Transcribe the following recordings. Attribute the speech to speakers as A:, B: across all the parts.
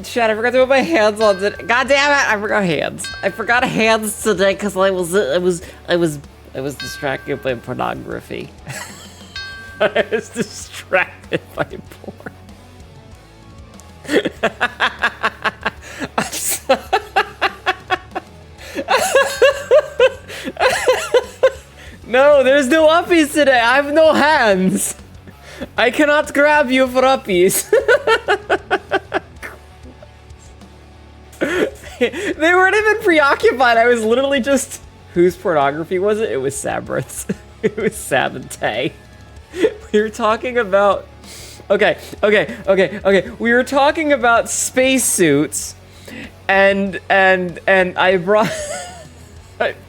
A: Shit, I forgot to put my hands on today. God damn it, I forgot hands. I forgot hands today because I was distracted by pornography. I was distracted by porn. I'm so no, there's no uppies today. I have no hands. I cannot grab you for uppies. They weren't even preoccupied. I was literally just... Whose pornography was it? It was Sabrith's. It was Sab and Tay. We were talking about... Okay. We were talking about spacesuits, and I brought...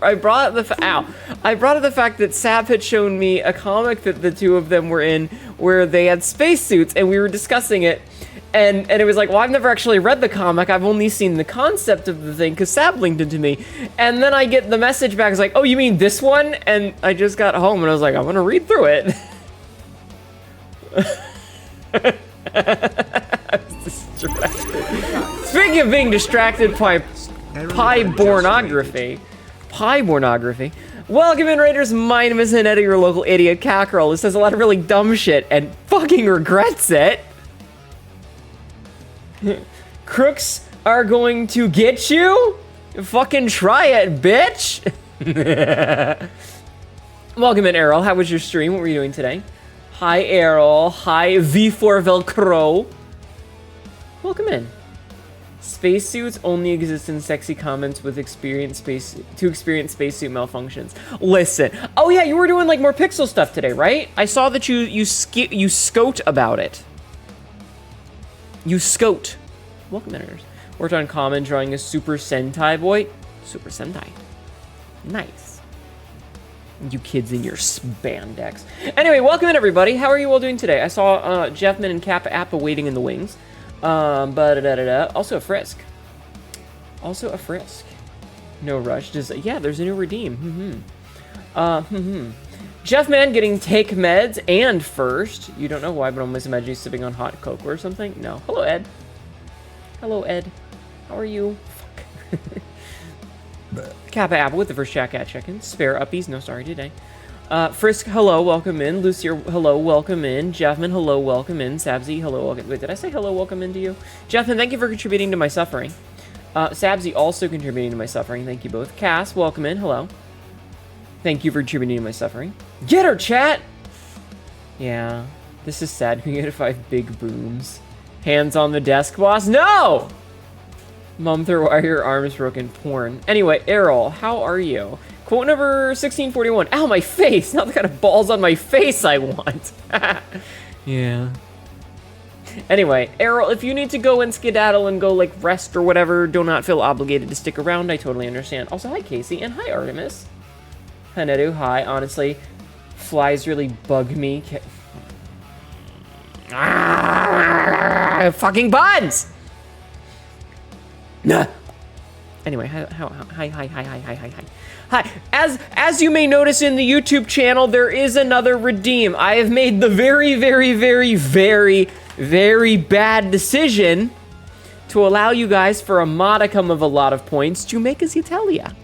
A: I brought up the fact that Sab had shown me a comic that the two of them were in where they had spacesuits, and we were discussing it. And it was like, well, I've never actually read the comic. I've only seen the concept of the thing because Sab linked it to me. And then I get the message back. It's like, oh, you mean this one? And I just got home and I was like, I'm going to read through it. I was distracted. Speaking of being distracted by pornography. Welcome in, Raiders. My name is Hnetu, your local idiot cockerel who says a lot of really dumb shit and fucking regrets it. Crooks are going to get you? Fucking try it, bitch! Welcome in, Errol. How was your stream? What were you doing today? Hi, Errol. Hi, V4 Velcro. Welcome in. Spacesuits only exist in sexy comments with experience spacesuit malfunctions. Listen. Oh yeah, you were doing like more pixel stuff today, right? I saw that you scote about it. You scote. Welcome, editors. Worked on common drawing a Super Sentai boy. Super Sentai. Nice. You kids in your spandex. Anyway, welcome in, everybody. How are you all doing today? I saw Jeffman and Kappa Appa waiting in the wings. Also a frisk. No rush. Just yeah, there's a new redeem. Jeff Man getting take meds and first. You don't know why, but I'm almost imagining he's sipping on hot cocoa or something. No. Hello, Ed. Hello, Ed. How are you? Fuck. Kappa Apple with the first Cat check-in. Spare uppies. No, sorry, today. Frisk, hello, welcome in. Lucier, hello, welcome in. Jeffman, hello, welcome in. Sabzi, hello, welcome. Wait, did I say hello, welcome in to you? Jeffman, thank you for contributing to my suffering. Sabzi also contributing to my suffering. Thank you both. Cass, welcome in. Hello. Thank you for contributing to my suffering. Get her, chat! Yeah, this is sad. We get 5 big booms. Hands on the desk, boss. No! Mom, throw why your arm is broken. Porn. Anyway, Errol, how are you? Quote number 1641. Ow, my face! Not the kind of balls on my face I want. Yeah. Anyway, Errol, if you need to go and skedaddle and go, like, rest or whatever, do not feel obligated to stick around. I totally understand. Also, hi, Casey, and hi, Artemis. Hnetu, hi. Honestly, flies really bug me. Fucking buns! Nah. Anyway, hi. As you may notice in the YouTube channel, there is another redeem. I have made the very bad decision to allow you guys for a modicum of a lot of points to make a Zetalia.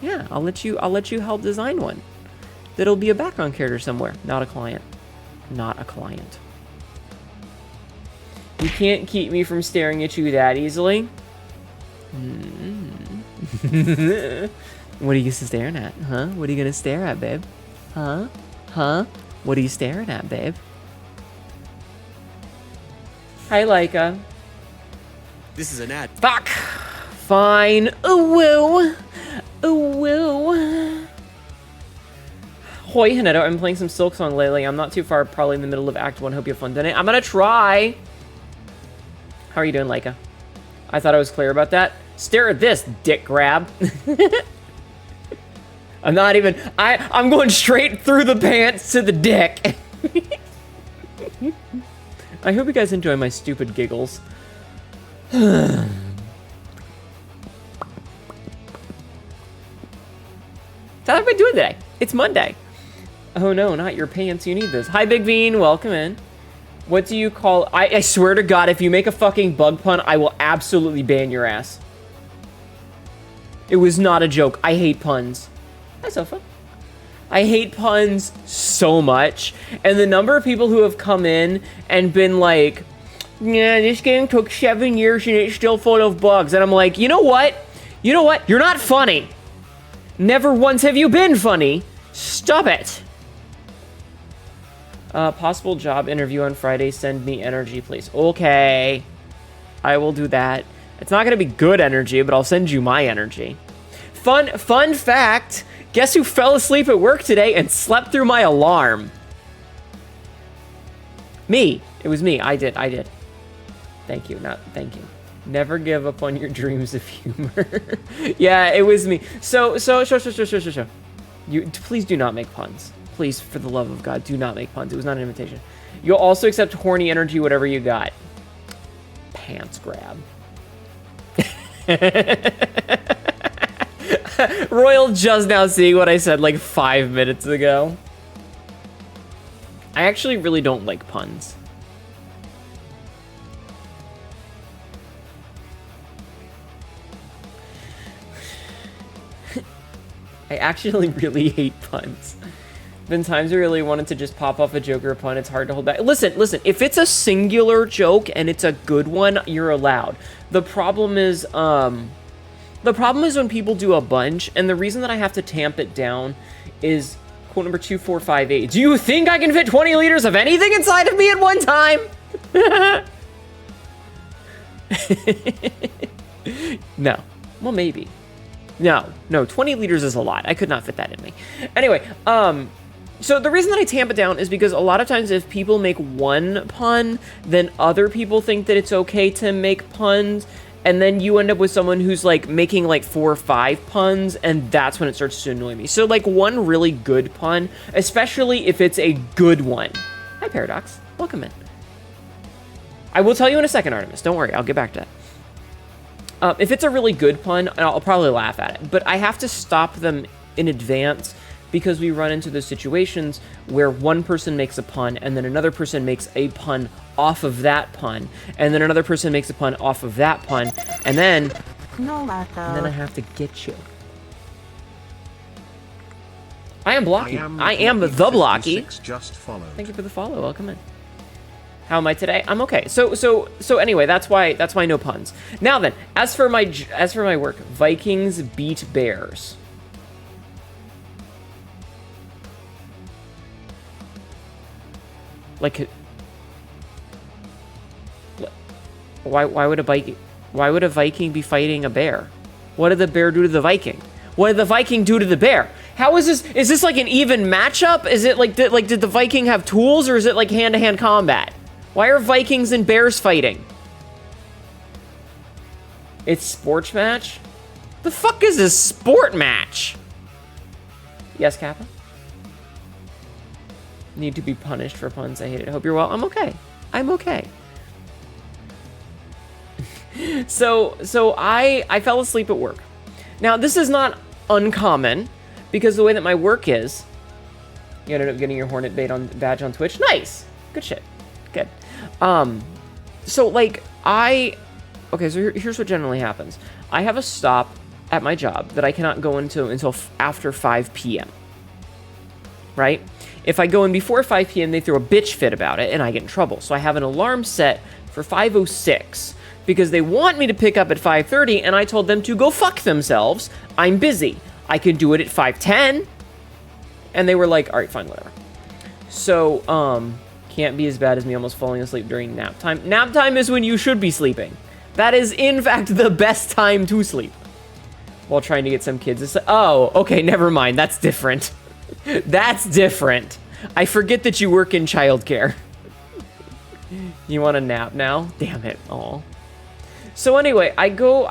A: Yeah, I'll let you help design one. That'll be a background character somewhere, not a client. Not a client. You can't keep me from staring at you that easily. What are you staring at, huh? What are you gonna stare at, babe? Huh? What are you staring at, babe? Hi, Laika.
B: This is an ad.
A: Fuck! Fine. Ooh, woo. Hoi, Hnetu, I'm playing some Silksong lately. I'm not too far, probably in the middle of Act 1. Hope you have fun tonight. I'm gonna try. How are you doing, Laika? I thought I was clear about that. Stare at this, dick grab. I'm not even... I'm going straight through the pants to the dick. I hope you guys enjoy my stupid giggles. How have I doing today? It's Monday. Oh no, not your pants. You need this. Hi, Big Bean. Welcome in. What do you call... I swear to God, if you make a fucking bug pun, I will absolutely ban your ass. It was not a joke. I hate puns. Hi, Sofa. I hate puns so much. And the number of people who have come in and been like, yeah, this game took 7 years and it's still full of bugs. And I'm like, you know what? You know what? You're not funny. Never once have you been funny. Stop it. Possible job interview on Friday. Send me energy, please. Okay. I will do that. It's not going to be good energy, but I'll send you my energy. Fun fact. Guess who fell asleep at work today and slept through my alarm? Me. It was me. I did. Thank you. Thank you. Never give up on your dreams of humor. Yeah, it was me. So. You please do not make puns. Please, for the love of God, do not make puns. It was not an invitation. You'll also accept horny energy, whatever you got. Pants grab. Royal just now seeing what I said like 5 minutes ago. I actually really don't like puns. I actually really hate puns. Been times I really wanted to just pop off a joke or a pun. It's hard to hold back. Listen. If it's a singular joke and it's a good one, you're allowed. The problem is when people do a bunch, and the reason that I have to tamp it down is quote number 2458. Do you think I can fit 20 liters of anything inside of me at one time? No. Well, maybe. No, 20 liters is a lot. I could not fit that in me. Anyway, so the reason that I tamp it down is because a lot of times if people make one pun, then other people think that it's okay to make puns, and then you end up with someone who's like making like 4 or 5 puns, and that's when it starts to annoy me. So like one really good pun, especially if it's a good one. Hi, Paradox. Welcome in. I will tell you in a second, Artemis. Don't worry. I'll get back to that. If it's a really good pun, I'll probably laugh at it. But I have to stop them in advance because we run into those situations where one person makes a pun and then another person makes a pun off of that pun. And then another person makes a pun off of that pun. And then I have to get you. I am Blocky. I am the Blocky.
C: Just followed.
A: Thank you for the follow. Welcome in. How am I today? I'm okay. So anyway, that's why no puns. Now then, as for my work, Vikings beat Bears. Like, why would a Viking be fighting a bear? What did the bear do to the Viking? What did the Viking do to the bear? How is this? Is this like an even matchup? Is it like did the Viking have tools, or is it like hand-to-hand combat? Why are Vikings and bears fighting? It's sports match? The fuck is this sport match? Yes, Kappa? Need to be punished for puns. I hate it. I hope you're well. I'm okay. I'm okay. So I fell asleep at work. Now, this is not uncommon because the way that my work is, you ended up getting your Hornet badge on Twitch. Nice. Good shit. Good. So like so here's what generally happens. I have a stop at my job that I cannot go into until after 5 p.m. Right? If I go in before 5 p.m., they throw a bitch fit about it and I get in trouble. So I have an alarm set for 5:06 because they want me to pick up at 5:30 and I told them to go fuck themselves. I'm busy. I can do it at 5:10. And they were like, all right, fine, whatever. So, can't be as bad as me almost falling asleep during nap time. Nap time is when you should be sleeping. That is, in fact, the best time to sleep. While trying to get some kids to say, oh, okay, never mind. That's different. That's different. I forget that you work in childcare. You want a nap now? Damn it. Aw. So anyway, I cannot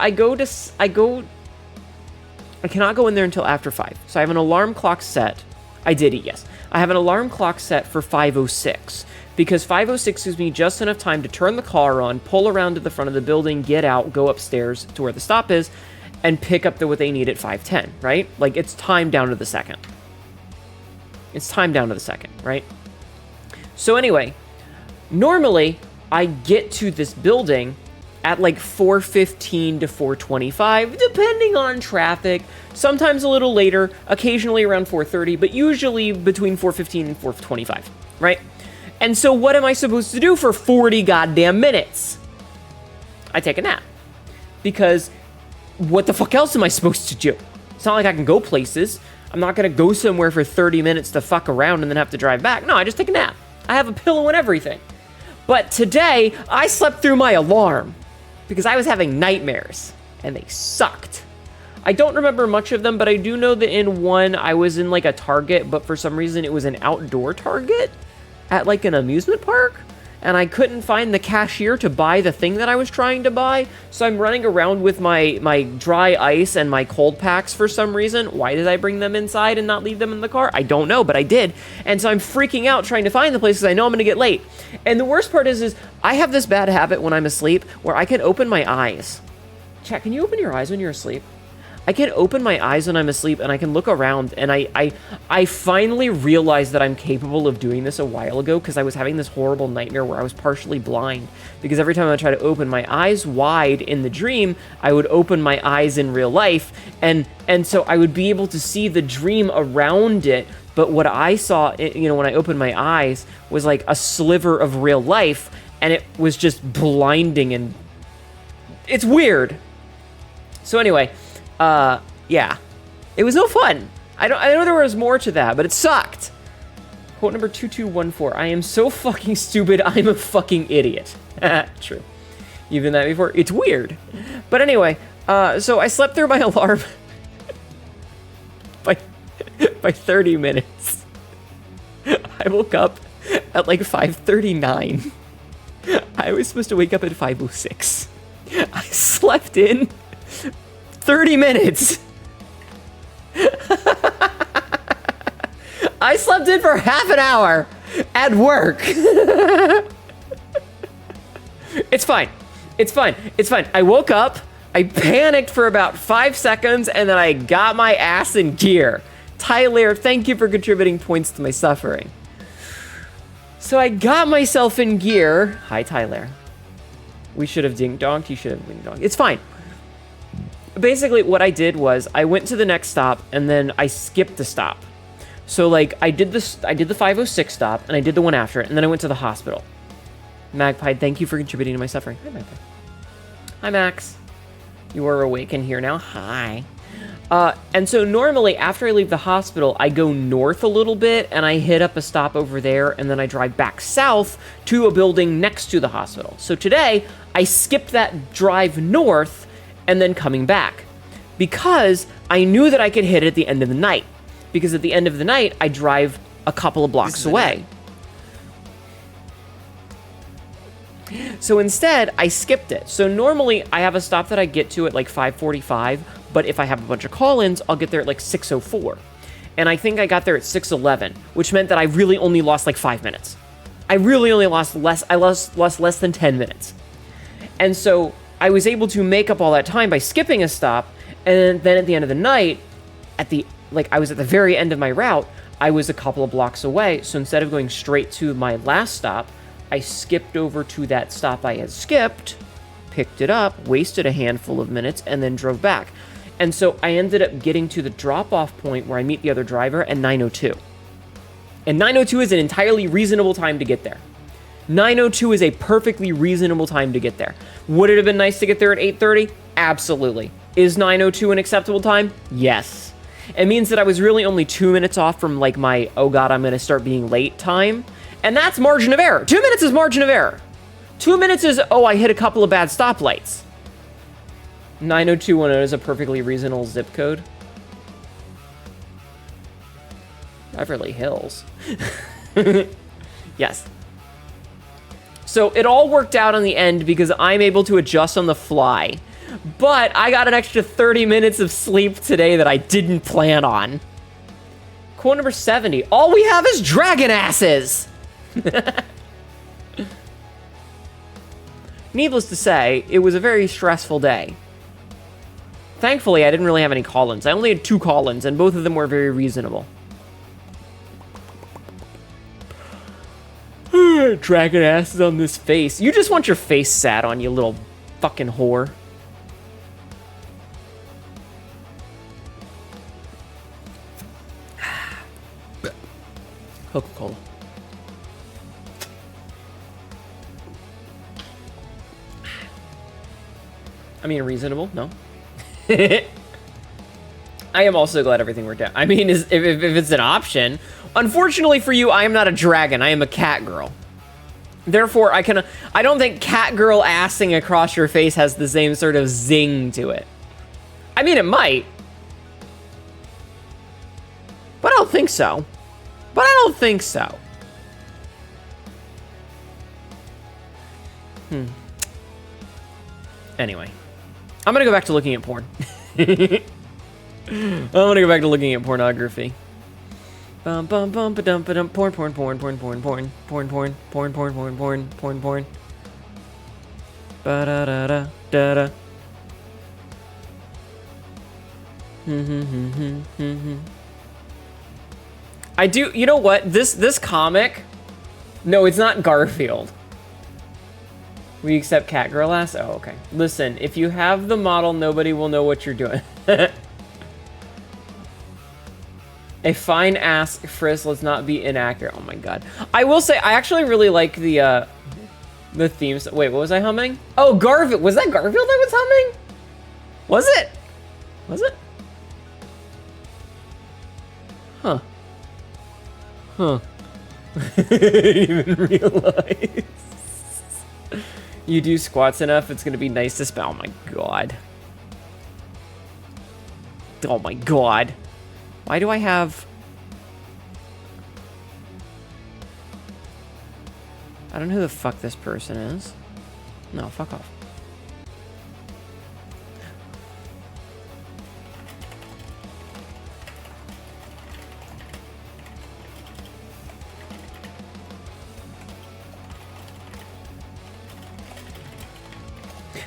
A: go in there until after 5. So I have an alarm clock set. I did eat, yes. I have an alarm clock set for 5:06 because 5:06 gives me just enough time to turn the car on, pull around to the front of the building, get out, go upstairs to where the stop is, and pick up what they need at 5:10, right? Like, it's timed down to the second. It's timed down to the second, right? So anyway, Normally, I get to this building at like 4:15 to 4:25, depending on traffic. Sometimes a little later, occasionally around 4:30, but usually between 4:15 and 4:25, right? And so what am I supposed to do for 40 goddamn minutes? I take a nap. Because what the fuck else am I supposed to do? It's not like I can go places. I'm not gonna go somewhere for 30 minutes to fuck around and then have to drive back. No, I just take a nap. I have a pillow and everything. But today, I slept through my alarm because I was having nightmares and they sucked. I don't remember much of them, but I do know that in one, I was in like a Target, but for some reason it was an outdoor Target at like an amusement park. And I couldn't find the cashier to buy the thing that I was trying to buy. So I'm running around with my dry ice and my cold packs for some reason. Why did I bring them inside and not leave them in the car? I don't know, but I did. And so I'm freaking out trying to find the place because I know I'm going to get late. And the worst part is I have this bad habit when I'm asleep where I can open my eyes. Chat, can you open your eyes when you're asleep? I can open my eyes when I'm asleep and I can look around, and I finally realized that I'm capable of doing this a while ago because I was having this horrible nightmare where I was partially blind because every time I try to open my eyes wide in the dream, I would open my eyes in real life, and so I would be able to see the dream around it, but what I saw, when I opened my eyes was like a sliver of real life, and it was just blinding, and it's weird. So anyway, yeah, it was no fun. I know there was more to that, but it sucked. Quote number 2214, I am so fucking stupid, I'm a fucking idiot. True. You've done that before? It's weird. But anyway, so I slept through my alarm by 30 minutes. I woke up at like 5:39. I was supposed to wake up at 5:06. I slept in 30 minutes. I slept in for half an hour at work. It's fine. It's fine. It's fine. I woke up, I panicked for about 5 seconds, and then I got my ass in gear. Tyler, thank you for contributing points to my suffering. So I got myself in gear. Hi, Tyler. We should have ding-donged. You should have ding-donged. It's fine. Basically, what I did was I went to the next stop, and then I skipped the stop. So, like, I did the 506 stop, and I did the one after it, and then I went to the hospital. Magpie, thank you for contributing to my suffering. Hi, Magpie. Hi, Max. You are awake in here now. Hi. And so normally after I leave the hospital, I go north a little bit and I hit up a stop over there, and then I drive back south to a building next to the hospital. So today I skipped that drive north and then coming back because I knew that I could hit it at the end of the night, because at the end of the night, I drive a couple of blocks away. So instead, I skipped it. So normally I have a stop that I get to at like 5:45, but if I have a bunch of call-ins, I'll get there at like 6:04. And I think I got there at 6:11, which meant that I really only lost like 5 minutes. I really only lost less than 10 minutes. And so I was able to make up all that time by skipping a stop, and then at the end of the night, I was at the very end of my route, I was a couple of blocks away, so instead of going straight to my last stop, I skipped over to that stop I had skipped, picked it up, wasted a handful of minutes, and then drove back. And so I ended up getting to the drop-off point where I meet the other driver at 9:02. And 9:02 is an entirely reasonable time to get there. 9:02 is a perfectly reasonable time to get there. Would it have been nice to get there at 8:30? Absolutely. Is 9:02 an acceptable time? Yes. It means that I was really only 2 minutes off from like my, oh god, I'm going to start being late time. And that's margin of error. 2 minutes is margin of error. 2 minutes is, oh, I hit a couple of bad stoplights. 90210 is a perfectly reasonable zip code. Beverly Hills. Yes. So it all worked out in the end because I'm able to adjust on the fly. But I got an extra 30 minutes of sleep today that I didn't plan on. Quote number 70. All we have is dragon asses. Needless to say, it was a very stressful day. Thankfully, I didn't really have any call-ins. I only had 2 call-ins, and both of them were very reasonable. Dragon asses on this face. You just want your face sat on, you little fucking whore. Coca-Cola. I mean, reasonable, no? I am also glad everything worked out. I mean, if it's an option. Unfortunately for you, I am not a dragon. I am a cat girl. Therefore, I don't think cat girl assing across your face has the same sort of zing to it. I mean, it might. But I don't think so. Anyway. I'm gonna go back to looking at porn. I'm gonna go back to looking at pornography. Bum bum bum ba dum ba dum porn. Ba da da da da da. I do. You know what? This comic. No, it's not Garfield. We accept cat girl ass? Oh, okay. Listen, if you have the model, nobody will know what you're doing. A fine ass frizz, let's not be inaccurate. Oh my god. I will say, I actually really like the themes. Wait, what was I humming? Oh, Garfield. Was that Garfield I was humming? Was it? Was it? Huh. Huh. I didn't even realize. You do squats enough, it's gonna be nice to spell. Oh my god. Oh my god. Why do I have... I don't know who the fuck this person is. No, fuck off.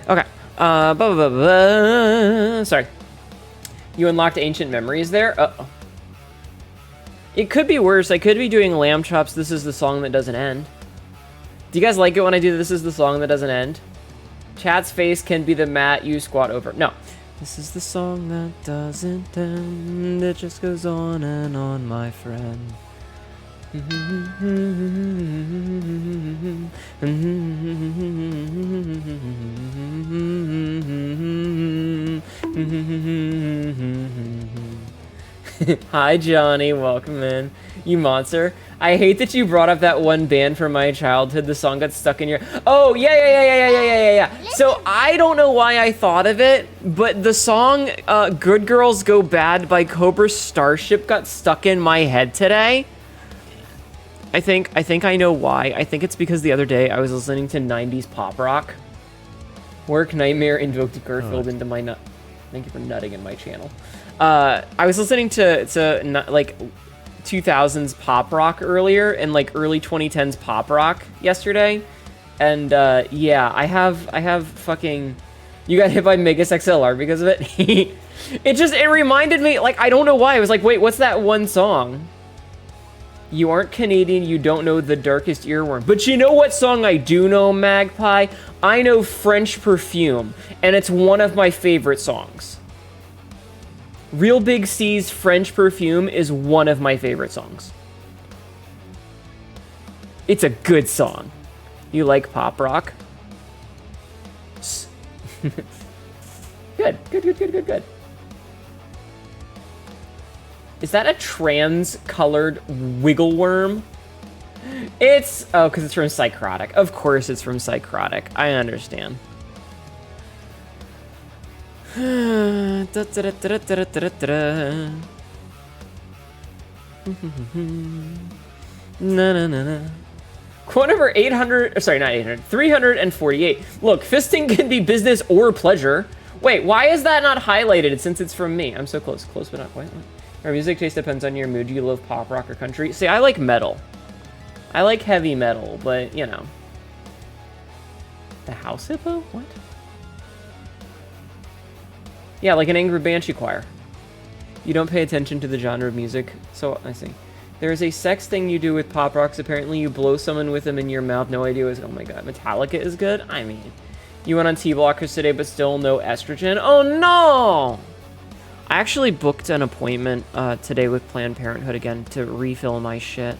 A: Okay. Sorry. You unlocked ancient memories there? Uh-oh. It could be worse. I could be doing lamb chops. This is the song that doesn't end. Do you guys like it when I do this is the song that doesn't end? Chat's face can be the mat you squat over. No. This is the song that doesn't end. It just goes on, my friend. Hi, Johnny. Welcome in. You monster. I hate that you brought up that one band from my childhood. The song got stuck in your... Oh, yeah. So I don't know why I thought of it, but the song Good Girls Go Bad by Cobra Starship got stuck in my head today. I think I know why. I think it's because the other day I was listening to 90s pop rock. Work Nightmare invoked Garfield into my nut. Thank you for nutting in my channel. I was listening to like 2000s pop rock earlier and like early 2010s pop rock yesterday. And yeah, I have fucking... You got hit by Megas XLR because of it? It reminded me, like, I don't know why. I was like, wait, what's that one song? You aren't Canadian, you don't know The Darkest Earworm. But you know what song I do know, Magpie? I know French Perfume, and it's one of my favorite songs. Real Big C's French Perfume is one of my favorite songs. It's a good song. You like pop rock? Good. Is that a trans-colored wiggle worm? It's... Oh, because it's from Psychotic. Of course it's from Psychotic. I understand. Quote number 800... Sorry, not 800. 348. Look, fisting can be business or pleasure. Wait, why is that not highlighted since it's from me? I'm so close. Close but not quite. Our music taste depends on your mood. Do you love pop, rock, or country? See, I like metal. I like heavy metal, but, you know. The House Hippo? What? Yeah, like an angry banshee choir. You don't pay attention to the genre of music, so I see. There's a sex thing you do with Pop Rocks. Apparently you blow someone with them in your mouth. No idea what. Oh my god. Metallica is good? I mean, you went on T-blockers today, but still no estrogen? Oh no! I actually booked an appointment today with Planned Parenthood again to refill my shit.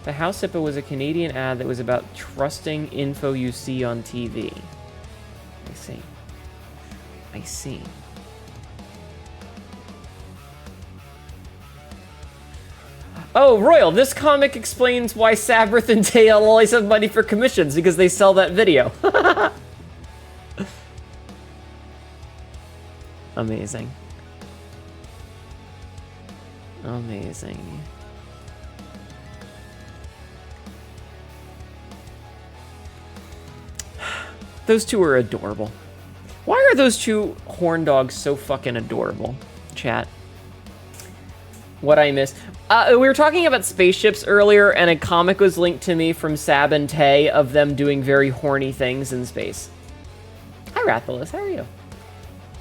A: The House Sippa was a Canadian ad that was about trusting info you see on TV. I see. I see. Oh, Royal, this comic explains why Sabrith and Tail always have money for commissions, because they sell that video. Amazing. Amazing. Those two are adorable. Why are those two horn dogs so fucking adorable, chat? What I missed. We were talking about spaceships earlier, and a comic was linked to me from Sab and Tay of them doing very horny things in space. Hi, Rathalos. How are you?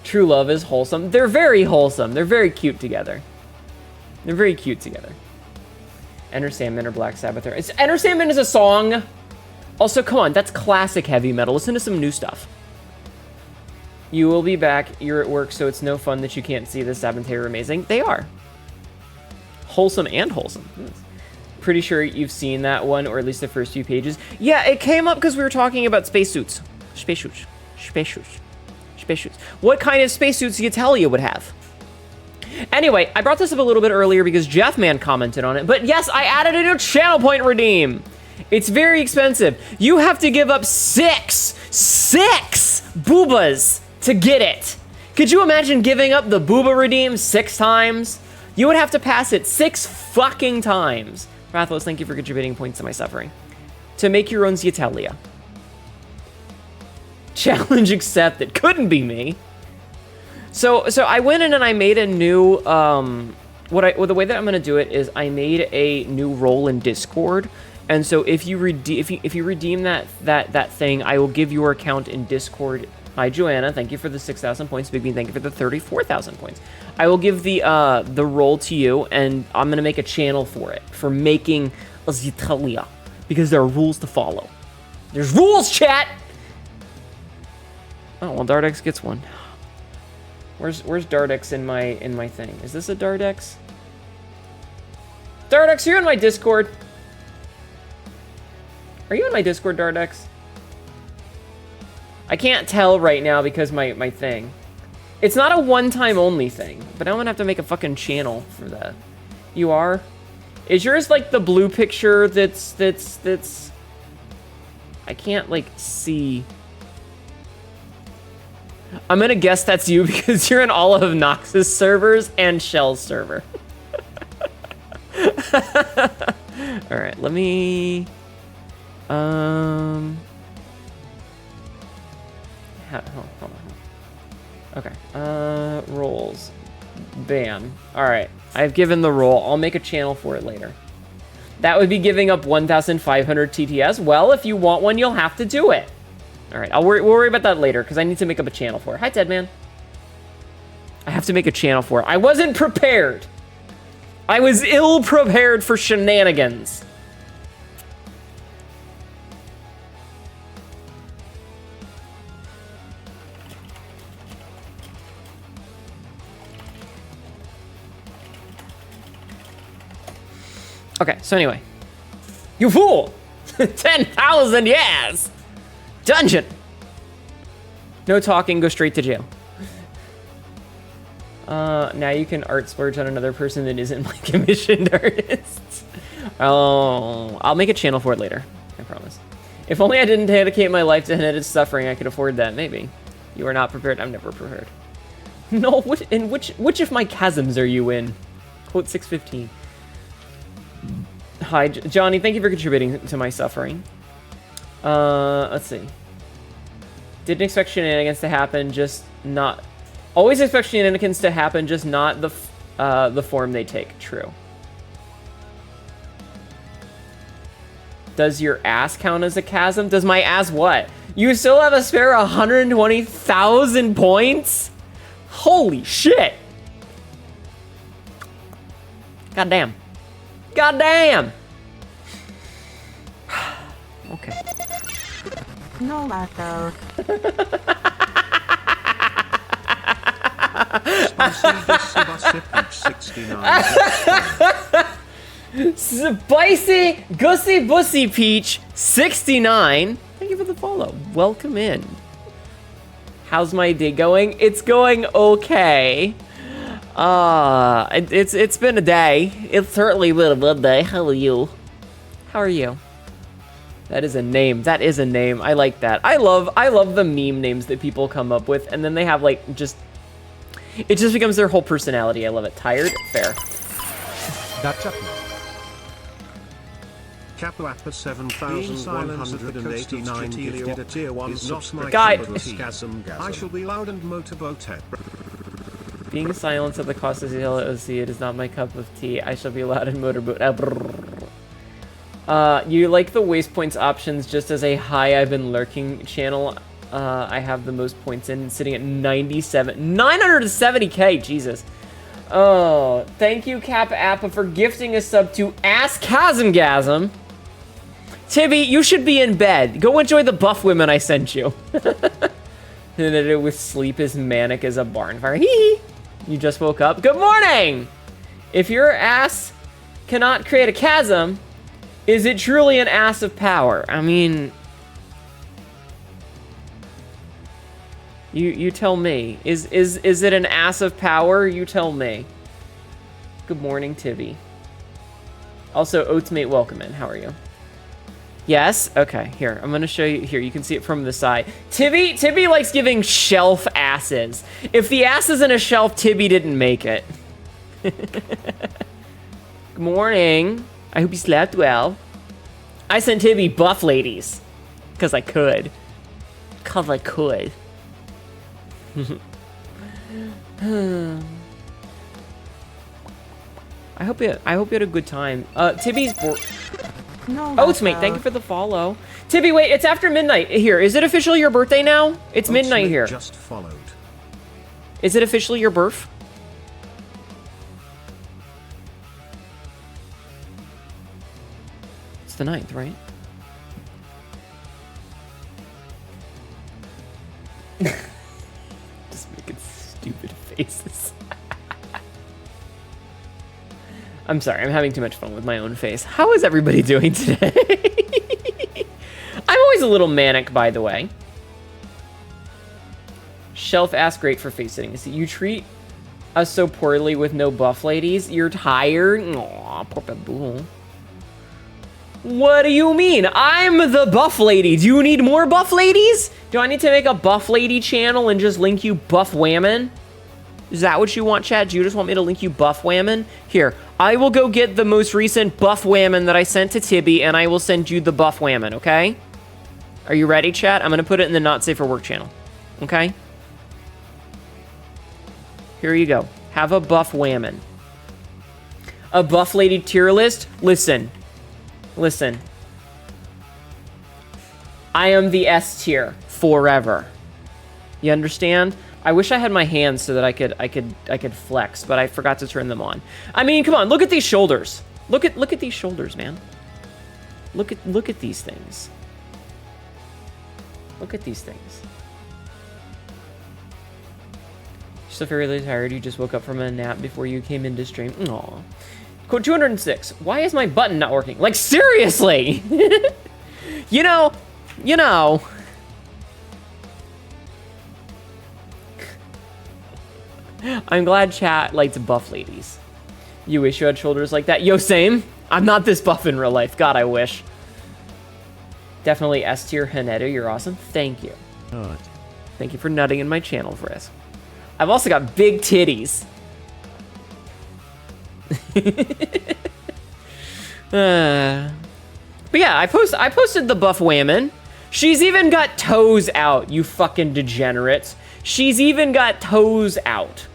A: True love is wholesome. They're very wholesome. They're very cute together. They're very cute together. Enter Sandman or Black Sabbath. Enter Sandman is a song. Also, come on. That's classic heavy metal. Listen to some new stuff. You will be back. You're at work, so it's no fun that you can't see the Sab and Tay are amazing. They are. Wholesome and wholesome. Pretty sure you've seen that one, or at least the first few pages. Yeah, it came up because we were talking about spacesuits. Spacesuits. Spacesuits. Spacesuits. What kind of spacesuits Yatalia would have? Anyway, I brought this up a little bit earlier because Jeffman commented on it. But yes, I added a new channel point redeem. It's very expensive. You have to give up six boobas to get it. Could you imagine giving up the booba redeem 6 times? You would have to pass it 6 fucking times. Rathlos, thank you for contributing points to my suffering. To make your own Zietelia. Challenge accepted. Couldn't be me. So I went in and I made a new, the way that I'm gonna do it is I made a new role in Discord. And so if you redeem that thing, I will give your account in Discord. Hi, Joanna. Thank you for the 6,000 points. Big Bean, thank you for the 34,000 points. I will give the role to you, and I'm gonna make a channel for it, for making a Zitalia, because there are rules to follow. There's rules, chat. Oh well, Dardex gets one. Where's Dardex in my thing? Is this a Dardex? Dardex, you're in my Discord. Are you in my Discord, Dardex? I can't tell right now because my thing. It's not a one-time only thing, but I'm gonna have to make a fucking channel for that. You are? Is yours like the blue picture that's... I can't, like, see... I'm gonna guess that's you because you're in all of Nox's servers and Shell's server. Alright, let me... Hold on. Okay, roles. Bam. Alright, I've given the role. I'll make a channel for it later. That would be giving up 1,500 TTS. Well, if you want one, you'll have to do it. Alright, we'll worry about that later, because I need to make up a channel for it. Hi, Deadman. I have to make a channel for it. I wasn't prepared. I was ill-prepared for shenanigans. Okay, so anyway. You fool! 10,000, yes! Dungeon! No talking, go straight to jail. Now you can art splurge on another person that isn't my commissioned artist. Oh, I'll make a channel for it later. I promise. If only I didn't dedicate my life to Hnetu's suffering, I could afford that. Maybe. You are not prepared. I'm never prepared. No, which of my chasms are you in? Quote 615. Hi, Johnny. Thank you for contributing to my suffering. Let's see. Didn't expect shenanigans to happen, just not... Always expect shenanigans to happen, just not the form they take. True. Does your ass count as a chasm? Does my ass what? You still have a spare God damn. God damn! Okay.
C: No, Lato.
A: Spicy Gussy Bussy Peach 69. Thank you for the follow. Welcome in. How's my day going? It's going okay. It's been a day. It's certainly been a good day. How are you? How are you? That is a name. That is a name. I like that. I love the meme names that people come up with, and then they have like just it just becomes their whole personality. I love it. Tired? Fair.
D: Capuappa 7189 gifted a tier 1 subscription.
A: Guy.
D: I shall be loud and motorboated.
A: Being silenced at the cost of OC, it is not my cup of tea. I shall be loud and motorboat. You like the waste points options just as a hi I've been lurking channel. I have the most points in, sitting at 970k, Jesus. Oh, thank you, Kappa Appa, for gifting a sub to Ass Chasmgasm. Tibby, you should be in bed. Go enjoy the buff women I sent you. And with sleep as manic as a barn fire. Hee. You just woke up. Good morning! If your ass cannot create a chasm, is it truly an ass of power? I mean, you tell me. Is it an ass of power? You tell me. Good morning, Tibby. Also, Oatsmate, welcome in. How are you? Yes? Okay, here. I'm gonna show you. Here, you can see it from the side. Tibby likes giving shelf asses. If the ass is in a shelf, Tibby didn't make it. Good morning. I hope you slept well. I sent Tibby buff ladies. Because I could. Because I could. I hope you had a good time. Tibby's
C: No,
A: Oatsmate, thank you for the follow. Tibby, wait, it's after midnight here. Is it officially your birthday now? It's midnight here.
D: Just followed.
A: Is it officially your birth? It's the 9th, right? Just making stupid faces. I'm sorry, I'm having too much fun with my own face. How is everybody doing today? I'm always a little manic, by the way. Shelf ass great for face sitting. So you treat us so poorly with no buff ladies. You're tired? Aw, poor baboon. What do you mean? I'm the buff lady. Do you need more buff ladies? Do I need to make a buff lady channel and just link you buff whammon? Is that what you want, chat? Do you just want me to link you buff whammon? Here, I will go get the most recent buff whammon that I sent to Tibby, and I will send you the buff whammon, okay? Are you ready, chat? I'm gonna put it in the not safe for work channel, okay? Here you go. Have a buff whammon. A buff lady tier list? Listen. Listen. I am the S tier forever. You understand? I wish I had my hands so that I could flex, but I forgot to turn them on. I mean, come on, look at these shoulders. Look at these shoulders, man. Look at these things. Look at these things. You're so fairly tired, you just woke up from a nap before you came into stream. Aw. Code 206. Why is my button not working? Like, seriously! You know. I'm glad chat likes buff ladies. You wish you had shoulders like that. Yo, same. I'm not this buff in real life. God, I wish. Definitely S tier Hnetu. You're awesome. Thank you.
D: God.
A: Thank you for nutting in my channel, Frisk. I've also got big titties. But yeah, I posted the buff whammon. She's even got toes out, you fucking degenerates. She's even got toes out.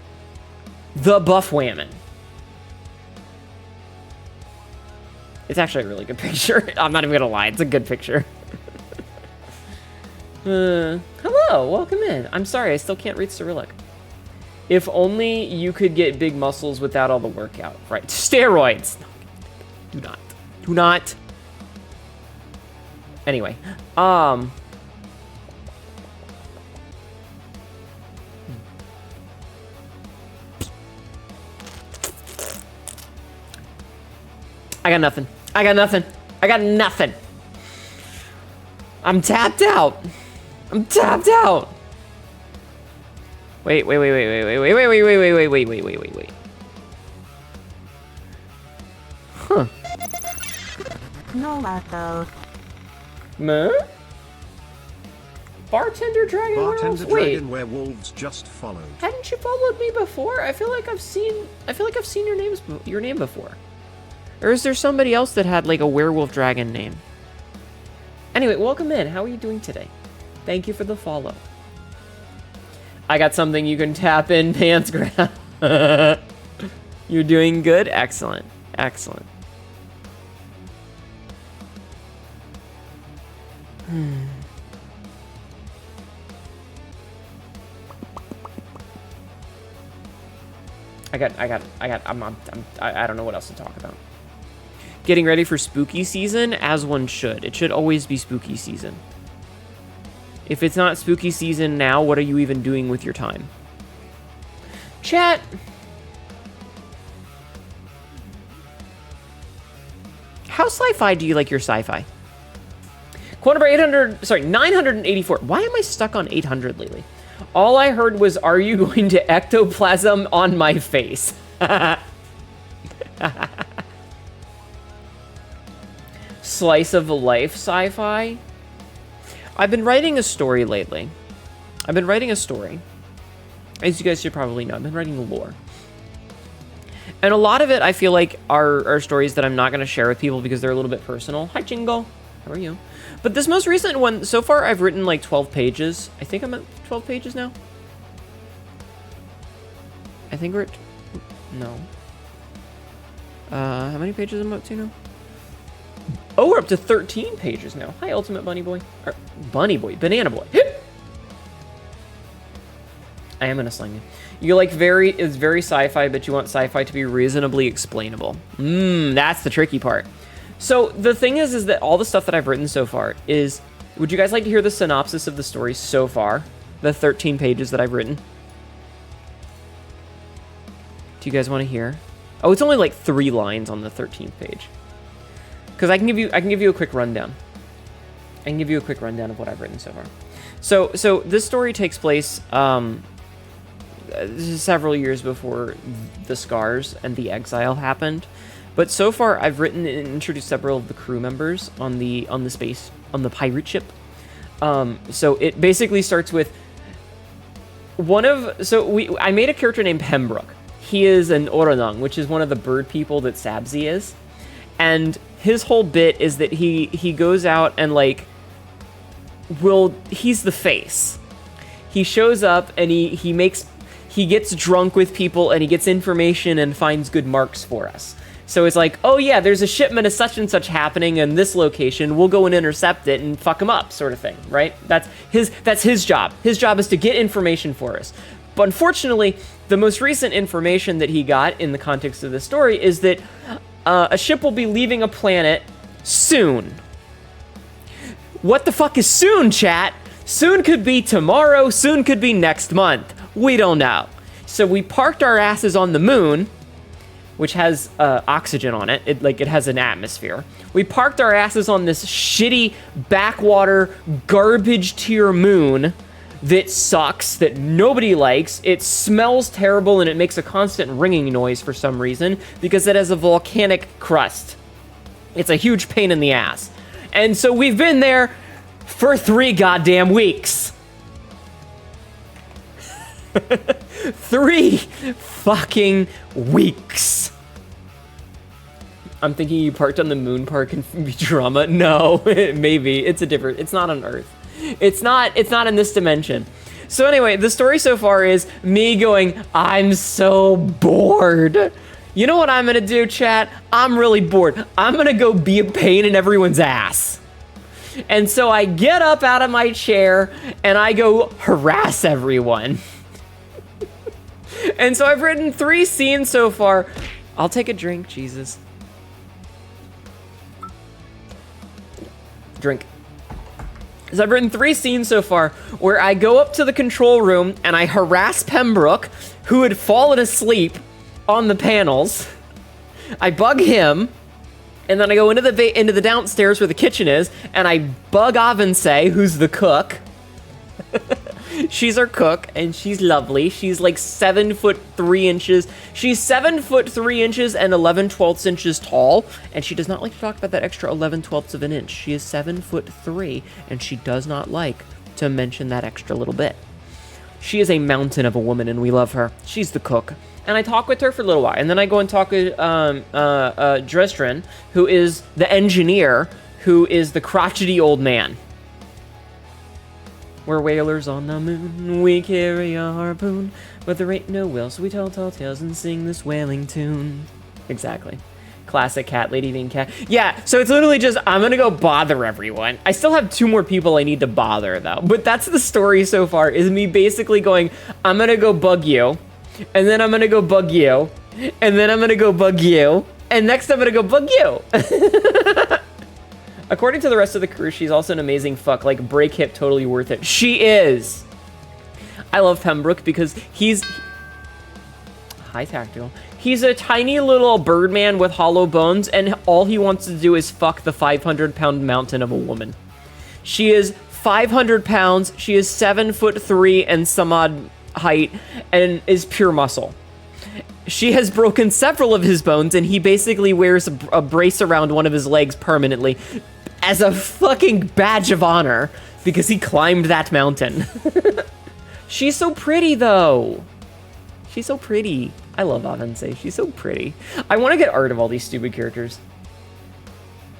A: The buff whammon. It's actually a really good picture. I'm not even gonna lie, it's a good picture. Hello, welcome in. I'm sorry, I still can't read Cyrillic. If only you could get big muscles without all the workout. Right. Steroids. No, do not. Do not. Anyway. I got nothing. I got nothing. I got nothing. I'm tapped out. I'm tapped out. Wait. Huh.
C: No Lato.
A: Meh? Bartender Dragon
D: Bartender
A: Werewolves? Wait,
D: Dragon Werewolves just followed.
A: hadn't you followed me before? I feel like I've seen your name before. Or is there somebody else that had like a werewolf dragon name? Anyway, welcome in. How are you doing today? Thank you for the follow. I got something you can tap in, Pants Grab. You're doing good? Excellent. Excellent. I don't know what else to talk about. Getting ready for spooky season, as one should. It should always be spooky season. If it's not spooky season now, what are you even doing with your time? Chat. How sci-fi do you like your sci-fi? Quote number 984. Why am I stuck on 800 lately? All I heard was, are you going to ectoplasm on my face? Slice of life sci-fi? I've been writing a story lately. As you guys should probably know, I've been writing lore. And a lot of it, I feel like, are stories that I'm not going to share with people because they're a little bit personal. Hi, Jingle. How are you? But this most recent one, so far I've written like 12 pages. I think I'm at 12 pages now. I think we're at... No. How many pages am I up to now? Oh, we're up to 13 pages now. Hi, Ultimate Bunny Boy. Or, Bunny Boy. Banana Boy. I am gonna sling you. You like it's very sci-fi, but you want sci-fi to be reasonably explainable. That's the tricky part. So the thing is that all the stuff that I've written so far is... Would you guys like to hear the synopsis of the story so far? The 13 pages that I've written? Do you guys want to hear? Oh, it's only like 3 lines on the 13th page. Because I can give you a quick rundown. I can give you a quick rundown of what I've written so far. So this story takes place several years before the Scars and the Exile happened. But so far, I've written and introduced several of the crew members on the pirate ship. So it basically starts with I made a character named Pembroke. He is an Oranang, which is one of the bird people that Sabzi is. And his whole bit is that he goes out and like, he's the face. He shows up and he gets drunk with people and he gets information and finds good marks for us. So it's like, oh yeah, there's a shipment of such and such happening in this location. We'll go and intercept it and fuck him up, sort of thing, right? That's his job. His job is to get information for us. But unfortunately, the most recent information that he got in the context of this story is that a ship will be leaving a planet soon. What the fuck is soon, chat? Soon could be tomorrow, soon could be next month. We don't know. So we parked our asses on the moon, which has oxygen on it. It has an atmosphere. We parked our asses on this shitty backwater garbage tier moon that sucks, that nobody likes. It smells terrible and it makes a constant ringing noise for some reason because it has a volcanic crust. It's a huge pain in the ass. And so we've been there for 3 goddamn weeks. 3 fucking weeks. I'm thinking you parked on the moon park in Futurama. No, maybe. It's not on Earth. It's not in this dimension. So anyway, the story so far is me going, I'm so bored. You know what I'm gonna do, chat? I'm really bored. I'm gonna go be a pain in everyone's ass. And so I get up out of my chair and I go harass everyone. And so I've written 3 scenes so far. I'll take a drink, Jesus. Drink. So I've written 3 scenes so far where I go up to the control room and I harass Pembroke, who had fallen asleep on the panels. I bug him, and then I go into the downstairs where the kitchen is, and I bug Avanse, who's the cook. She's our cook, and she's lovely. She's like 7 foot 3 inches. She's 7 foot 3 inches and 11/12 inches tall, and she does not like to talk about that extra 11/12 of an inch. She is 7 foot 3, and she does not like to mention that extra little bit. She is a mountain of a woman, and we love her. She's the cook. And I talk with her for a little while, and then I go and talk with Dresdren, who is the engineer, who is the crotchety old man. We're whalers on the moon, we carry a harpoon, but there ain't no whale, so we tell tall tales and sing this whaling tune. Exactly. Classic cat lady being cat. Yeah, so it's literally just, I'm gonna go bother everyone. I still have 2 more people I need to bother, though. But that's the story so far, is me basically going, I'm gonna go bug you, and then I'm gonna go bug you, and then I'm gonna go bug you, and next I'm gonna go bug you. According to the rest of the crew, she's also an amazing fuck. Like, break hip, totally worth it. She is! I love Pembroke because he's... Hi, Tactical. He's a tiny little birdman with hollow bones, and all he wants to do is fuck the 500-pound mountain of a woman. She is 500 pounds, she is 7 foot 3 and some odd height, and is pure muscle. She has broken several of his bones, and he basically wears a brace around one of his legs permanently as a fucking badge of honor because he climbed that mountain. She's so pretty, though. She's so pretty. I love Avanse. She's so pretty. I want to get art of all these stupid characters.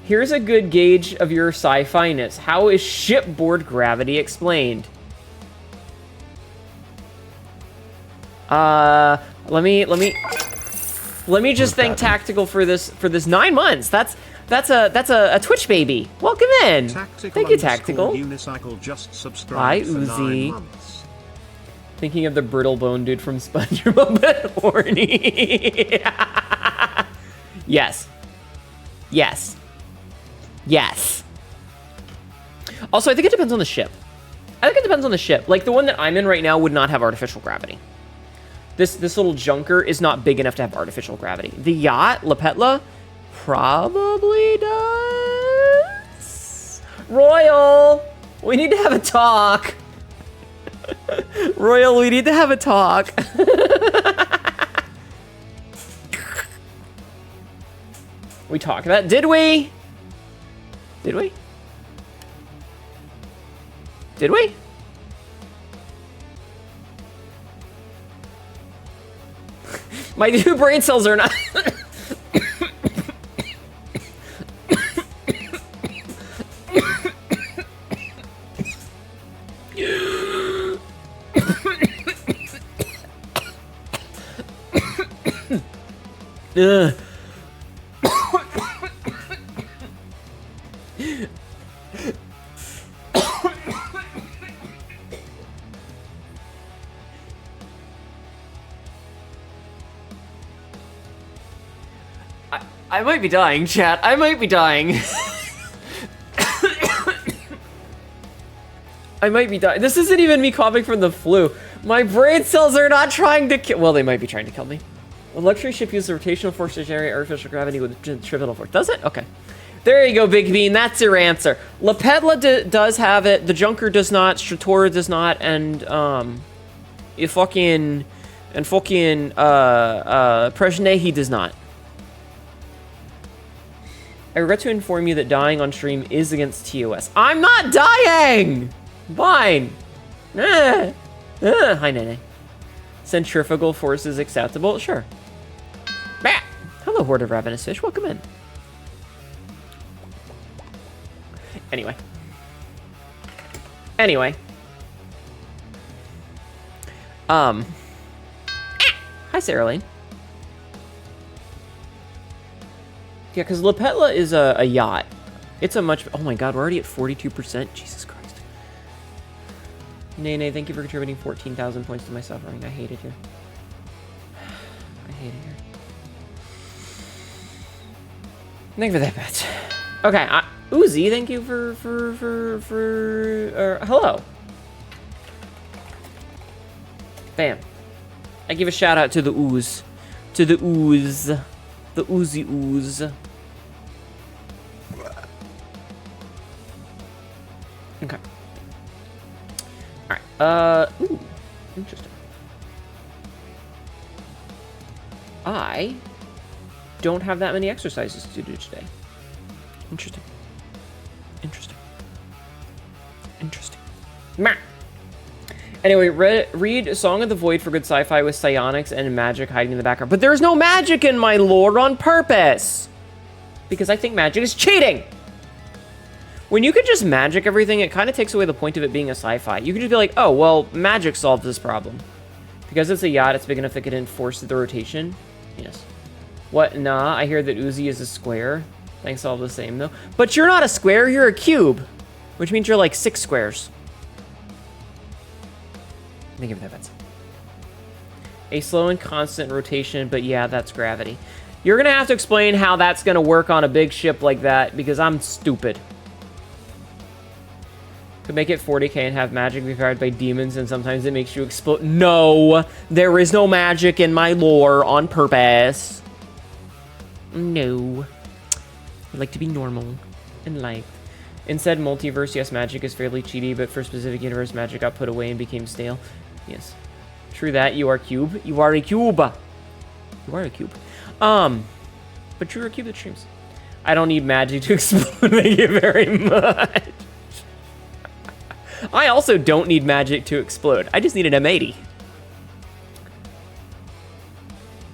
A: Here's a good gauge of your sci-fi-ness. How is shipboard gravity explained? Let me just thank Tactical for this 9 months. That's a Twitch baby. Welcome in. Thank you, Tactical.
D: Unicycle just subscribed
A: Hi,
D: for 9
A: Uzi.
D: months.
A: Thinking of the brittle bone dude from SpongeBob, but horny. Yes. Yes. Yes. Also, I think it depends on the ship. I think it depends on the ship. Like, the one that I'm in right now would not have artificial gravity. This little junker is not big enough to have artificial gravity. The yacht, La Petla, probably does. Royal, we need to have a talk. Royal, we need to have a talk. We talked about, did we? Did we? Did we? My 2 brain cells are not... Ugh. I might be dying, chat. I might be dying. I might be dying. This isn't even me coughing from the flu. My brain cells are not trying to kill. Well, they might be trying to kill me. A luxury ship uses rotational force to generate artificial gravity with centripetal force. Does it? Okay. There you go, Big Bean. That's your answer. La Petla does have it. The Junker does not. Stratora does not. And Prejnehi does not. I regret to inform you that dying on stream is against TOS. I'm not dying! Fine. Hi, Nene. Centrifugal force is acceptable? Sure. Bah! Hello, Horde of Ravenous Fish. Welcome in. Anyway. Hi, Sarah Lane. Yeah, because La Petla is a yacht. It's a much... Oh my god, we're already at 42%. Jesus Christ. Nene, thank you for contributing 14,000 points to my suffering. I hated you. I hate it here. Thank you for that, bet. Okay, Uzi, thank you for hello. Bam. I give a shout out to the ooze. To the ooze. The oozy ooze. Okay. Alright, ooh, interesting. I don't have that many exercises to do today. Interesting. Interesting. Interesting. Meh. Anyway, read Song of the Void for good sci-fi with psionics and magic hiding in the background. But there's no magic in my lore on purpose! Because I think magic is cheating! When you could just magic everything, it kind of takes away the point of it being a sci-fi. You could just be like, oh, well, magic solved this problem. Because it's a yacht, it's big enough it can enforce the rotation. Yes. What? Nah, I hear that Uzi is a square. Thanks all the same, though. But you're not a square, you're a cube. Which means you're like 6 squares. Thank you for that, Betsy. A slow and constant rotation, but yeah, that's gravity. You're gonna have to explain how that's gonna work on a big ship like that, because I'm stupid. Could make it 40k and have magic be powered by demons, and sometimes it makes you explode. No! There is no magic in my lore on purpose. No. I'd like to be normal in life. Instead, multiverse, yes, magic is fairly cheaty, but for specific universe, magic got put away and became stale. Yes. True that, you are cube. You are a cube. You are a cube. But you're a cube that streams. I don't need magic to explode. Thank you very much. I also don't need magic to explode. I just need an M80.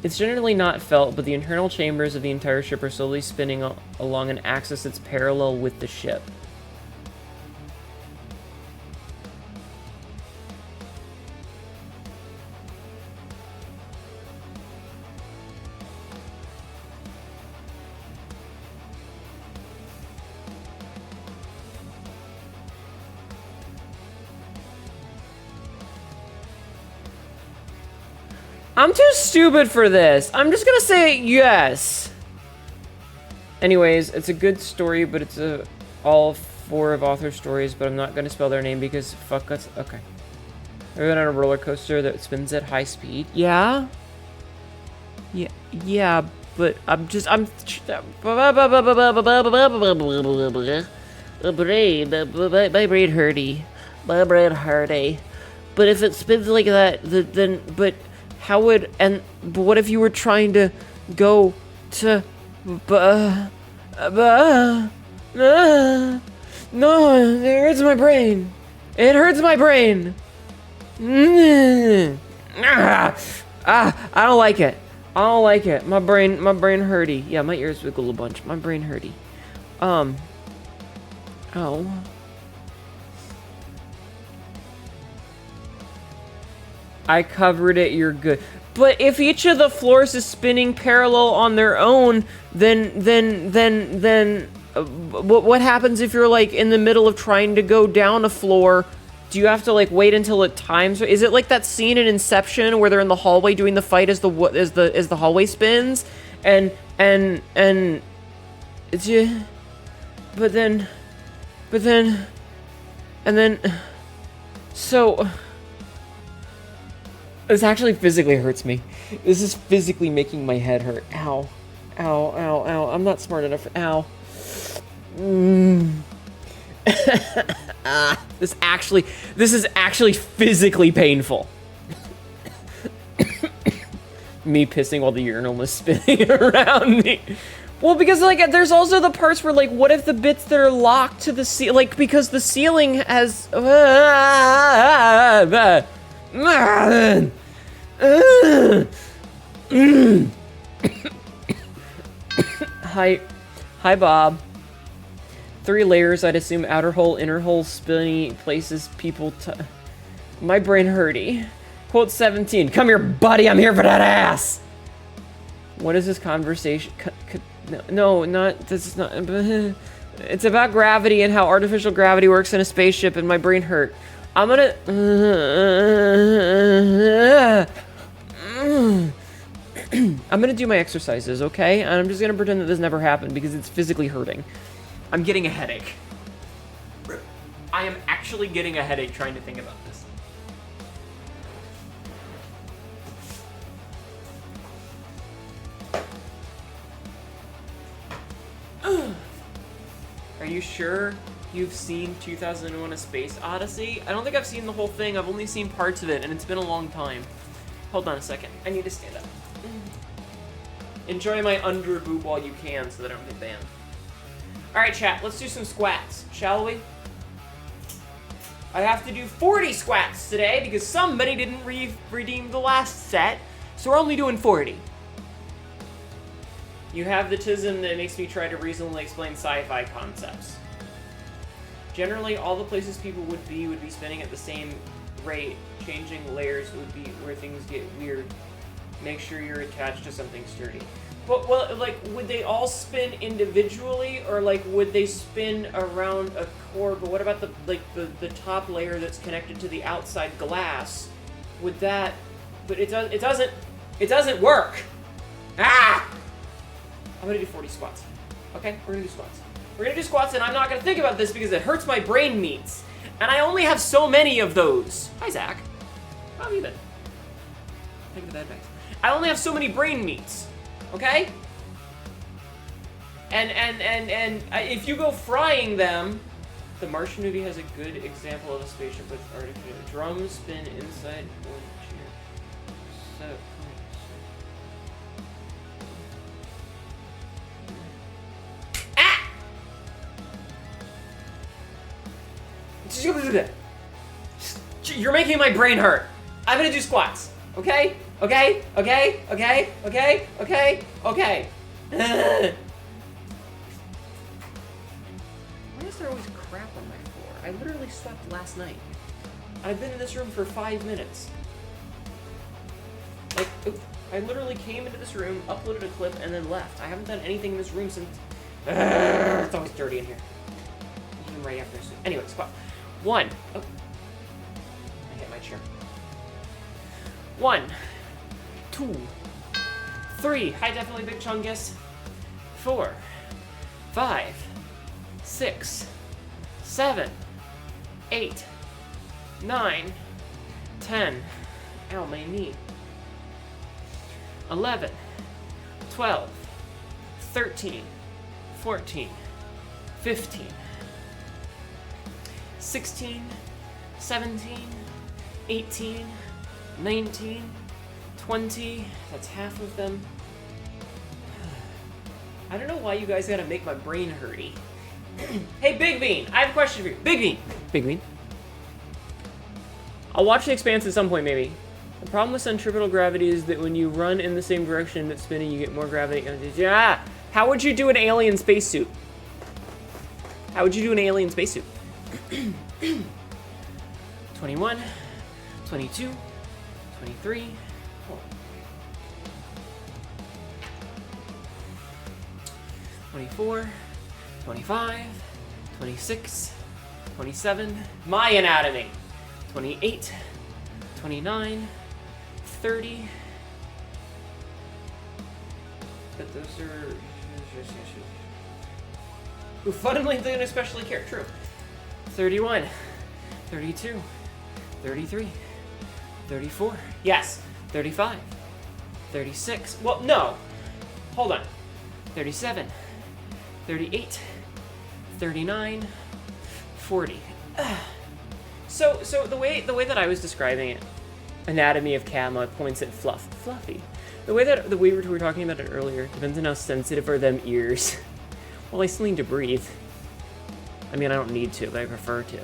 A: It's generally not felt, but the internal chambers of the entire ship are slowly spinning along an axis that's parallel with the ship. I'm too stupid for this. I'm just gonna say yes. Anyways, it's a good story, but it's all 4 of author stories, but I'm not gonna spell their name because fuck us. Okay. They're on a roller coaster that spins at high speed. Yeah? Yeah, but my brain hurty. My brain hurty. But if it spins like that, then, but how would, but what if you were trying to go to, no, it hurts my brain. It hurts my brain. I don't like it. I don't like it. My brain hurty. Yeah, my ears wiggle a bunch. My brain hurty. Oh. I covered it, you're good. But if each of the floors is spinning parallel on their own, then what happens if you're like in the middle of trying to go down a floor? Do you have to like wait until it times? Is it like that scene in Inception where they're in the hallway doing the fight as the hallway spins? And it's yeah. But then so this actually physically hurts me. This is physically making my head hurt. Ow. Ow, ow, ow. I'm not smart enough. Ow. This is actually physically painful. Me pissing while the urinal is spinning around me. Well, because like there's also the parts where like what if the bits that are locked to the ceiling, like because the ceiling has Hi Bob. 3 layers, I'd assume outer hole, inner hole, spinny places, people my brain hurty. Quote 17, come here buddy, I'm here for that ass! What is this conversation? No, not, this is not, it's about gravity and how artificial gravity works in a spaceship and my brain hurt. I'm gonna, I'm gonna do my exercises, okay? And I'm just gonna pretend that this never happened because it's physically hurting. I'm getting a headache. I am actually getting a headache trying to think about this. Are you sure you've seen 2001: A Space Odyssey? I don't think I've seen the whole thing. I've only seen parts of it, and it's been a long time. Hold on a second. I need to stand up. Enjoy my under boob while you can so that I don't get banned. Alright, chat. Let's do some squats, shall we? I have to do 40 squats today because somebody didn't redeem the last set, so we're only doing 40. You have the tism that makes me try to reasonably explain sci-fi concepts. Generally, all the places people would be spinning at the same rate. Changing layers would be where things get weird. Make sure you're attached to something sturdy. But, well, like, would they all spin individually, or, like, would they spin around a core? But what about the top layer that's connected to the outside glass? Would that... But it doesn't work! Ah! I'm gonna do 40 squats. Okay, we're gonna do squats. We're gonna do squats, and I'm not gonna think about this because it hurts my brain meats. And I only have so many of those. Hi, Zach. How have you been? Take the bed bags. I only have so many brain meats. Okay? And if you go frying them, the Martian movie has a good example of a spaceship with artificial drums spin inside one chair. So. You're making my brain hurt. I'm gonna do squats. Okay? Okay? Okay? Okay? Okay? Okay? Okay. Why is there always crap on my floor? I literally slept last night. I've been in this room for 5 minutes. Like, I literally came into this room, uploaded a clip, and then left. I haven't done anything in this room since... It's always dirty in here. I'm right after this. Anyway, squat. 1. Oh. I hit my chair. 1, 2, 3. Hi, definitely Big Chungus. 4, 5, 6, 7, 8, 9, 10. Ow, my knee. 11, 12, 13, 14, 15, 16, 17, 18, 19, 20, that's half of them. I don't know why you guys gotta make my brain hurty. Hey, Big Bean, I have a question for you. Big Bean! Big Bean. I'll watch The Expanse at some point, maybe. The problem with centripetal gravity is that when you run in the same direction that's spinning, you get more gravity. Yeah! How would you do an alien spacesuit? How would you do an alien spacesuit? 21, 22, 23, 24, 25, 26, 27, my anatomy, 28, 29, 30, but those are, who fundamentally didn't especially care, true. 31, 32, 33, 34, yes, 35, 36, well, no, hold on, 37, 38, 39, 40. So the way that I was describing it, anatomy of Kama points at fluffy. The way we were talking about it earlier depends on how sensitive are them ears. Well, I still need to breathe. I mean, I don't need to, but I prefer to.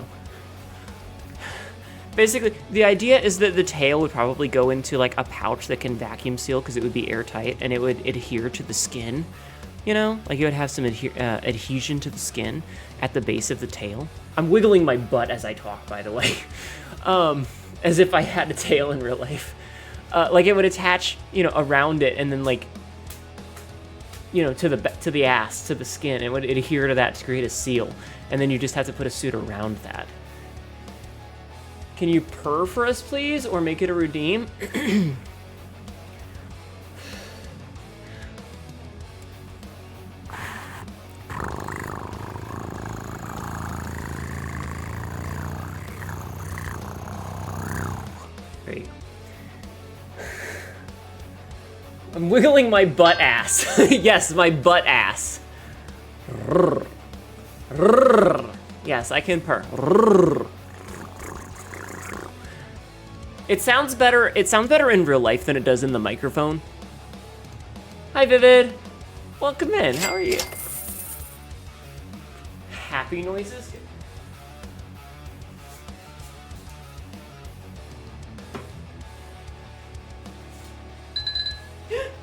A: Basically, the idea is that the tail would probably go into like a pouch that can vacuum seal because it would be airtight and it would adhere to the skin. You know, like it would have some adhesion to the skin at the base of the tail. I'm wiggling my butt as I talk, by the way, as if I had a tail in real life. Like it would attach, you know, around it, and then like, you know, to the ass, to the skin. It would adhere to that to create a seal, and then you just have to put a suit around that. Can you purr for us, please, or make it a redeem? There you go. I'm wiggling my butt ass. Yes, my butt ass. Yes, I can purr. It sounds better in real life than it does in the microphone. Hi, Vivid. Welcome in. How are you? Happy noises?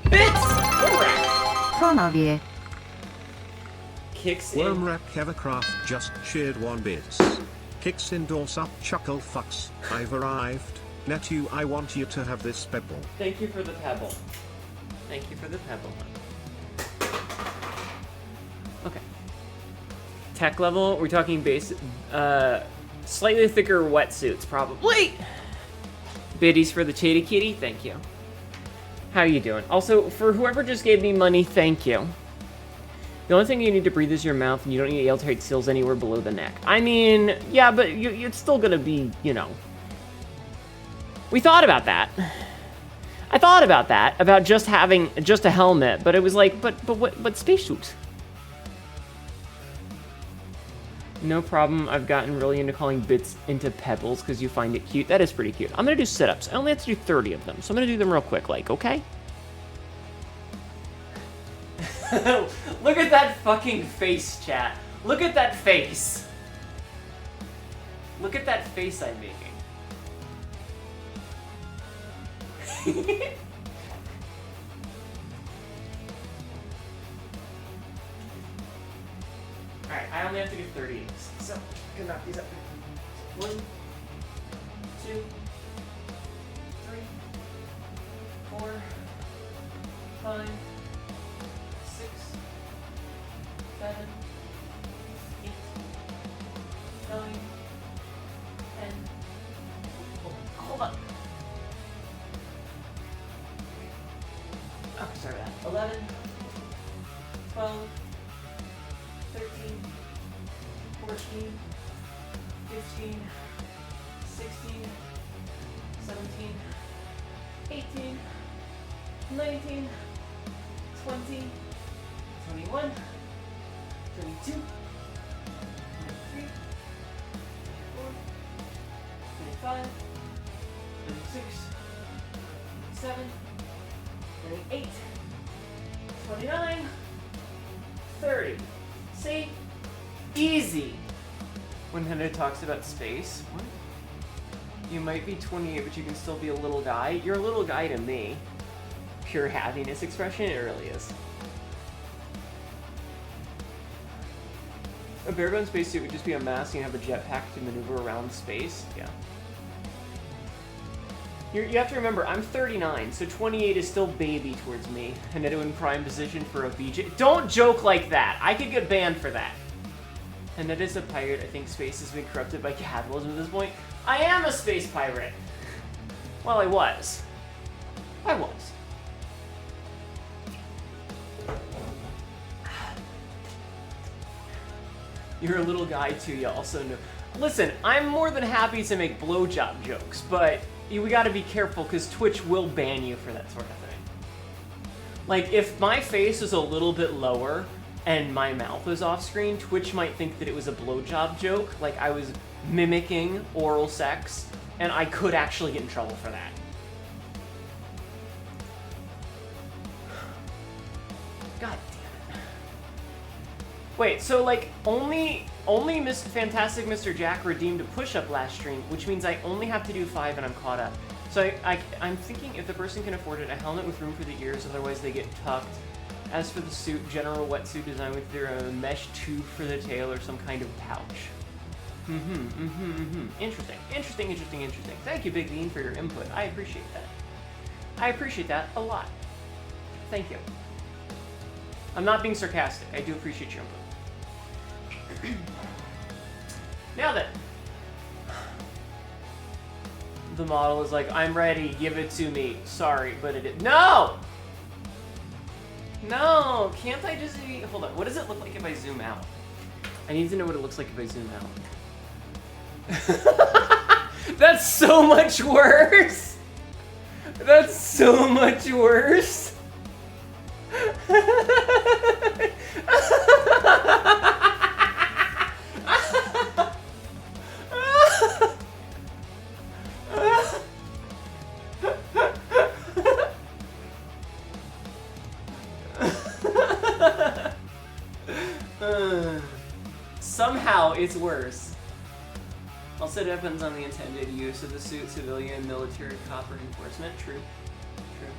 A: Bits!
C: Phonovie.
A: Kicks in.
D: Wormwrap Kevercraft just cheered 1 bits. Kicks indoors up chuckle fucks. I've arrived. Hnetu, I want you to have this pebble.
A: Thank you for the pebble. Thank you for the pebble. Okay. Tech level, we're talking base, slightly thicker wetsuits, probably. Biddies for the Chitty Kitty, thank you. How you doing? Also, for whoever just gave me money, thank you. The only thing you need to breathe is your mouth, and you don't need airtight seals anywhere below the neck. I mean, yeah, but it's still gonna be, you know. We thought about that. I thought about that, about just having just a helmet, but it was like, but spacesuits. No problem. I've gotten really into calling bits into pebbles because you find it cute. That is pretty cute. I'm gonna do sit-ups. I only have to do 30 of them, so I'm gonna do them real quick, like, okay? Look at that fucking face, chat. Look at that face. Look at that face I'm making. Alright, I only have to do 30 of these, so I can knock these up. 1, 2, 3, 4, 5, 6, 7, 8, 9, 10. Hold on. Oh, sorry about that. 11, 12, 13, 14, 15, 16, 17, 18, 19, 20, 21, 22, 23, 24, 25, 26, 27, 28, 29, 30. See? Easy. When Hnetu talks about space, what? You might be 28, but you can still be a little guy. You're a little guy to me. Pure happiness expression, it really is. A barebone spacesuit would just be a mask and have a jetpack to maneuver around space. Yeah. You have to remember, I'm 39, so 28 is still baby towards me. Hnetu in prime position for a BJ. Don't joke like that. I could get banned for that. Hnetu is a pirate. I think space has been corrupted by capitalism at this point. I am a space pirate. Well, I was. I was. You're a little guy too, you also know. Listen, I'm more than happy to make blowjob jokes, but we gotta be careful because Twitch will ban you for that sort of thing. Like, if my face is a little bit lower and my mouth was off screen, Twitch might think that it was a blowjob joke, like I was mimicking oral sex, and I could actually get in trouble for that. God damn it. Wait, so like, only Mr. Fantastic Mr. Jack redeemed a push-up last stream, which means I only have to do 5 and I'm caught up. So I'm thinking if the person can afford it, a helmet with room for the ears, otherwise they get tucked. As for the suit, general wetsuit design with their mesh tube for the tail or some kind of pouch. Interesting. Thank you, Big Bean, for your input. I appreciate that. I appreciate that a lot. Thank you. I'm not being sarcastic. I do appreciate your input. Now then. The model is like, I'm ready, give it to me. Sorry, but it is. No! No, can't I just be... Hold on, what does it look like if I zoom out? I need to know what it looks like if I zoom out. That's so much worse! That's so much worse. Somehow it's worse. Also depends on the intended use of the suit, civilian, military, cop, or enforcement. True. True.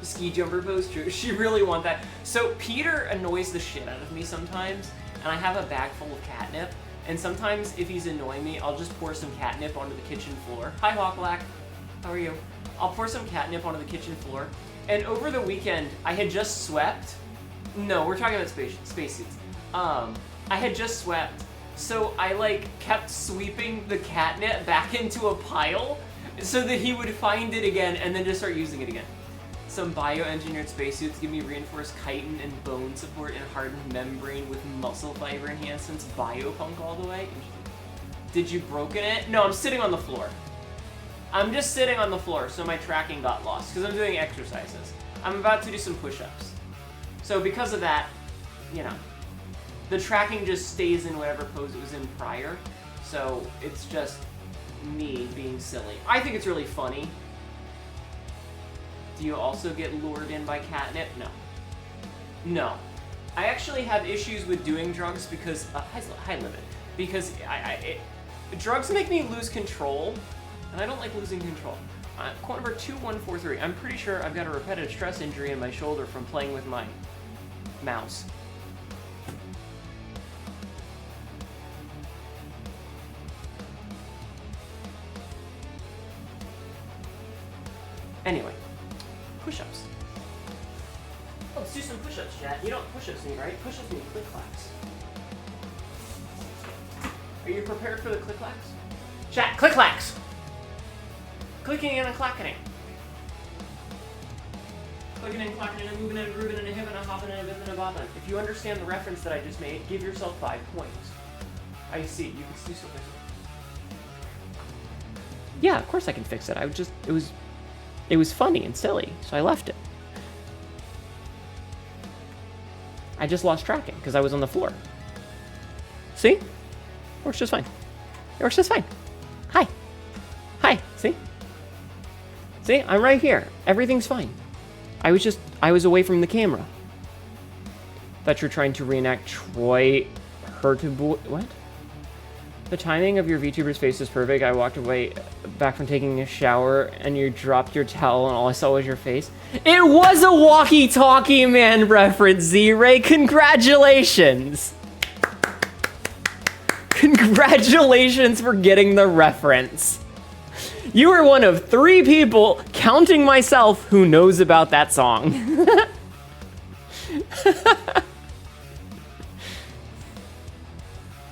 A: Ski jumper pose, true. She really want that. So Peter annoys the shit out of me sometimes, and I have a bag full of catnip, and sometimes if he's annoying me, I'll just pour some catnip onto the kitchen floor. Hi, Hawklack. How are you? I'll pour some catnip onto the kitchen floor, and over the weekend, I had just swept. No, we're talking about spacesuits. I had just swept, so I like kept sweeping the catnip back into a pile so that he would find it again and then just start using it again. Some bioengineered spacesuits give me reinforced chitin and bone support and hardened membrane with muscle fiber enhancements. Biopunk all the way. Did you broken it? No, I'm sitting on the floor. I'm just sitting on the floor, so my tracking got lost because I'm doing exercises. I'm about to do some push-ups. So because of that, you know, the tracking just stays in whatever pose it was in prior. So it's just me being silly. I think it's really funny. Do you also get lured in by catnip? No. No. I actually have issues with doing drugs because, hi Limit, because drugs make me lose control, and I don't like losing control. Quote number 2143, I'm pretty sure I've got a repetitive stress injury in my shoulder from playing with my mouse. Anyway, push-ups. Let's do some push-ups, chat. You know what push-ups mean, right? Push-ups mean click-clacks. Are you prepared for the click-clacks? Chat, click-clacks! Clicking and clacking. Clicking and clacking and moving and grooving and a hipping and a hopping and a bipping and a bopping. If you understand the reference that I just made, give yourself 5 points. I see. You can do something. Yeah, of course I can fix it. It was funny and silly, so I left it. I just lost tracking because I was on the floor. See? Works just fine. It works just fine. Hi. Hi. See? See? I'm right here. Everything's fine. I was away from the camera. Thought you're trying to reenact Troy Hnetu. What? The timing of your VTuber's face is perfect. I walked away back from taking a shower and you dropped your towel and all I saw was your face. It was a walkie-talkie man reference, Z-Ray. Congratulations. Congratulations for getting the reference. You are one of 3 people, counting myself, who knows about that song.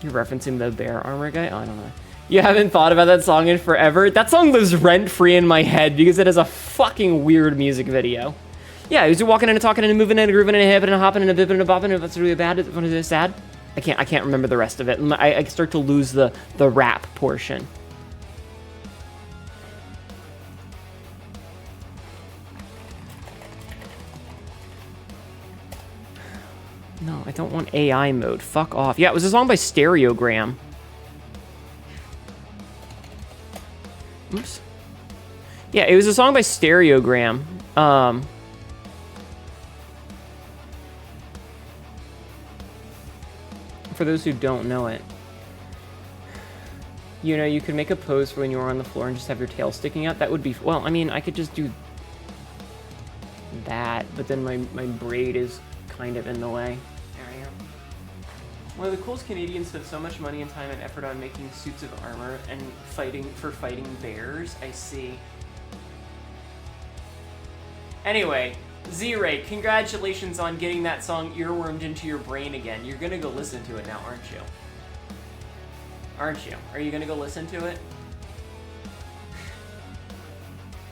A: You're referencing the bear armor guy? Oh, I don't know. You haven't thought about that song in forever? That song lives rent-free in my head because it has a fucking weird music video. Yeah, he was walking and talking and moving and grooving and a hipping and a hopping and a bipping and a bopping. If that's really bad, is it sad? I can't remember the rest of it. I start to lose the rap portion. No, I don't want AI mode. Fuck off. Yeah, it was a song by Stereogram. Oops. Yeah, it was a song by Stereogram. For those who don't know it, you know, you could make a pose for when you were on the floor and just have your tail sticking out. That would be, well, I mean, I could just do that, but then my braid is kind of in the way. There I am. One of the coolest Canadians spent so much money and time and effort on making suits of armor and fighting bears. I see. Anyway, Z-Ray, congratulations on getting that song earwormed into your brain again. You're gonna go listen to it now, aren't you? Aren't you? Are you gonna go listen to it?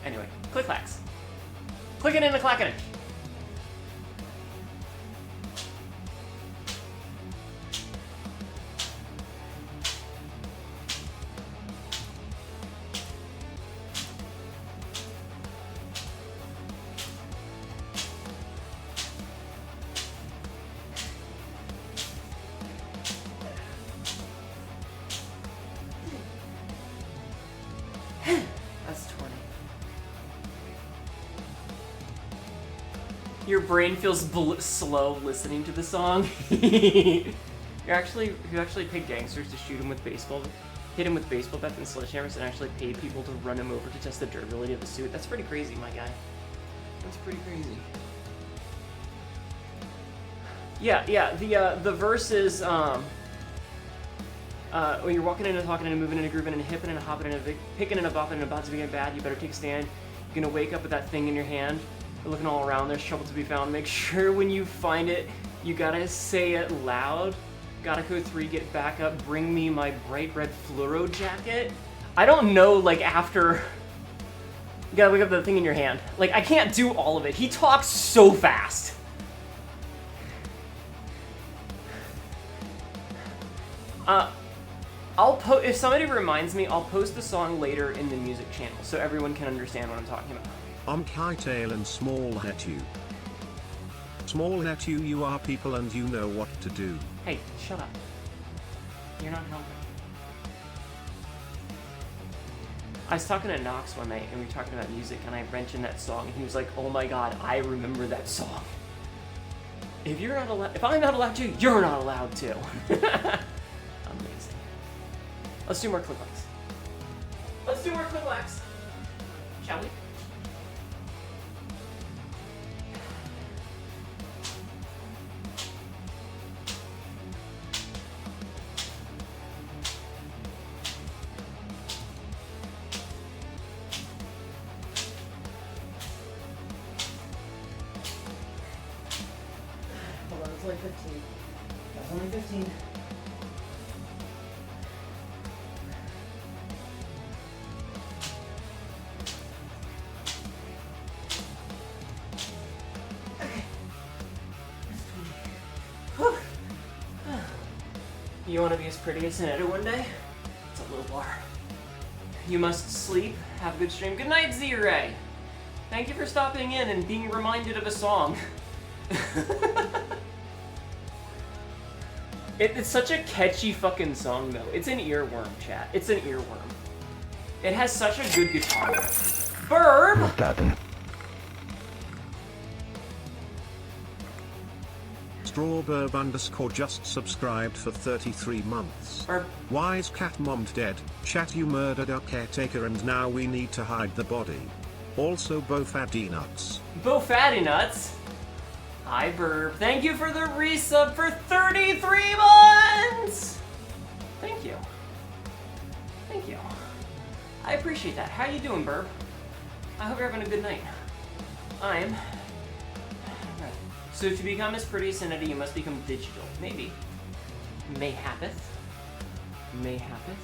A: Anyway, click-clacks. Clicking and clacking it. Your brain feels slow listening to the song. You actually paid gangsters to shoot him with baseball, hit him with baseball bats and sledgehammers, and actually paid people to run him over to test the durability of the suit. That's pretty crazy, my guy. That's pretty crazy. Yeah. The verse is when you're walking in and talking and moving and grooving and hipping and hopping and picking and a bopping and about to get bad, you better take a stand. You're gonna wake up with that thing in your hand. You're looking all around. There's trouble to be found. Make sure when you find it, you gotta say it loud. Gotta code 3, get back up, bring me my bright red fluoro jacket. I don't know, like, after... You gotta wake up with the thing in your hand. Like, I can't do all of it. He talks so fast. If somebody reminds me, I'll post the song later in the music channel so everyone can understand what I'm talking about.
D: I'm Kytail and Small Hnetu. Small Hnetu, you are people and you know what to do.
A: Hey, shut up. You're not helping. I was talking to Knox one night and we were talking about music and I mentioned that song and he was like, oh my god, I remember that song. If I'm not allowed to, you're not allowed to. Amazing. Let's do more click-likes. Let's do more click-likes. Shall we? Hold on, it's only 15. That's only 15. You want to be as pretty as Hnetu one day? It's a little bar. You must sleep. Have a good stream. Good night, Z-Ray! Thank you for stopping in and being reminded of a song. It's such a catchy fucking song, though. It's an earworm, chat. It's an earworm. It has such a good guitar. Burb!
D: Strawburb _ just subscribed for 33 months. Why's cat mom dead? Chat, you murdered our caretaker and now we need to hide the body. Also Bo Fatty Nuts.
A: Bo Fatty Nuts? Hi Burb. Thank you for the resub for 33 months! Thank you. Thank you. I appreciate that. How you doing, Burb? I hope you're having a good night. I'm... So to become as pretty as Hnetu, you must become digital. Maybe. Mayhappeth. Mayhappeth.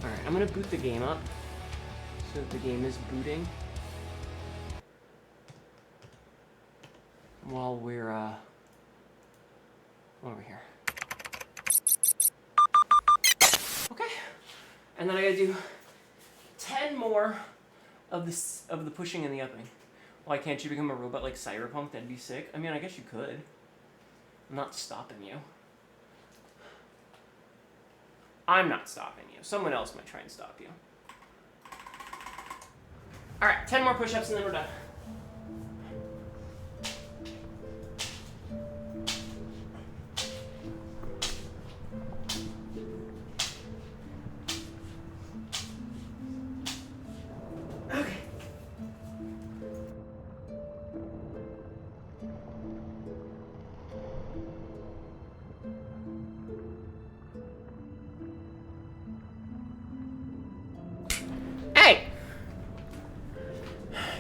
A: Alright, I'm gonna boot the game up. So the game is booting. While we're, over here. Okay. And then I gotta do 10 more of the pushing and the upping. Why can't you become a robot like Cyberpunk? That'd be sick. I mean, I guess you could. I'm not stopping you. I'm not stopping you. Someone else might try and stop you. Alright, 10 more push-ups and then we're done.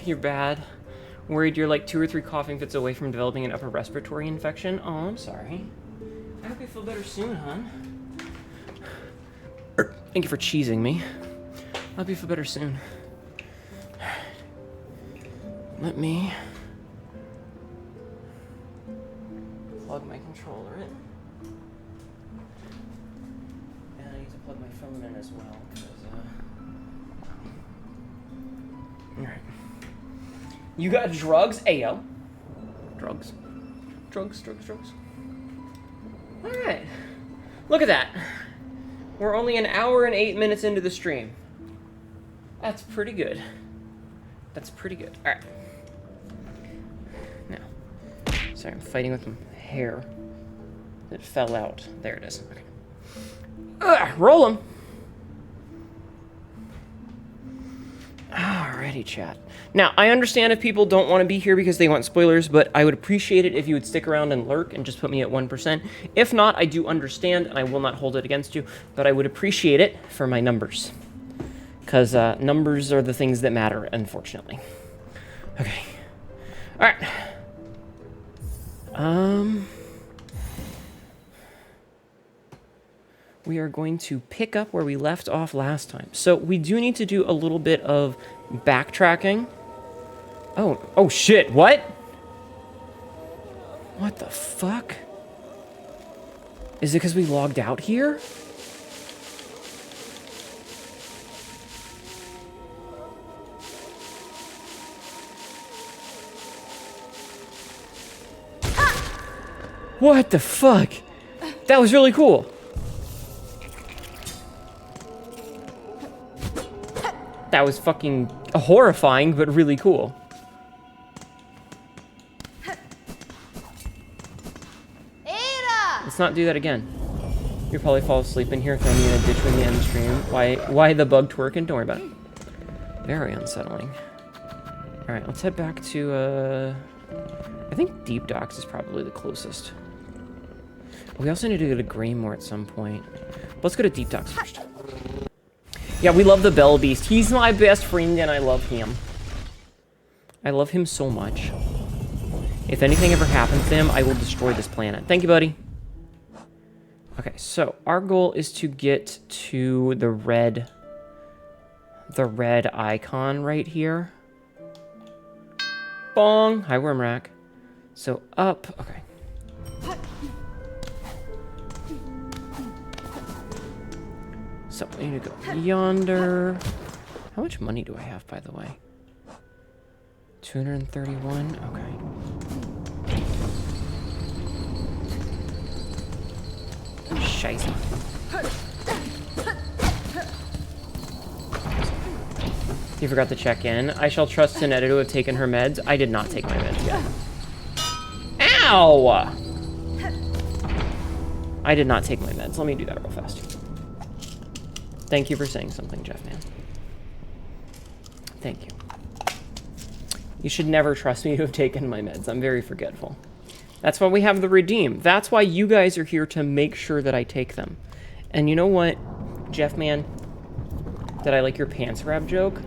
A: You're bad. Worried you're like 2 or 3 coughing fits away from developing an upper respiratory infection? Oh, I'm sorry. I hope you feel better soon, hon. Thank you for cheesing me. I hope you feel better soon. Let me plug my controller in. And I need to plug my phone in as well, because, alright. You got drugs? Ayo. Drugs. Drugs. Alright. Look at that. We're only an hour and 8 minutes into the stream. That's pretty good. That's pretty good. Alright. Sorry, I'm fighting with my hair. It fell out. There it is. Okay. Roll them. Alrighty, chat. Now, I understand if people don't want to be here because they want spoilers, but I would appreciate it if you would stick around and lurk and just put me at 1%. If not, I do understand, and I will not hold it against you, but I would appreciate it for my numbers. Because numbers are the things that matter, unfortunately. Okay. Alright. We are going to pick up where we left off last time. So we do need to do a little bit of backtracking. Oh shit, what? What the fuck? Is it because we logged out here? What the fuck? That was really cool. That was fucking horrifying, but really cool. Let's not do that again. You'll probably fall asleep in here, throw me in a ditch when you end the stream. Why the bug twerking? Don't worry about it. Very unsettling. Alright, let's head back to, I think Deep Docks is probably the closest. We also need to go to Greymore at some point. Let's go to Deep Docks first. Yeah, we love the Bell Beast. He's my best friend, and I love him. I love him so much. If anything ever happens to him, I will destroy this planet. Thank you, buddy. Okay, so our goal is to get to the red icon right here. Bong! Hi, Wormrack. So up, okay. So we need to go yonder. How much money do I have, by the way? 231? Okay. Scheisse. You forgot to check in. I shall trust Hnetu to have taken her meds. I did not take my meds yet. Ow! I did not take my meds. Let me do that real fast. Thank you for saying something, Jeff, man. Thank you. You should never trust me to have taken my meds. I'm very forgetful. That's why we have the redeem. That's why you guys are here, to make sure that I take them. And you know what, Jeff, man? Did I like your pants grab joke?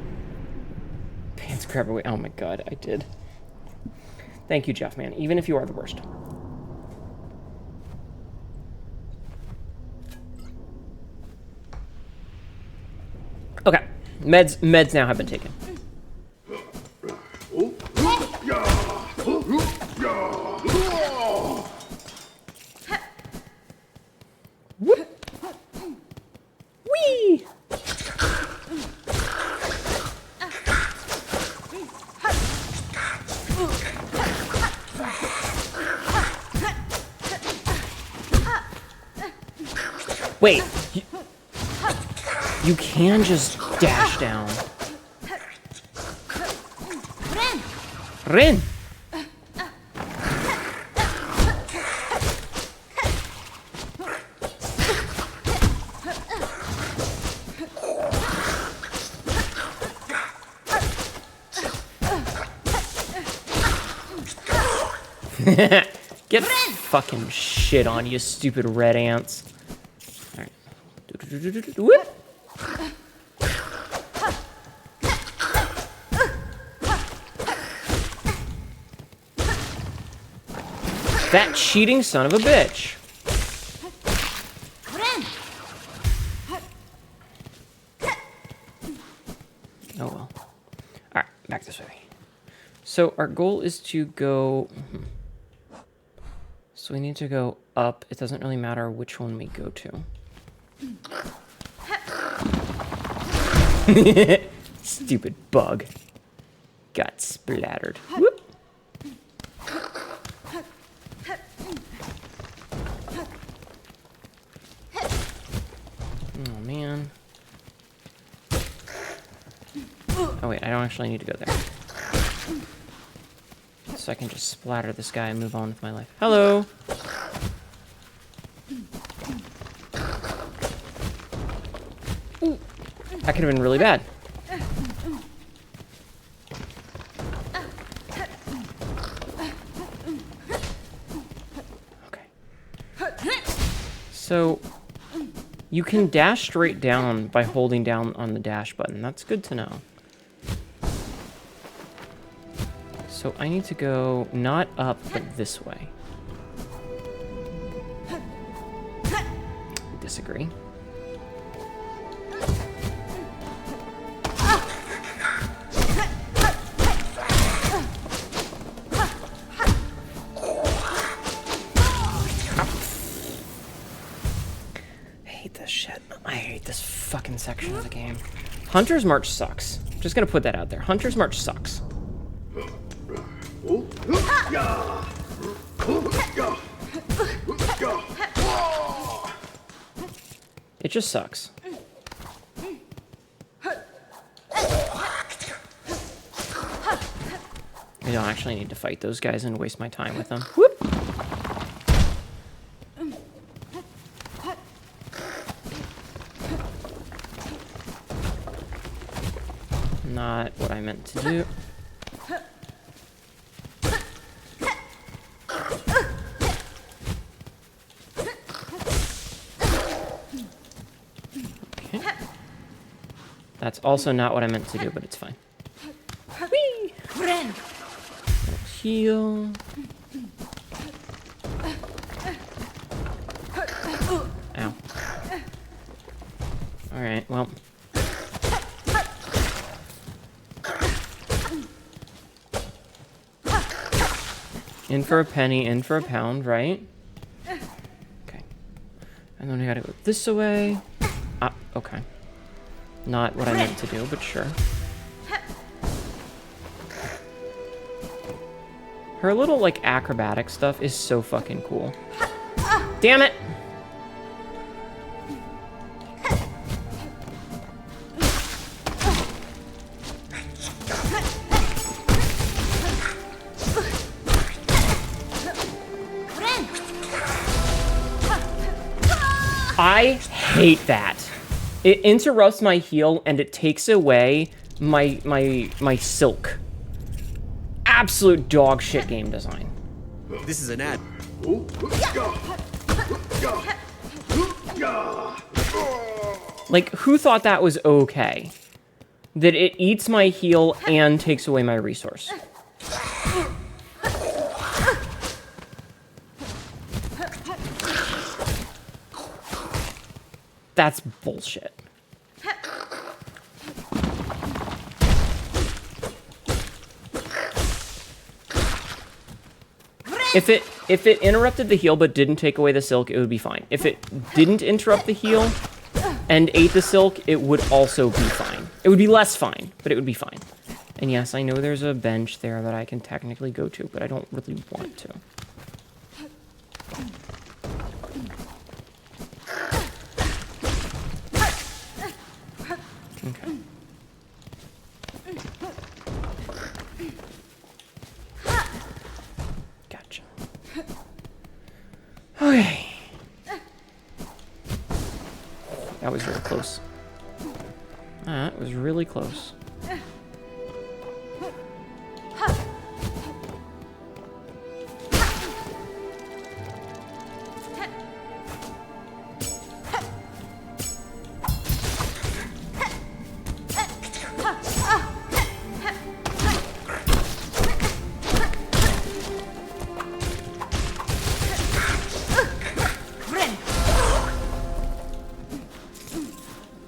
A: Pants grab away. Oh my god, I did. Thank you, Jeff, man. Even if you are the worst. Okay. Meds now have been taken. Whee! Wait. You can just dash down. Rin! Get fucking shit on, you stupid red ants. Alright. Whoop! That cheating son of a bitch. Oh well. Alright, back this way. So our goal is to go... So we need to go up. It doesn't really matter which one we go to. Stupid bug. Got splattered. Whoop. Oh, man. Oh, wait. I don't actually need to go there. so I can just splatter this guy and move on with my life. Hello! Ooh. That could have been really bad. Okay. So, you can dash straight down by holding down on the dash button. That's good to know. So I need to go not up, but this way. Disagree. I hate this fucking section of the game. Hunter's March sucks. Just gonna put that out there. Hunter's March sucks. It just sucks. I don't actually need to fight those guys and waste my time with them. Whoop! Not what I meant to do. Okay. That's also not what I meant to do, but it's fine. Whee! Heal. Ow. Alright, well. In for a penny, in for a pound, right? Okay. And then I gotta go this way. Ah, okay. Not what I meant to do, but sure. Her little, like, acrobatic stuff is so fucking cool. Damn it! I hate that. It interrupts my heal and it takes away my silk. Absolute dog shit game design.
B: This is an ad.
A: Like, who thought that was okay? That it eats my heal and takes away my resource. That's bullshit. If it interrupted the heal but didn't take away the silk, it would be fine. If it didn't interrupt the heal and ate the silk, it would also be fine. It would be less fine, but it would be fine. And yes, I know there's a bench there that I can technically go to, but I don't really want to. Okay. Gotcha. Okay. That was really close. That was really close.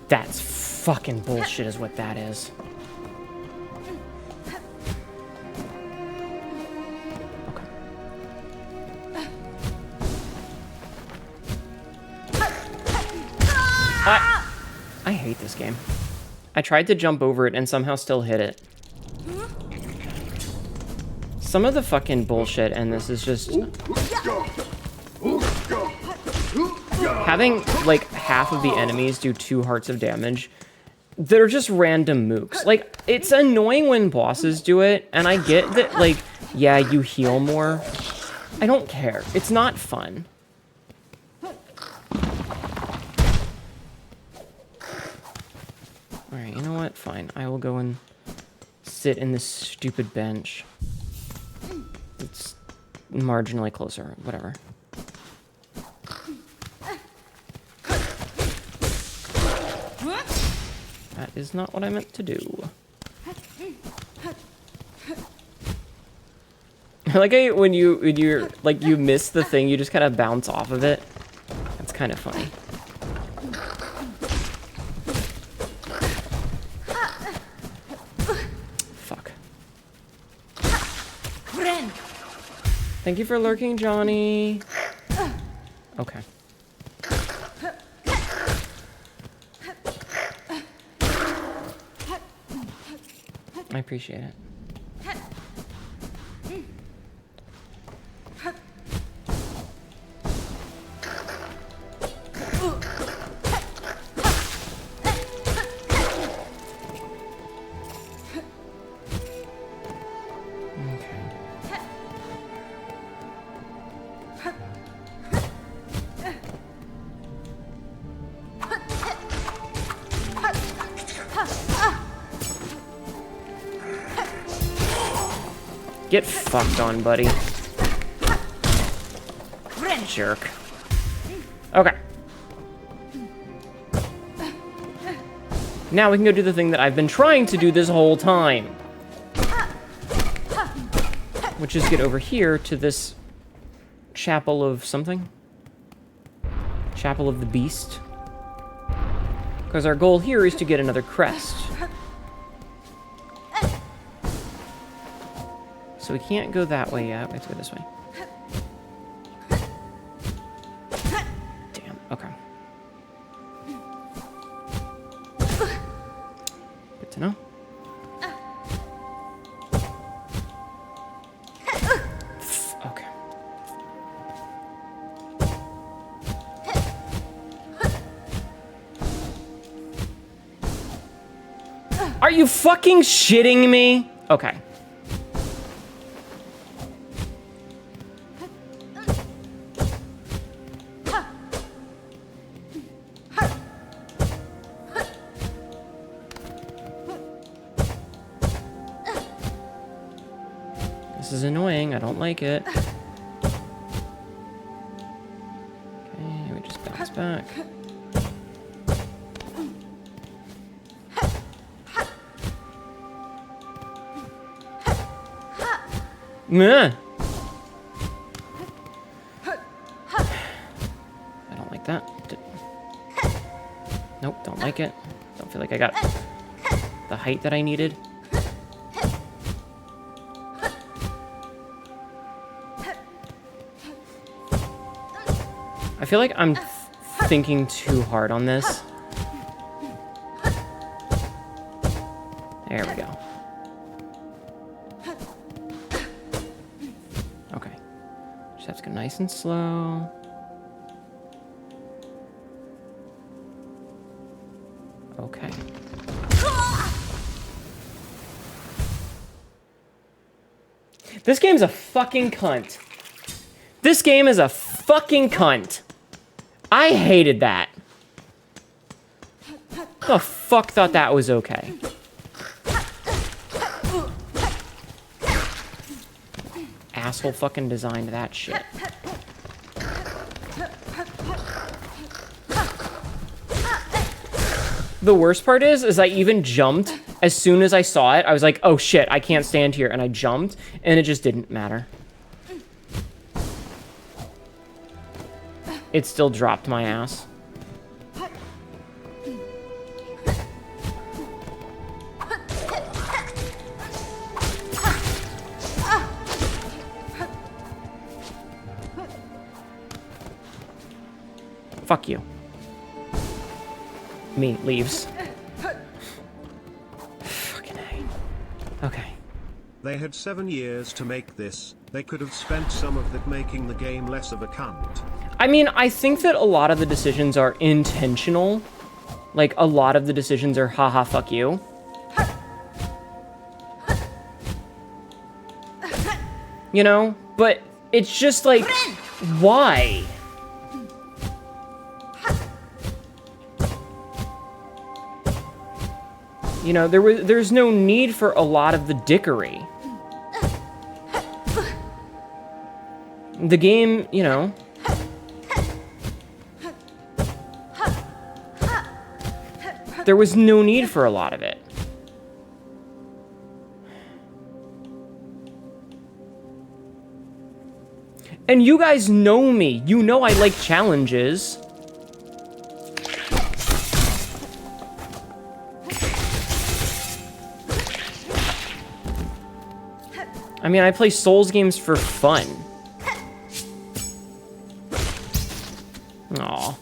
A: That's fucking bullshit is what that is. Okay. I hate this game. I tried to jump over it and somehow still hit it. Some of the fucking bullshit in this is just... having, like, half of the enemies do 2 hearts of damage, they're just random mooks. Like, it's annoying when bosses do it, and I get that, like, Yeah, you heal more. I don't care. It's not fun. Alright, you know what? Fine. I will go and sit in this stupid bench. It's marginally closer. Whatever. That is not what I meant to do. I like how when you're like you miss the thing, you just kind of bounce off of it. That's kind of funny. Fuck. Thank you for lurking, Johnny. Okay. I appreciate it. Get fucked on, buddy. Jerk. Okay. Now we can go do the thing that I've been trying to do this whole time. Which is get over here to this chapel of something. Chapel of the Beast. Because our goal here is to get another crest. So we can't go that way yet. We have to go this way. Damn, okay. Good to know. Okay. Are you fucking shitting me? Okay. This is annoying. I don't like it. Okay, we just bounce back. Meh. I don't like that. Nope, don't like it. Don't feel like I got the height that I needed. I feel like I'm thinking too hard on this. There we go. Okay. Just have to go nice and slow. Okay. This game's a fucking cunt. This game is a fucking cunt. I hated that. The fuck thought that was okay? Asshole fucking designed that shit. The worst part is I even jumped. As soon as I saw it, I was like, oh shit, I can't stand here. And I jumped, and it just didn't matter. It still dropped my ass. Fuck you. Me leaves. Fucking A. Okay.
D: They had 7 years to make this. They could have spent some of that making the game less of a cunt.
A: I mean, I think that a lot of the decisions are intentional. Like, a lot of the decisions are, haha, fuck you. you know? But it's just like, why? You know, there's no need for a lot of the dickery. The game, you know... There was no need for a lot of it. And you guys know me. You know I like challenges. I mean, I play Souls games for fun. Aw.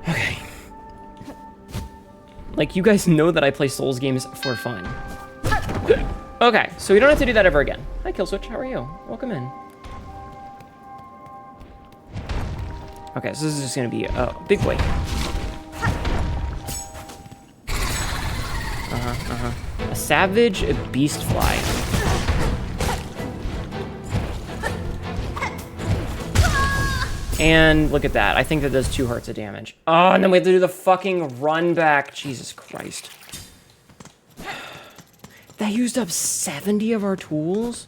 A: Okay. Like, you guys know that I play Souls games for fun. Okay, so we don't have to do that ever again. Hi, Killswitch. How are you? Welcome in. Okay, so this is just gonna be a big boy. A savage beast fly. And look at that. I think that does 2 hearts of damage. Oh, and then we have to do the fucking run back. Jesus Christ. That used up 70 of our tools?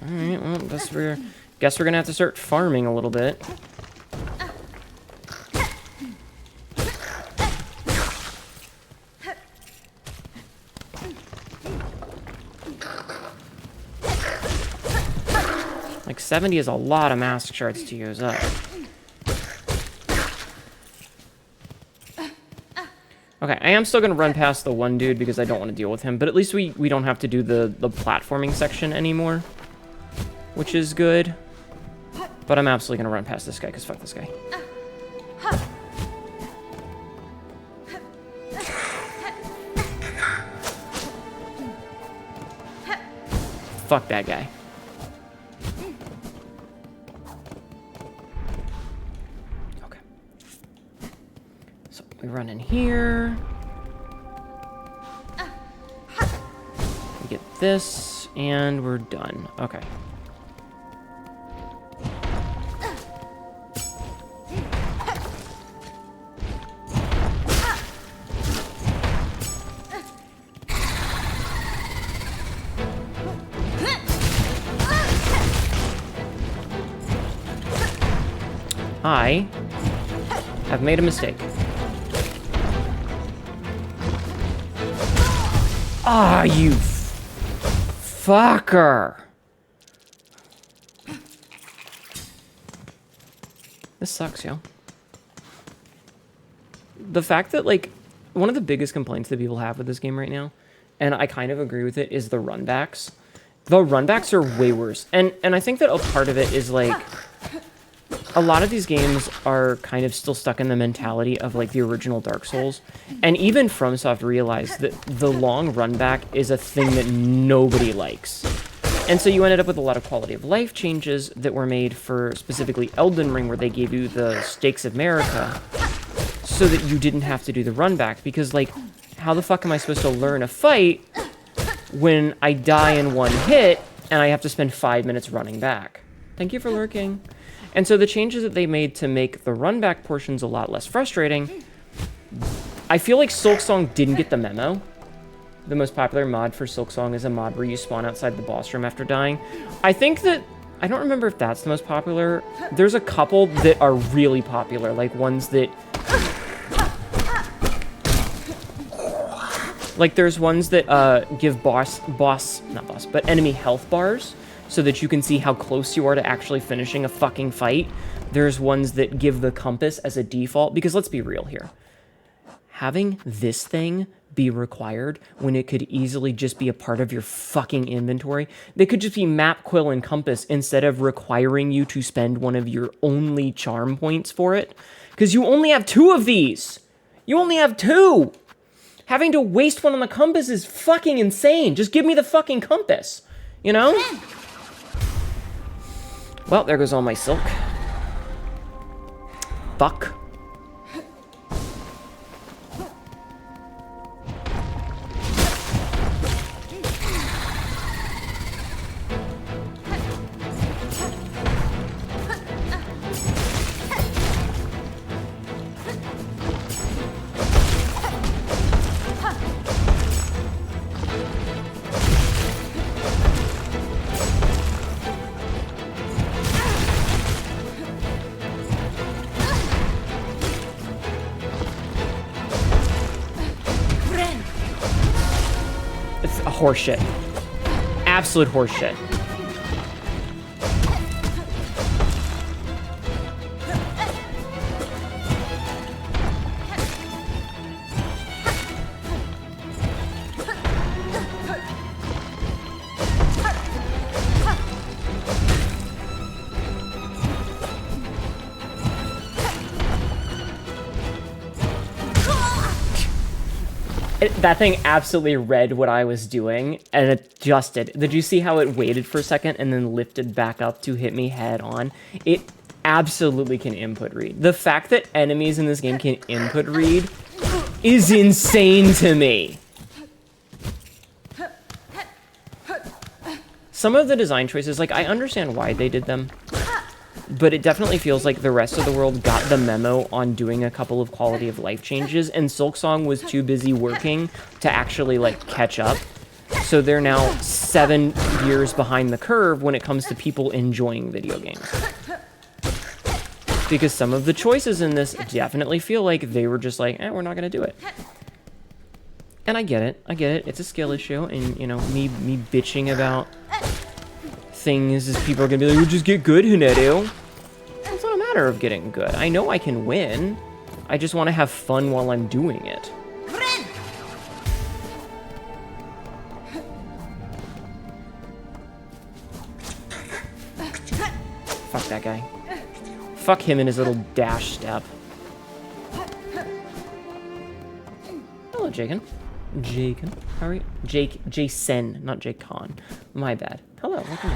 A: Alright, well, guess we're gonna have to start farming a little bit. Like, 70 is a lot of mask shards to use up. Okay, I am still going to run past the one dude because I don't want to deal with him, but at least we don't have to do the platforming section anymore, which is good. But I'm absolutely going to run past this guy because fuck this guy. Fuck that guy. Okay. So we run in here. We get this, and we're done. Okay. I have made a mistake. Ah, you fucker. This sucks, yo. The fact that, like, one of the biggest complaints that people have with this game right now, and I kind of agree with it, is the runbacks. The runbacks are way worse. And I think that a part of it is, like, a lot of these games are kind of still stuck in the mentality of, like, the original Dark Souls. And even FromSoft realized that the long run back is a thing that nobody likes. And so you ended up with a lot of quality of life changes that were made for specifically Elden Ring, where they gave you the Stakes of Marika so that you didn't have to do the run back. Because, like, how the fuck am I supposed to learn a fight when I die in one hit and I have to spend 5 minutes running back? Thank you for lurking. And so the changes that they made to make the run back portions a lot less frustrating, I feel like Silksong didn't get the memo. The most popular mod for Silksong is a mod where you spawn outside the boss room after dying. I think that, I don't remember if that's the most popular. There's a couple that are really popular, like ones that, like there's ones that give enemy health bars, so that you can see how close you are to actually finishing a fucking fight. There's ones that give the compass as a default, because let's be real here. Having this thing be required when it could easily just be a part of your fucking inventory, they could just be map, quill, and compass instead of requiring you to spend one of your only charm points for it. Because you only have 2 of these. You only have 2. Having to waste one on the compass is fucking insane. Just give me the fucking compass, you know? Well, there goes all my silk. Fuck. It's a horseshit. Absolute horseshit. That thing absolutely read what I was doing and adjusted. Did you see how it waited for a second and then lifted back up to hit me head on? It absolutely can input read. The fact that enemies in this game can input read is insane to me. Some of the design choices, like, I understand why they did them, but it definitely feels like the rest of the world got the memo on doing a couple of quality of life changes, and Silksong was too busy working to actually, like, catch up. So they're now 7 years behind the curve when it comes to people enjoying video games. Because some of the choices in this definitely feel like they were just like, we're not gonna do it. And I get it, it's a skill issue, and, you know, me bitching about things is people are gonna be like, well, just get good, Hnetu. It's not a matter of getting good. I know I can win. I just want to have fun while I'm doing it. Fuck that guy. Fuck him and his little dash step. Hello, Jaken. Jaken. How are you? Jason, not Jake Khan. My bad. Hello, welcome in.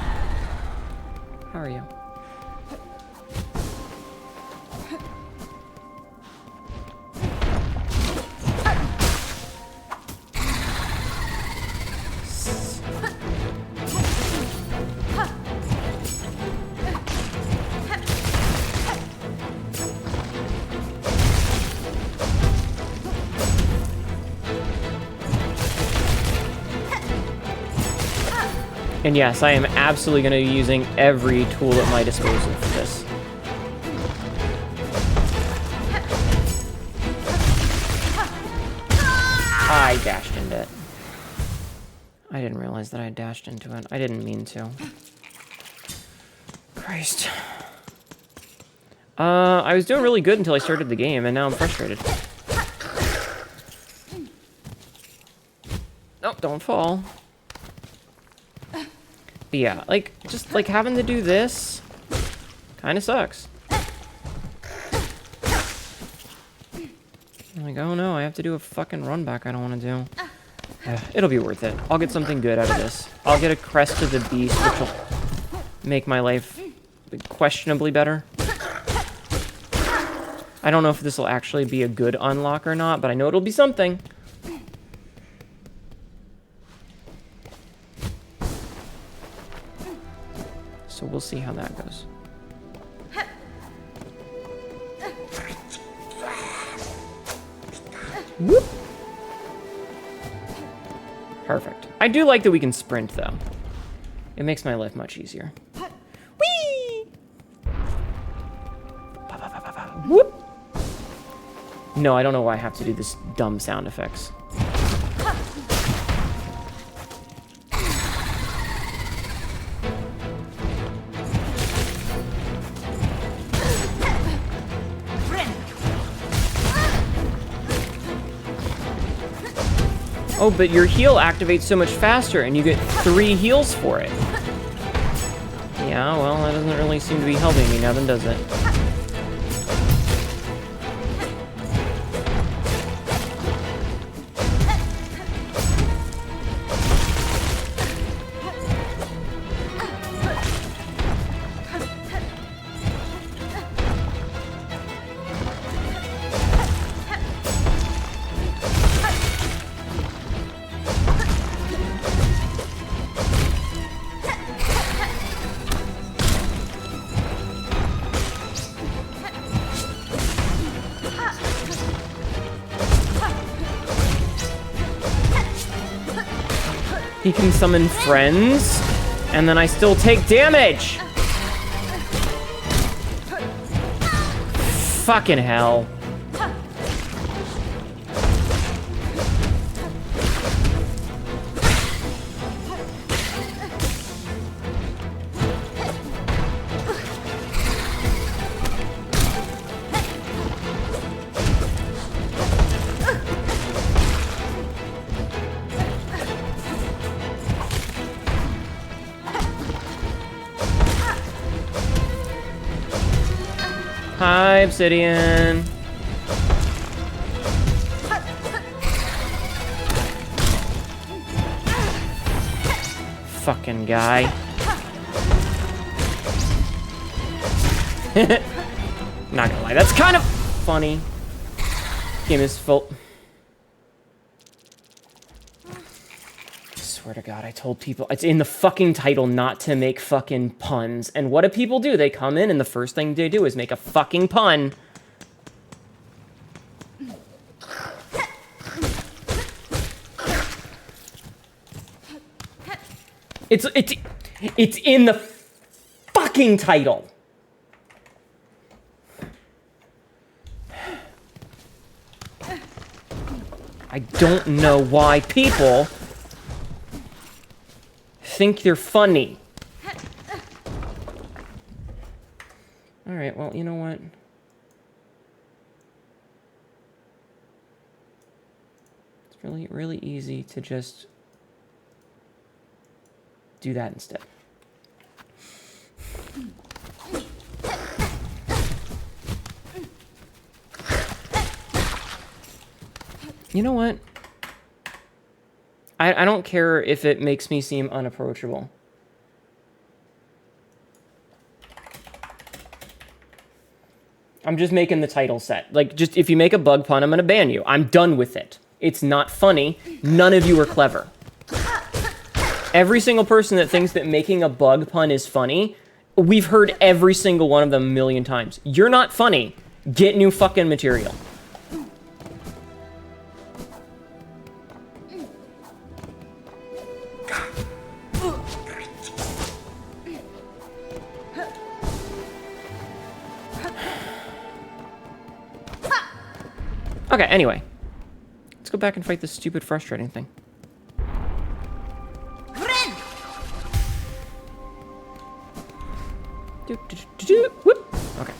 A: How are you? And yes, I am absolutely going to be using every tool at my disposal for this. I dashed into it. I didn't realize that I dashed into it. I didn't mean to. Christ. I was doing really good until I started the game, and now I'm frustrated. Oh, don't fall. But yeah, like, just, like, having to do this kind of sucks. I'm like, oh no, I have to do a fucking run back I don't want to do. It'll be worth it. I'll get something good out of this. I'll get a crest of the beast, which will make my life questionably better. I don't know if this will actually be a good unlock or not, but I know it'll be something. So we'll see how that goes. Whoop. Perfect. I do like that we can sprint, though. It makes my life much easier. Whee! Whoop! No, I don't know why I have to do this dumb sound effects. Oh, but your heal activates so much faster, and you get 3 heals for it. Yeah, well, that doesn't really seem to be helping me now, then, does it? He can summon friends, and then I still take damage! Fucking hell. Hi, Obsidian. Fucking guy. Not gonna lie, that's kind of funny. Game is full. Swear to God, I told people, it's in the fucking title not to make fucking puns. And what do people do? They come in and the first thing they do is make a fucking pun. It's in the fucking title. I don't know why people think they're funny. Alright, well, you know what? It's really easy to just do that instead. You know what? I don't care if it makes me seem unapproachable. I'm just making the title set. Like, just if you make a bug pun, I'm gonna ban you. I'm done with it. It's not funny. None of you are clever. Every single person that thinks that making a bug pun is funny, we've heard every single one of them a million times. You're not funny. Get new fucking material. Okay, anyway. Let's go back and fight this stupid, frustrating thing. Whoop. Okay.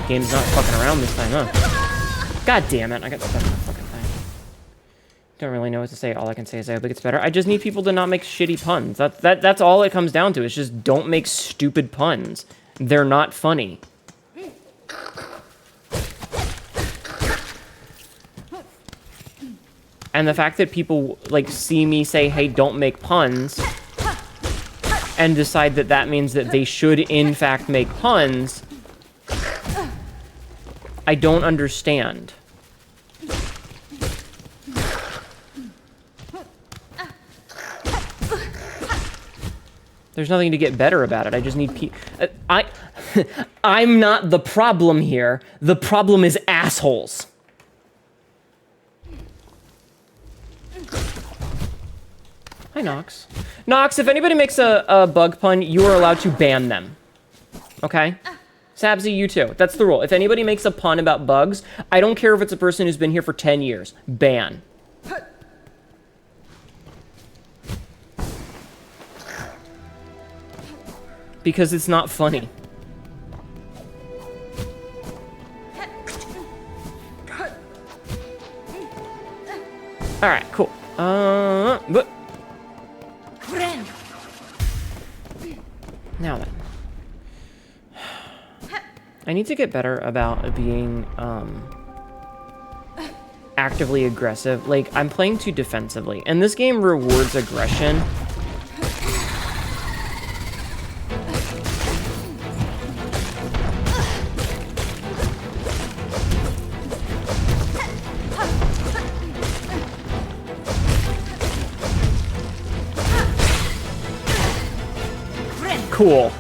A: Game's not fucking around this time, huh? God damn it, I got stuck in the fucking thing. Don't really know what to say. All I can say is I hope it gets better. I just need people to not make shitty puns. That's all it comes down to. It's just don't make stupid puns. They're not funny. And the fact that people, like, see me say, hey, don't make puns, and decide that that means that they should, in fact, make puns, I don't understand. There's nothing to get better about it. I just need I'm not the problem here. The problem is assholes. Hi, Nox. Nox, if anybody makes a bug pun, you are allowed to ban them. Okay? Sabzi, you too. That's the rule. If anybody makes a pun about bugs, I don't care if it's a person who's been here for 10 years. Ban. Because it's not funny. Alright, cool. But now then. I need to get better about being, actively aggressive. Like, I'm playing too defensively. And this game rewards aggression. Cool.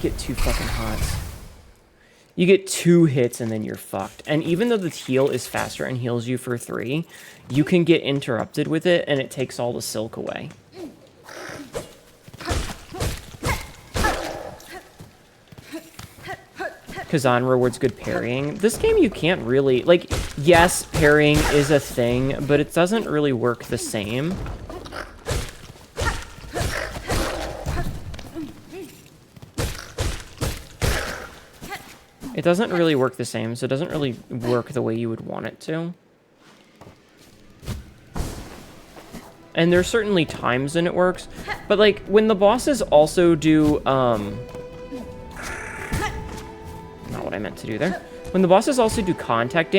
A: Get 2 fucking hots. You get 2 hits and then you're fucked. And even though the heal is faster and heals you for 3, you can get interrupted with it and it takes all the silk away. Kazan rewards good parrying. This game you can't really... Like, yes, parrying is a thing, but it doesn't really work the same. It doesn't really work the same, so it doesn't really work the way you would want it to. And there's certainly times when it works, but like when the bosses also do, not what I meant to do there. When the bosses also do contact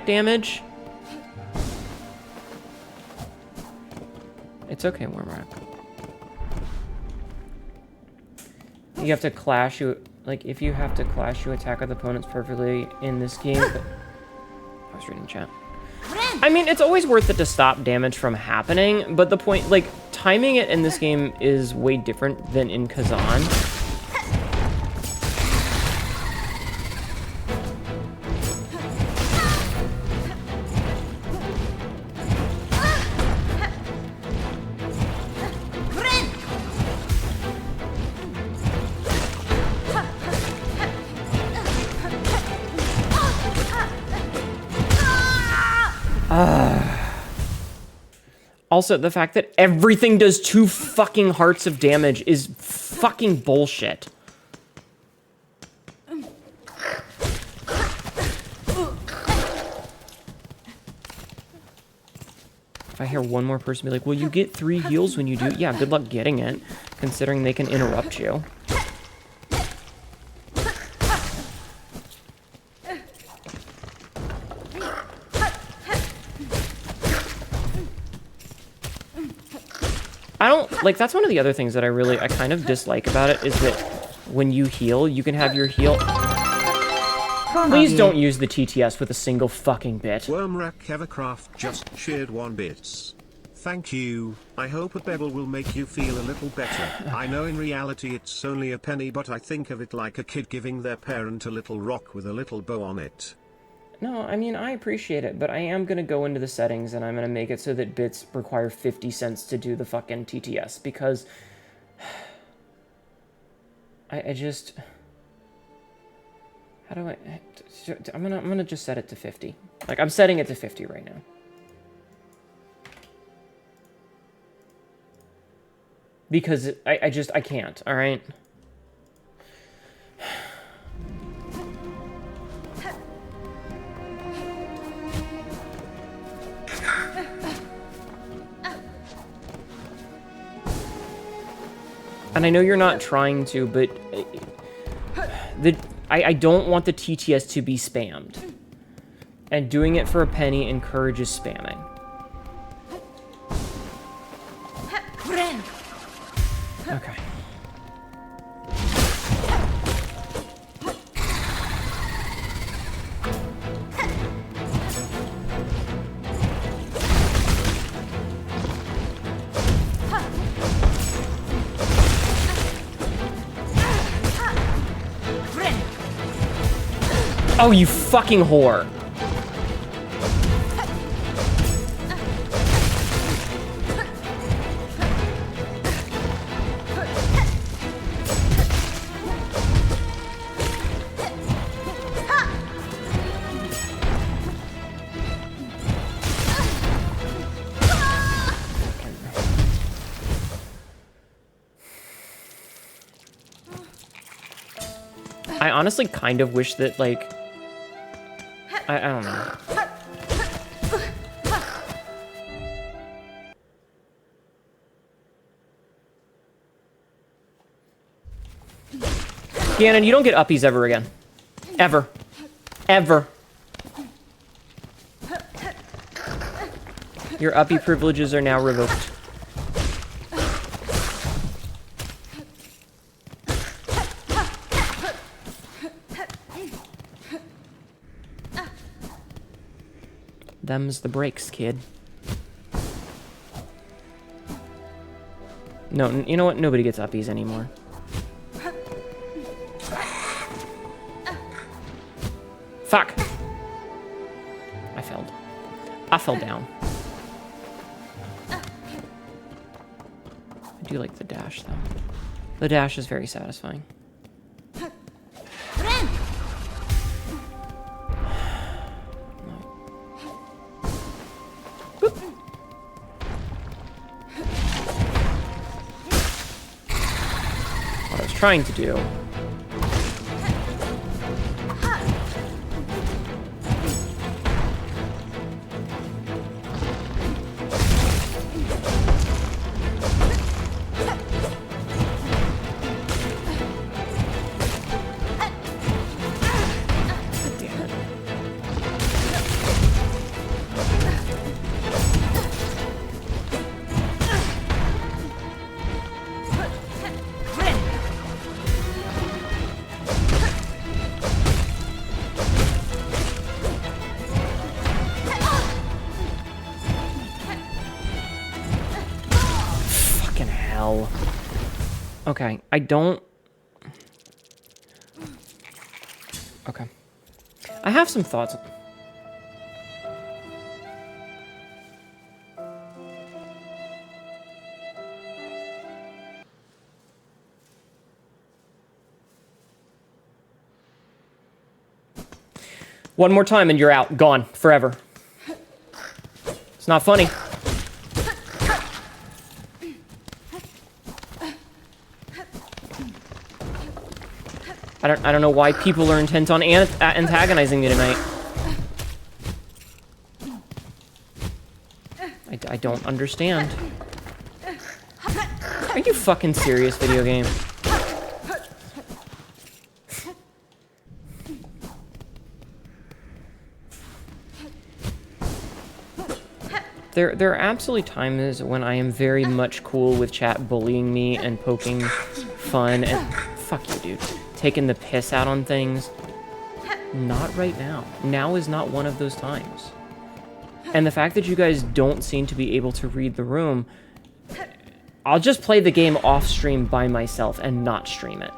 A: damage. It's okay, Wormrock. You have to clash, like, if you have to clash, you attack with opponents perfectly in this game. But I was reading chat. I mean, it's always worth it to stop damage from happening, but the point, like, timing it in this game is way different than in Kazan. Also, the fact that everything does 2 fucking hearts of damage is fucking bullshit. If I hear one more person be like, well, you get 3 heals when you do... Yeah, good luck getting it, considering they can interrupt you. I don't, like, that's one of the other things that I kind of dislike about it, is that when you heal, you can have your heal... Please don't use the TTS with a single fucking bit.
D: Wormrack Evercraft just shared 1 bits. Thank you. I hope a pebble will make you feel a little better. I know in reality it's only a penny, but I think of it like a kid giving their parent a little rock with a little bow on it.
A: No, I mean, I appreciate it, but I am going to go into the settings and I'm going to make it so that bits require 50 cents to do the fucking TTS, because I just... How do I... I'm gonna just set it to 50. Like, I'm setting it to 50 right now. Because I can't, alright? And I know you're not trying to, but I don't want the TTS to be spammed. And doing it for a penny encourages spamming. Okay. Oh, you fucking whore. I honestly kind of wish that, like... I don't know. Gannon, you don't get uppies ever again. Ever. Ever. Your uppie privileges are now revoked. Them's the breaks, kid. No, you know what? Nobody gets uppies anymore. Fuck! I failed. I fell down. I do like the dash, though. The dash is very satisfying. What I was trying to do... Okay, I don't... Okay. I have some thoughts. One more time and you're out. Gone. Forever. It's not funny. I don't know why people are intent on antagonizing me tonight. I don't understand. Are you fucking serious, video game? There are absolutely times when I am very much cool with chat bullying me and poking fun and... Fuck you, dude. Taking the piss out on things. Not right now. Now is not one of those times. And the fact that you guys don't seem to be able to read the room, I'll just play the game off stream by myself and not stream it.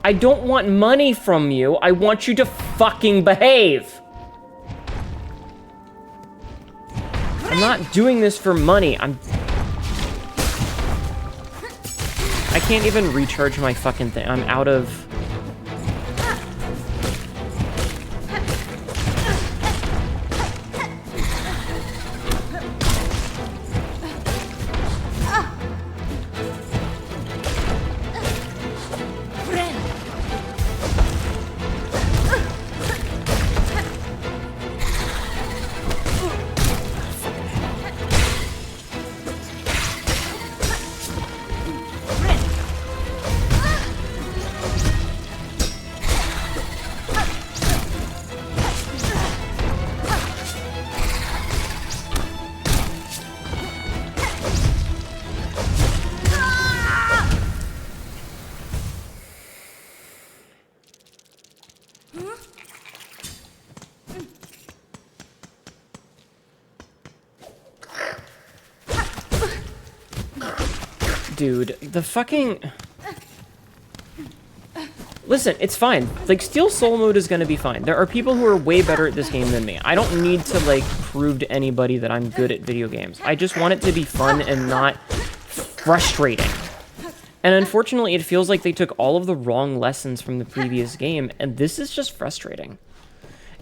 A: I don't want money from you. I want you to fucking behave. I'm not doing this for money. I can't even recharge my fucking thing. I'm out of... Dude, the fucking... Listen, it's fine. Like, Steel Soul Mode is gonna be fine. There are people who are way better at this game than me. I don't need to, like, prove to anybody that I'm good at video games. I just want it to be fun and not frustrating. And unfortunately, it feels like they took all of the wrong lessons from the previous game, and this is just frustrating.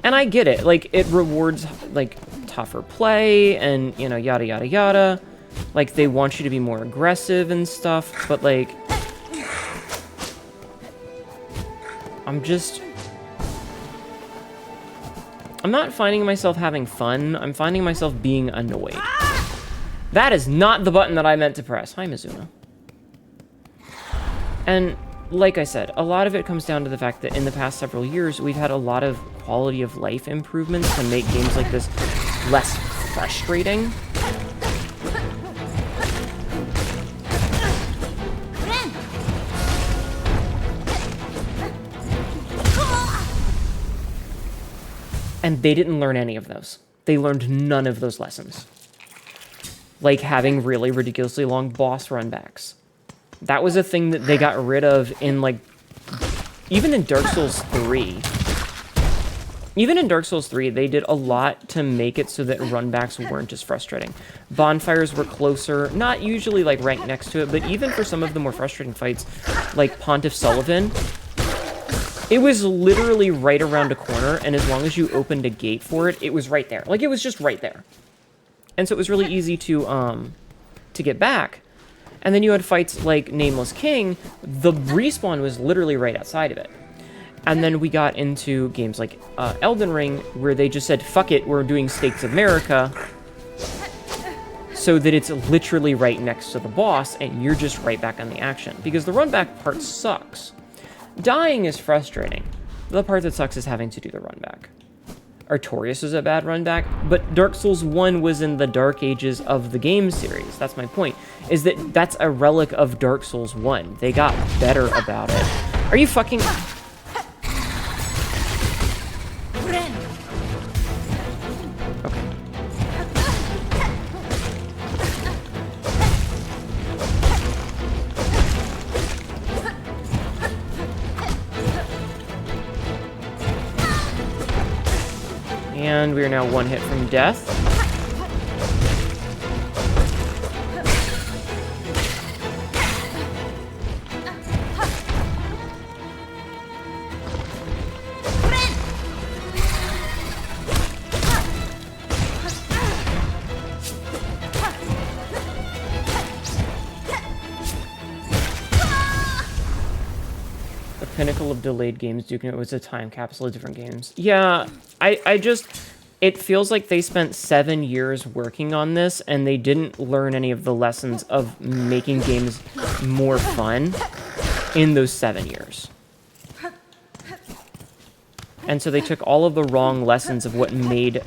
A: And I get it. Like, it rewards, like, tougher play and, you know, yada, yada, yada. Like, they want you to be more aggressive and stuff, but, like... I'm not finding myself having fun. I'm finding myself being annoyed. That is not the button that I meant to press. Hi, Mizuna. And, like I said, a lot of it comes down to the fact that in the past several years, we've had a lot of quality of life improvements to make games like this less frustrating. And they didn't learn any of those. They learned none of those lessons. Like having really ridiculously long boss runbacks. That was a thing that they got rid of in, like, even in Dark Souls 3. Even in Dark Souls 3, they did a lot to make it so that runbacks weren't as frustrating. Bonfires were closer, not usually, like, right next to it, but even for some of the more frustrating fights, like Pontiff Sullivan, it was literally right around a corner, and as long as you opened a gate for it, it was right there. Like, it was just right there. And so it was really easy to get back. And then you had fights like Nameless King, the respawn was literally right outside of it. And then we got into games like Elden Ring, where they just said, fuck it, we're doing Stakes of America, so that it's literally right next to the boss, and you're just right back on the action. Because the run back part sucks. Dying is frustrating. The part that sucks is having to do the run back. Artorias is a bad run back, but Dark Souls 1 was in the dark ages of the game series. That's my point, is that that's a relic of Dark Souls 1. They got better about it. Are you fucking... And we are now one hit from death. The pinnacle of delayed games, Duke, it was a time capsule of different games. Yeah, I just... It feels like they spent 7 years working on this, and they didn't learn any of the lessons of making games more fun in those 7 years. And so they took all of the wrong lessons of what made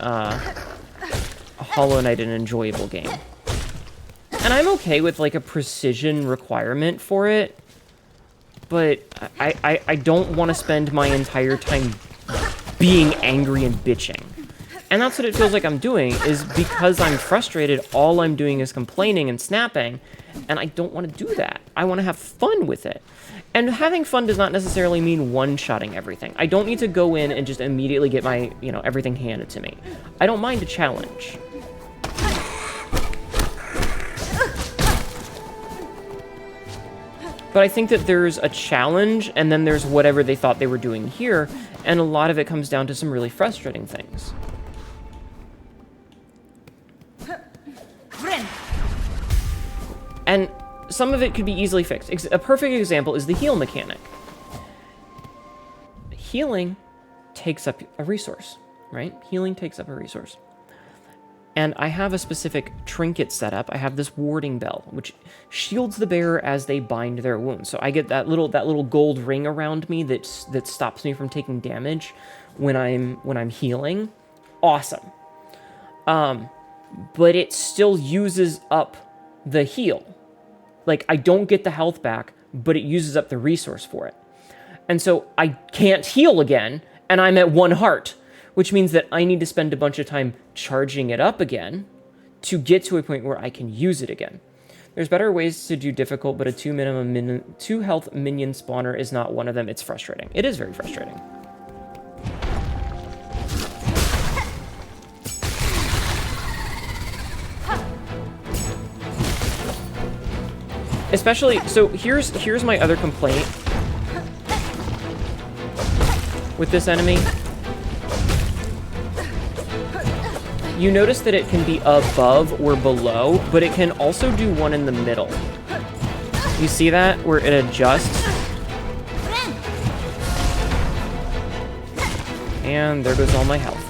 A: Hollow Knight an enjoyable game. And I'm okay with, like, a precision requirement for it, but I don't want to spend my entire time being angry and bitching. And that's what it feels like I'm doing, is because I'm frustrated, all I'm doing is complaining and snapping, and I don't want to do that. I want to have fun with it. And having fun does not necessarily mean one-shotting everything. I don't need to go in and just immediately get my, everything handed to me. I don't mind a challenge. But I think that there's a challenge, and then there's whatever they thought they were doing here, and a lot of it comes down to some really frustrating things. And some of it could be easily fixed. A perfect example is the heal mechanic. Healing takes up a resource, right? Healing takes up a resource. And I have a specific trinket set up. I have this warding bell, which shields the bearer as they bind their wounds. So I get that little gold ring around me that stops me from taking damage when I'm healing. Awesome. But it still uses up the heal. Like, I don't get the health back, but it uses up the resource for it. And so I can't heal again, and I'm at 1 heart, which means that I need to spend a bunch of time charging it up again to get to a point where I can use it again. There's better ways to do difficult, but a 2 health minion spawner is not one of them. It's frustrating. It is very frustrating. Especially, so here's my other complaint with this enemy. you notice that it can be above or below, but it can also do one in the middle. You see that? Where it adjusts. And there goes all my health.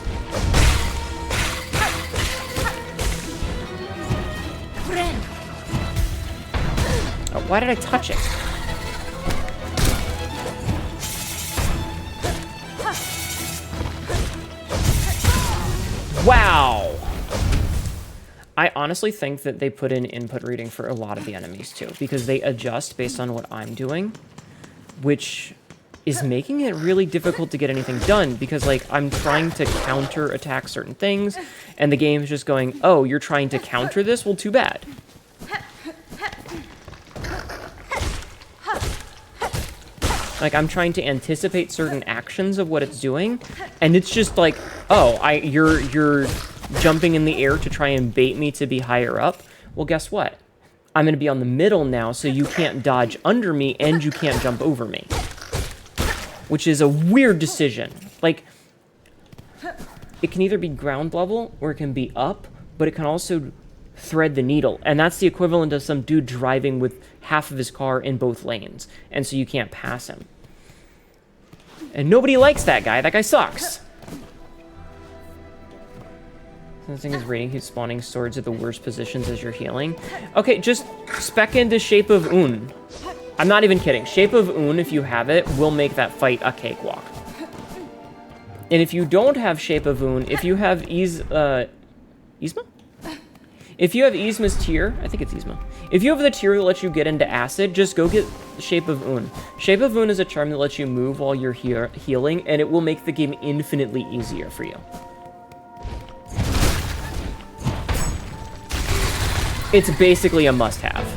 A: Oh, why did I touch it? Wow! I honestly think that they put in input reading for a lot of the enemies too, because they adjust based on what I'm doing, which is making it really difficult to get anything done, because like I'm trying to counter attack certain things and the game is just going, oh, you're trying to counter this? Well, too bad. Like, I'm trying to anticipate certain actions of what it's doing, and it's just like, oh, you're jumping in the air to try and bait me to be higher up. Well, guess what? I'm going to be on the middle now, so you can't dodge under me, and you can't jump over me. Which is a weird decision. Like, it can either be ground level, or it can be up, but it can also thread the needle, and that's the equivalent of some dude driving with half of his car in both lanes, and so you can't pass him. And nobody likes that guy. That guy sucks. Sensing his rating, he's spawning swords at the worst positions as you're healing. Okay, just spec into Shape of Un. I'm not even kidding. Shape of Un, if you have it, will make that fight a cakewalk. And if you don't have Shape of Un, if you have Yzma? If you have Yzma's tier, I think it's Yzma. If you have the tier that lets you get into acid, just go get Shape of Un. Shape of Un is a charm that lets you move while you're healing, and it will make the game infinitely easier for you. It's basically a must-have.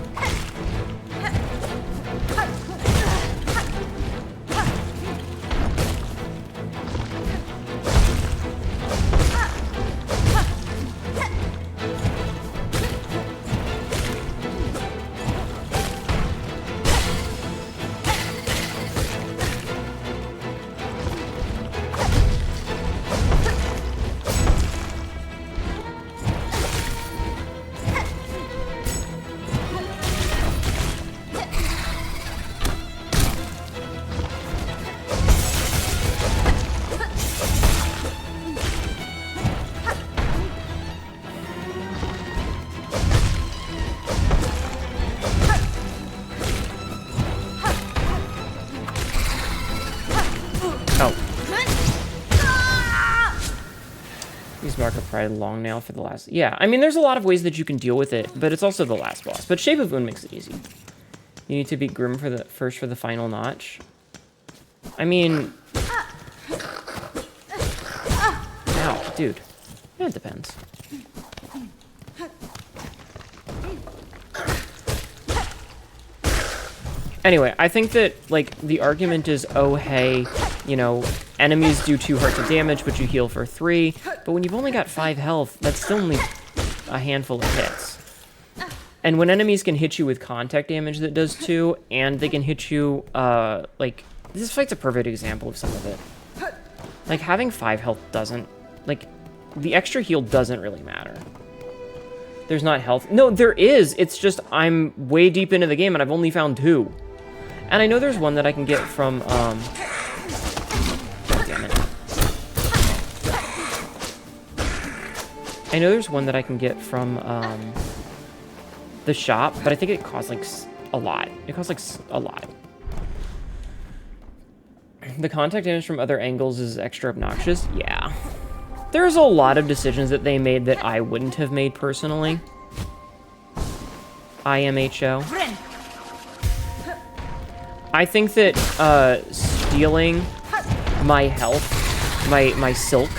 A: Pride long nail for the last. Yeah, I mean, there's a lot of ways that you can deal with it, but it's also the last boss. But Shape of Un makes it easy. You need to beat Grim for the final notch. I mean, ow, dude. Yeah, it depends. Anyway, I think that, like, the argument is, oh, hey, you know, enemies do 2 hearts of damage, but you heal for 3. But when you've only got 5 health, that's still only a handful of hits. And when enemies can hit you with contact damage that does 2, and they can hit you, like, this fight's a perfect example of some of it. Like, having 5 health doesn't, like, the extra heal doesn't really matter. There's not health. No, there is. It's just I'm way deep into the game, and I've only found 2. And I know there's one that I can get from, God damn it. I know there's one that I can get from, the shop, but I think it costs, like, a lot. It costs, like, a lot. The contact damage from other angles is extra obnoxious? Yeah. There's a lot of decisions that they made that I wouldn't have made personally. IMHO. I think that stealing my health, my silk,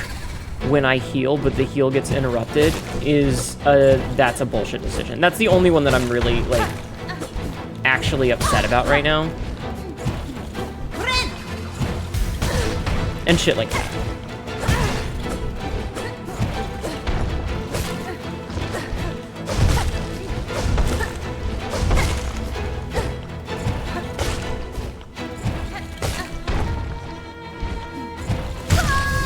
A: when I heal, but the heal gets interrupted, is that's a bullshit decision. That's the only one that I'm really, like, actually upset about right now. And shit like that.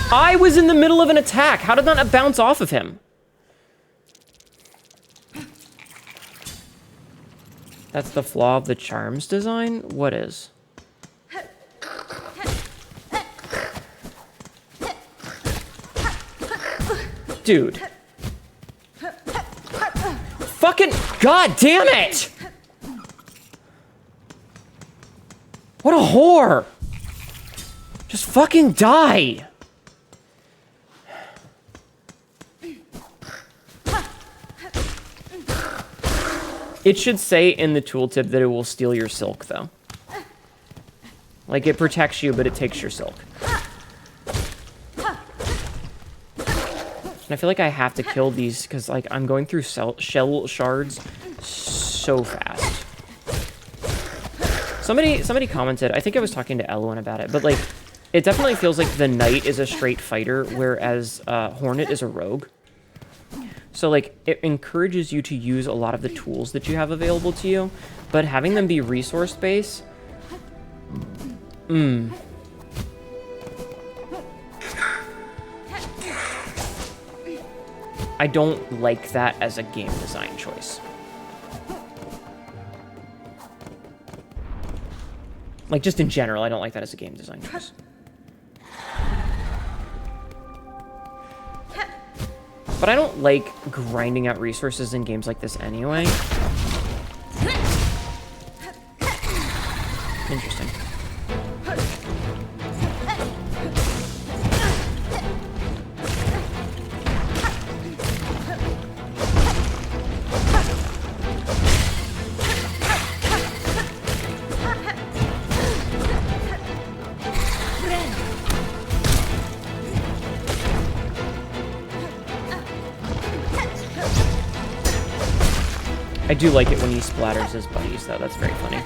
A: I was in the middle of an attack. How did that not bounce off of him? That's the flaw of the charms design? What is? Dude. Fucking god damn it! What a whore! Just fucking die! It should say in the tooltip that it will steal your silk, though. Like, it protects you, but it takes your silk. And I feel like I have to kill these, because, like, I'm going through shell shards so fast. Somebody commented, I think I was talking to Elwin about it, but, like, it definitely feels like the knight is a straight fighter, whereas Hornet is a rogue. So, like, it encourages you to use a lot of the tools that you have available to you, but having them be resource-based... I don't like that as a game design choice. Like, just in general, I don't like that as a game design choice. But I don't like grinding out resources in games like this anyway. Interesting. I do like it when he splatters his buddies, though. That's very funny.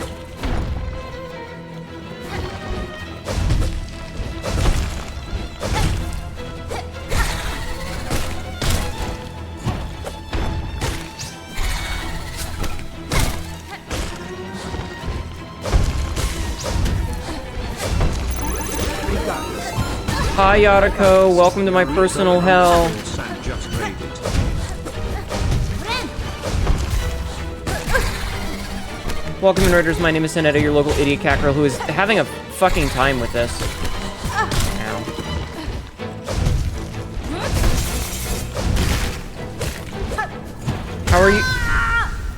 A: Hi, Yariko. Welcome to my personal hell. Welcome, Nerders. My name is Hnetu, your local idiot cat girl who is having a fucking time with this. Ow.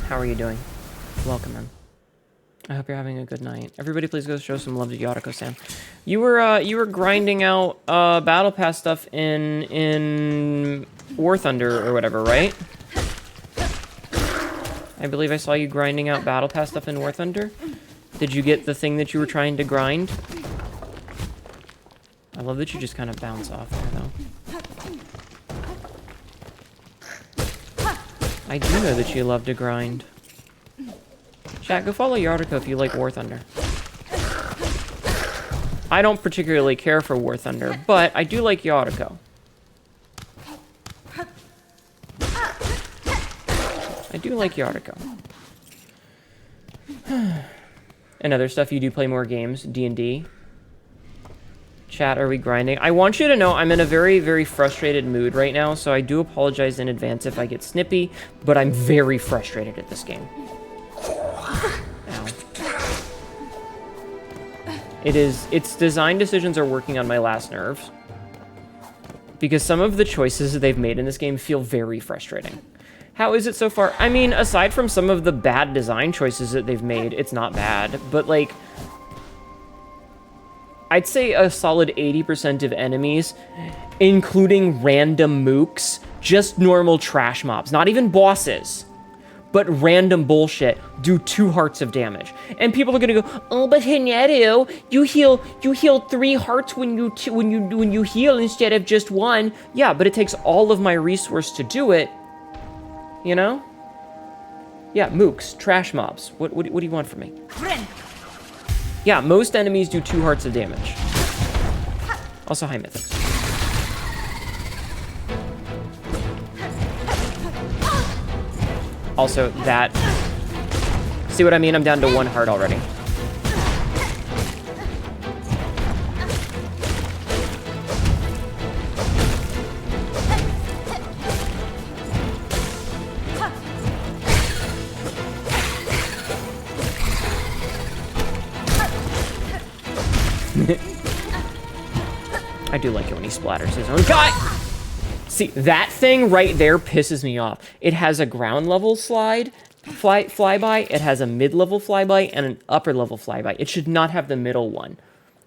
A: How are you doing? Welcome, man. I hope you're having a good night. Everybody, please go show some love to Yariko-san. You were grinding out Battle Pass stuff in War Thunder or whatever, right? I believe I saw you grinding out Battle Pass stuff in War Thunder. Did you get the thing that you were trying to grind? I love that you just kind of bounce off there, though. I do know that you love to grind. Chat, go follow Yariko if you like War Thunder. I don't particularly care for War Thunder, but I do like Yariko. I do like Yariko. And other stuff, you do play more games, D&D. Chat, are we grinding? I want you to know I'm in a very, very frustrated mood right now, so I do apologize in advance if I get snippy, but I'm very frustrated at this game. Ow. Its design decisions are working on my last nerves. Because some of the choices that they've made in this game feel very frustrating. How is it so far? I mean, aside from some of the bad design choices that they've made, it's not bad. But, like, I'd say a solid 80% of enemies, including random mooks, just normal trash mobs, not even bosses, but random bullshit, do 2 hearts of damage. And people are gonna go, oh, but Hnetu, you heal 3 hearts when you heal instead of just 1. Yeah, but it takes all of my resource to do it. You know? Yeah, mooks, trash mobs. What do you want from me? Yeah, most enemies do 2 hearts of damage. Also, hi, Mythics. Also, that... See what I mean? I'm down to 1 heart already. I do like it when he splatters his own guy. See, that thing right there pisses me off. It has a ground level flyby, it has a mid-level flyby, and an upper level flyby. It should not have the middle one.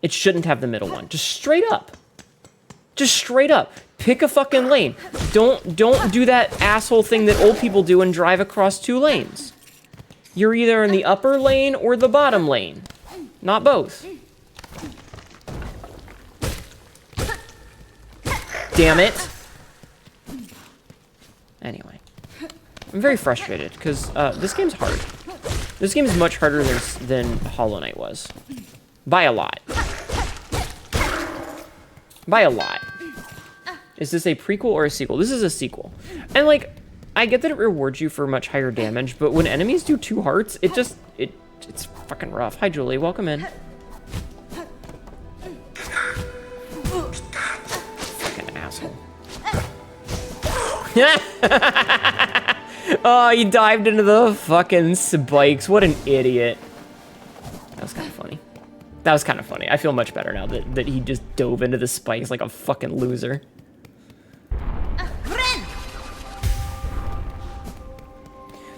A: It shouldn't have the middle one. Just straight up. Just straight up. Pick a fucking lane. Don't do that asshole thing that old people do and drive across 2 lanes. You're either in the upper lane or the bottom lane. Not both. Damn it. Anyway. I'm very frustrated, because this game's hard. This game is much harder than Hollow Knight was. By a lot. By a lot. Is this a prequel or a sequel? This is a sequel. And, like, I get that it rewards you for much higher damage, but when enemies do 2 hearts, it's fucking rough. Hi, Julie. Welcome in. Fucking asshole. Oh, he dived into the fucking spikes. What an idiot. That was kind of funny. That was kind of funny. I feel much better now that he just dove into the spikes like a fucking loser.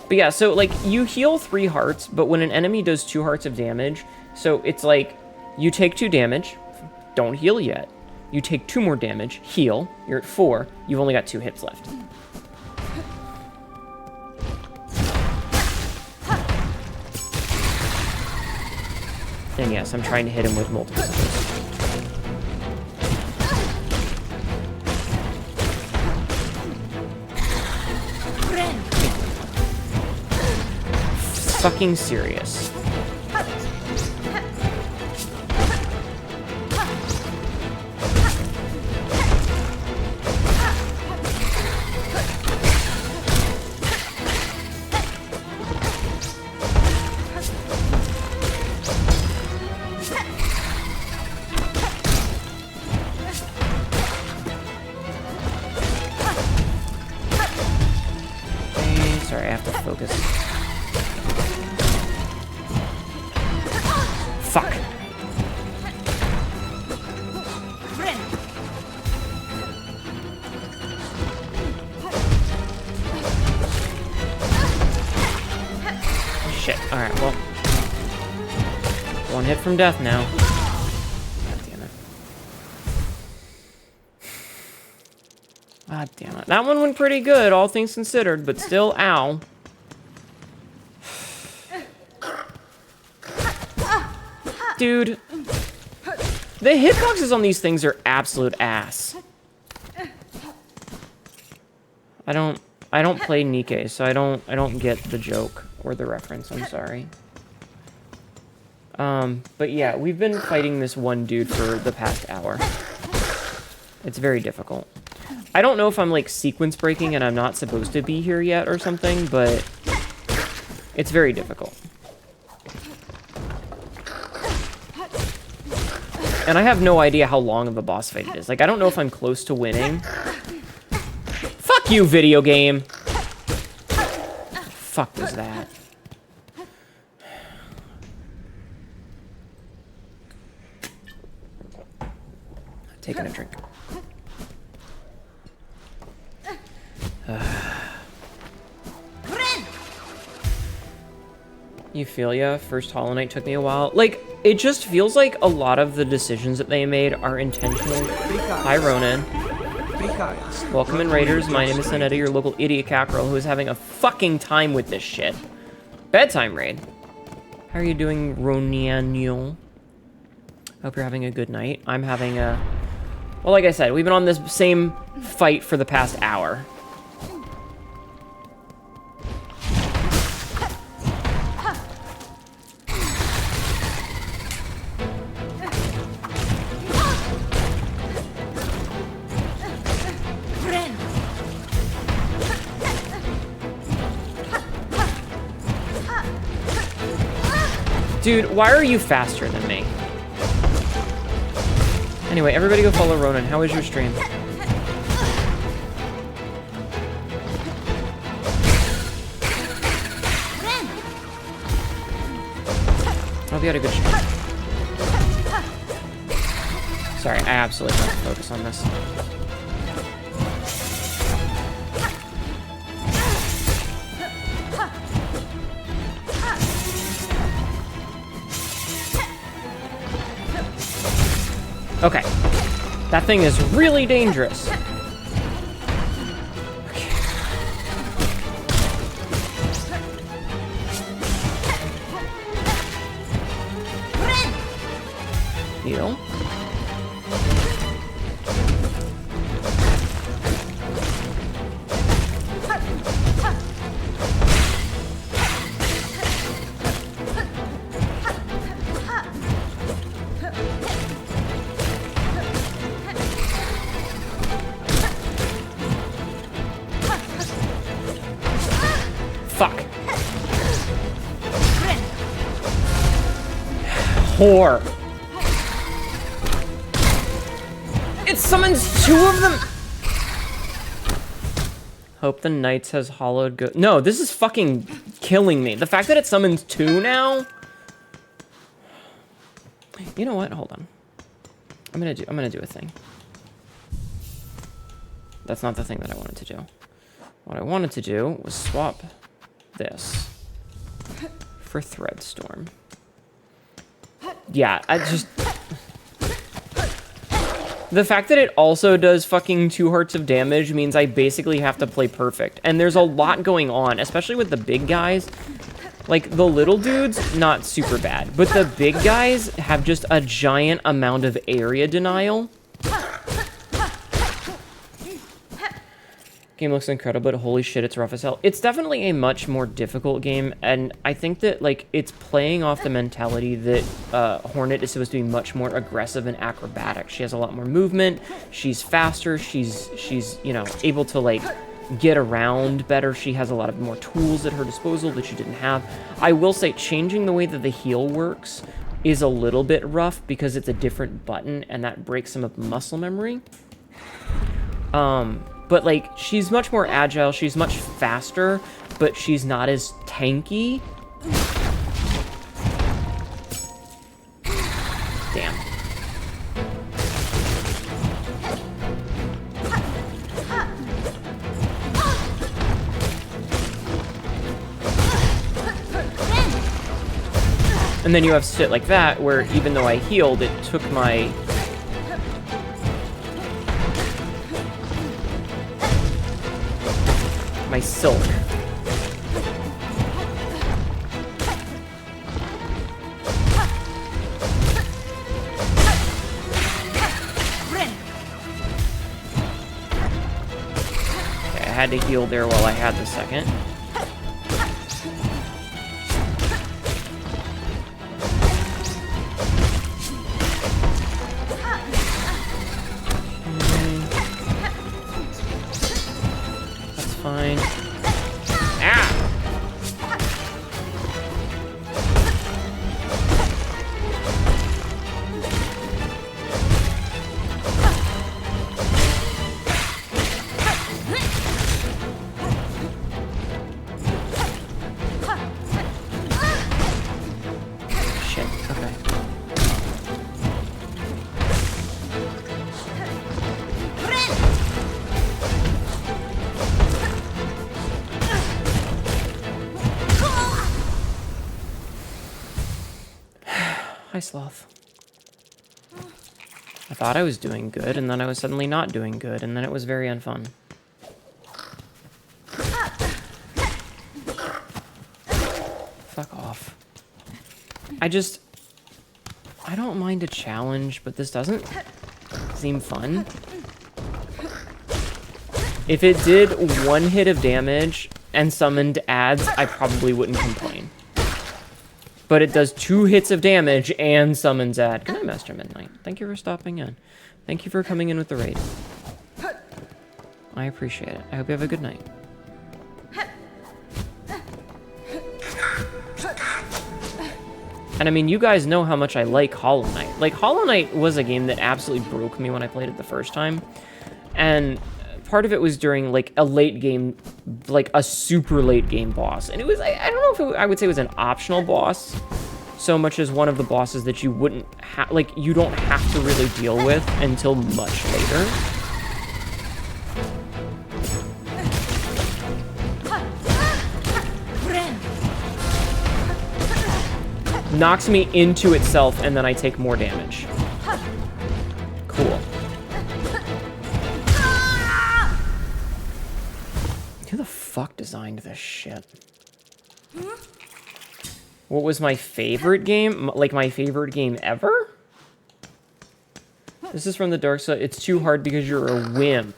A: But yeah, so, like, you heal 3 hearts, but when an enemy does 2 hearts of damage, so it's like, you take 2 damage, don't heal yet. You take 2 more damage, heal, you're at 4, you've only got 2 hits left. And yes, I'm trying to hit him with multiple spells. Fucking serious. Sorry, I have to focus. Fuck. Shit. Alright, well. 1 hit from death now. God damn it. God damn it. That one went pretty good, all things considered, but still, ow. Dude, the hitboxes on these things are absolute ass. I don't play Nikke, so I don't get the joke or the reference. I'm sorry. But yeah, we've been fighting this one dude for the past hour. It's very difficult. I don't know if I'm like sequence breaking and I'm not supposed to be here yet or something, but it's very difficult. And I have no idea how long of a boss fight it is. Like, I don't know if I'm close to winning. Fuck you, video game! What the fuck was that? Taking a drink. You feel ya? First Hollow Knight took me a while. Like, it just feels like a lot of the decisions that they made are intentional. Hi, Ronan. Welcome in, Raiders. My name is Hnetu, your local idiot cockerel who is having a fucking time with this shit. Bedtime raid. How are you doing, Ronaniel? Hope you're having a good night. I'm having a... Well, like I said, we've been on this same fight for the past hour. Dude, why are you faster than me? Anyway, everybody go follow Ronan. How was your stream? I hope you had a good stream. Sorry, I absolutely have to focus on this. Okay. That thing is really dangerous. Okay. Heal. Fuck. Whore. It summons 2 of them. Hope the Knights has hollowed go. No, this is fucking killing me. The fact that it summons 2 now. You know what? Hold on. I'm gonna do a thing. That's not the thing that I wanted to do. What I wanted to do was swap this for Threadstorm. Yeah, I just... The fact that it also does fucking 2 hearts of damage means I basically have to play perfect. And there's a lot going on, especially with the big guys. Like, the little dudes, not super bad. But the big guys have just a giant amount of area denial. Game looks incredible, but holy shit, it's rough as hell. It's definitely a much more difficult game, and I think that, like, it's playing off the mentality that Hornet is supposed to be much more aggressive and acrobatic. She has a lot more movement, she's faster, she's you know, able to, like, get around better. She has a lot of more tools at her disposal that she didn't have. I will say, changing the way that the heal works is a little bit rough because it's a different button, and that breaks some of the muscle memory. But, like, she's much more agile, she's much faster, but she's not as tanky. Damn. And then you have shit like that, where even though I healed, it took my... silk. Okay, I had to heal there while I had the second. Fine. Ah! Shit, okay. Hi, Sloth. I thought I was doing good, and then I was suddenly not doing good, and then it was very unfun. Fuck off. I don't mind a challenge, but this doesn't seem fun. If it did 1 hit of damage and summoned ads, I probably wouldn't complain. But it does 2 hits of damage and summons ad. Good night, Master Midnight. Thank you for stopping in. Thank you for coming in with the raid. I appreciate it. I hope you have a good night. And I mean, you guys know how much I like Hollow Knight. Like, Hollow Knight was a game that absolutely broke me when I played it the first time. And part of it was during, like, a late game, like, a super late game boss. And it was, I don't know if I would say it was an optional boss, so much as one of the bosses that you wouldn't like, you don't have to really deal with until much later. Knocks me into itself, and then I take more damage. Cool. Who the fuck designed this shit? What was my favorite game? Like, my favorite game ever? This is from the dark side. It's too hard because you're a wimp.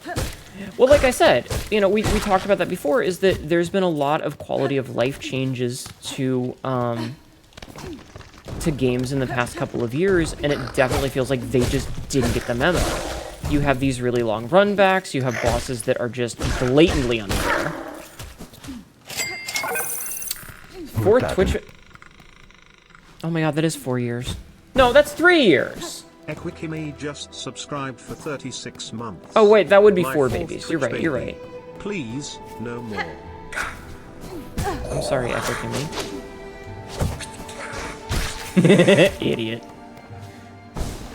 A: Well, like I said, you know, we talked about that before, is that there's been a lot of quality of life changes to games in the past couple of years, and it definitely feels like they just didn't get the memo. You have these really long runbacks, you have bosses that are just blatantly unfair. Fourth Twitch... Oh my god, that is 4 years. No, that's 3 years!
D: Equikimi just subscribed for 36 months.
A: Oh wait, that would be
D: My
A: 4
D: fourth
A: babies.
D: Twitch
A: You're right,
D: baby.
A: you're right.
D: Please, no more.
A: I'm sorry, Equikimi. Idiot.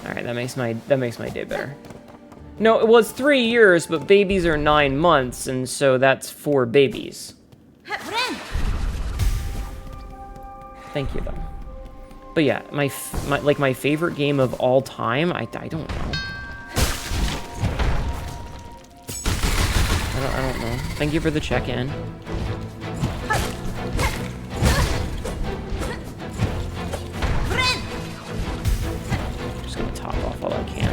A: Alright, that makes my day better. No, well, it's 3 years, but babies are 9 months, and so that's 4 babies. Thank you, though. But yeah, my favorite game of all time, I don't know. I don't know. Thank you for the check-in. Just gonna top off all I can.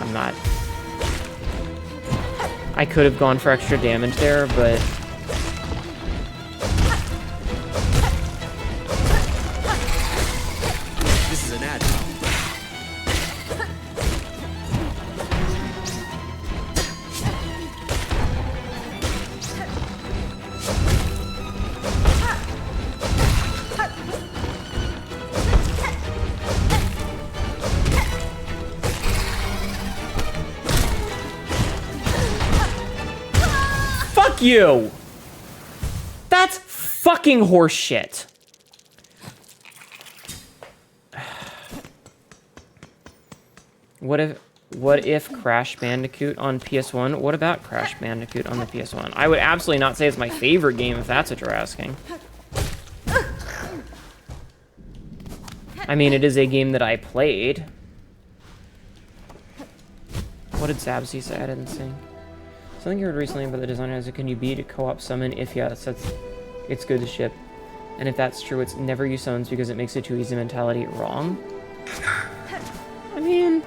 A: I'm not. I could have gone for extra damage there, but
B: This is an ad.
A: fuck you! That's fucking horseshit. What if Crash Bandicoot on PS1? What about Crash Bandicoot on the PS1? I would absolutely not say it's my favorite game if that's what you're asking. I mean, it is a game that I played. What did Zabsy say? I didn't see. Something you heard recently about the designer is, can you beat a co-op summon? If yes, it's good to ship. And if that's true, it's never use summons because it makes it too easy mentality. Wrong? I mean,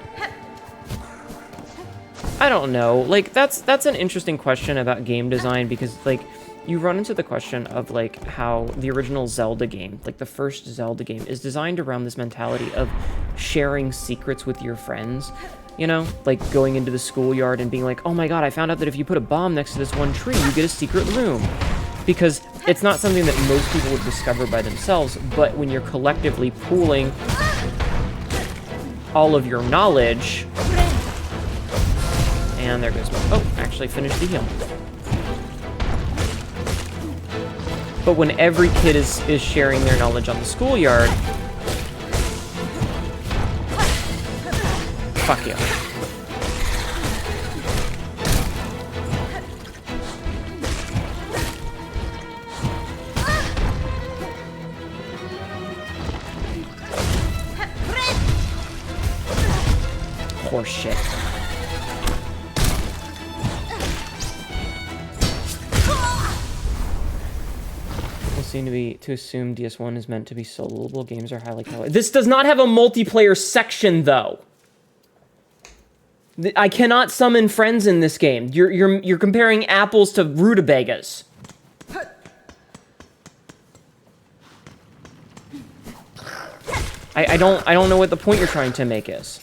A: I don't know. Like, that's an interesting question about game design, because, like, you run into the question of, like, how the original Zelda game, like the first Zelda game, is designed around this mentality of sharing secrets with your friends. You know, like going into the schoolyard and being like, oh my god, I found out that if you put a bomb next to this one tree, you get a secret room. Because it's not something that most people would discover by themselves, but when you're collectively pooling all of your knowledge... And there goes my... Oh, actually finished the heal. But when every kid is sharing their knowledge on the schoolyard... Fuck you. Horse shit. People seem to assume DS1 is meant to be soloable. Games are highly colored. This does not have a multiplayer section, though. I cannot summon friends in this game. You're comparing apples to rutabagas. I don't know what the point you're trying to make is.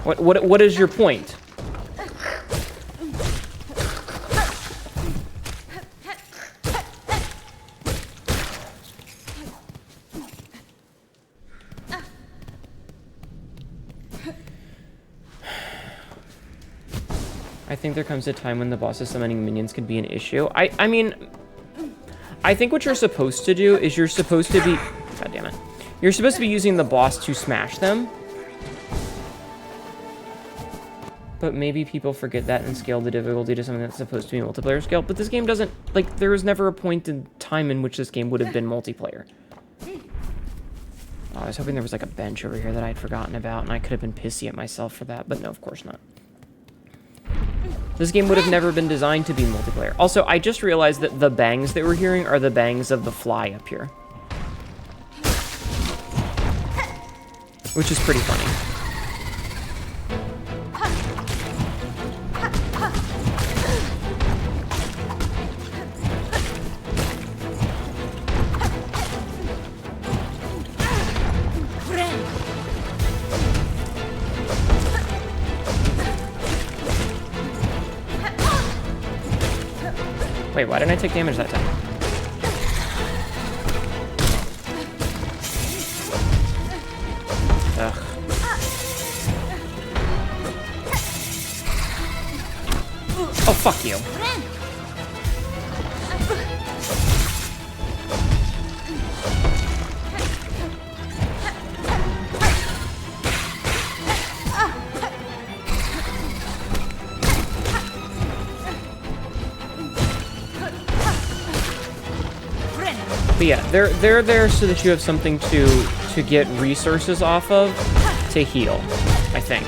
A: What is your point? I think there comes a time when the boss's summoning minions could be an issue. I mean, I think what you're supposed to do is you're supposed to be... God damn it. You're supposed to be using the boss to smash them. But maybe people forget that and scale the difficulty to something that's supposed to be multiplayer scale. But this game doesn't... Like, there was never a point in time in which this game would have been multiplayer. Oh, I was hoping there was like a bench over here that I'd forgotten about, and I could have been pissy at myself for that, but no, of course not. This game would have never been designed to be multiplayer. Also, I just realized that the bangs that we're hearing are the bangs of the fly up here. Which is pretty funny. Wait, why didn't I take damage that time? Ugh. Oh, fuck you. But yeah, they're there so that you have something to get resources off of to heal, I think.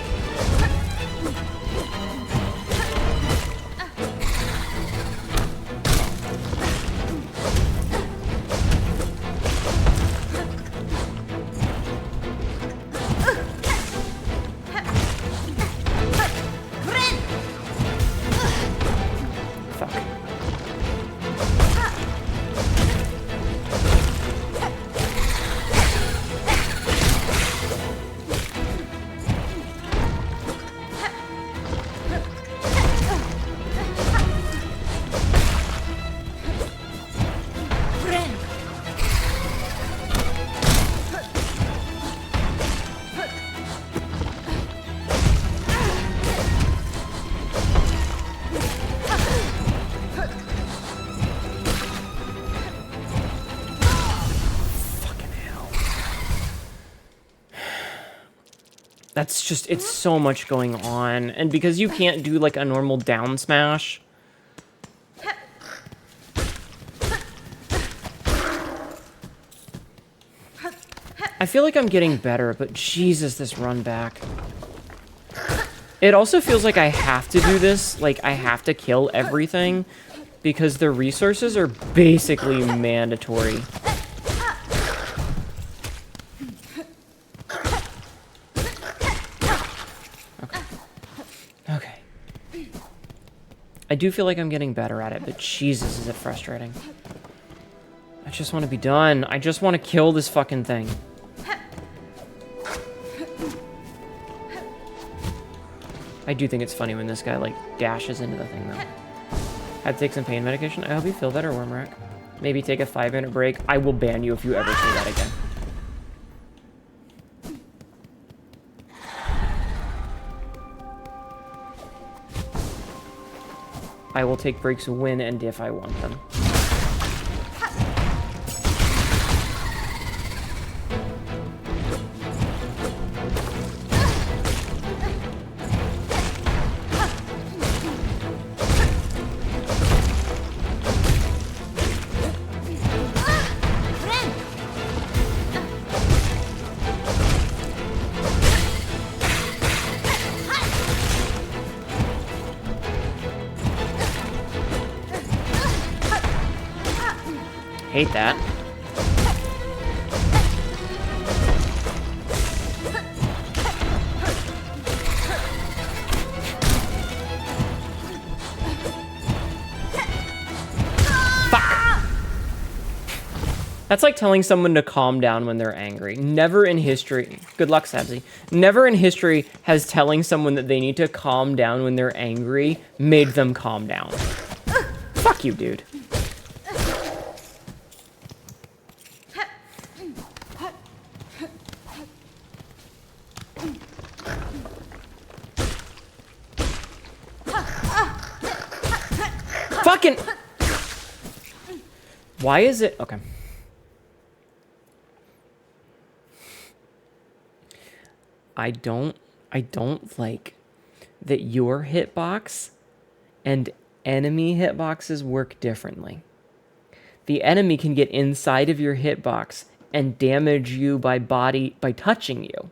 A: That's just, it's so much going on. And because you can't do like a normal down smash. I feel like I'm getting better, but Jesus, this run back. It also feels like I have to do this, like I have to kill everything because the resources are basically mandatory. I do feel like I'm getting better at it, but Jesus, is it frustrating. I just want to be done. I just want to kill this fucking thing. I do think it's funny when this guy, like, dashes into the thing, though. Had to take some pain medication. I hope you feel better, Wormrack. Maybe take a 5-minute break. I will ban you if you ever say that again. I will take breaks when and if I want them. Hate that. Fuck! That's like telling someone to calm down when they're angry. Never in history, good luck, Sabzi. Never in history has telling someone that they need to calm down when they're angry made them calm down. Fuck you, dude. Fucking... Why is it... Okay. I don't like that your hitbox and enemy hitboxes work differently. The enemy can get inside of your hitbox and damage you by touching you.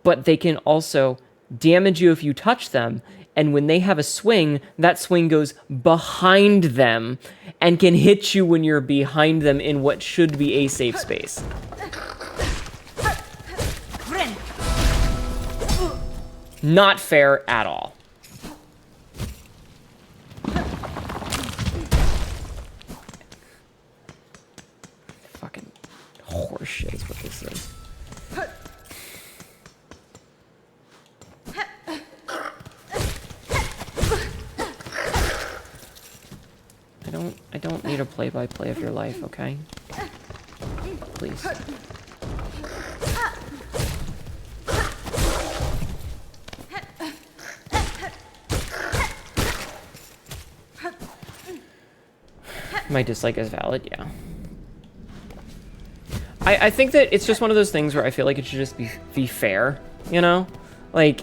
A: But they can also damage you if you touch them, and when they have a swing, that swing goes behind them and can hit you when you're behind them in what should be a safe space. Not fair at all. Fucking horseshit is what this is. I don't need a play-by-play of your life, okay? Please. My dislike is valid, yeah. I think that it's just one of those things where I feel like it should just be fair, you know? Like,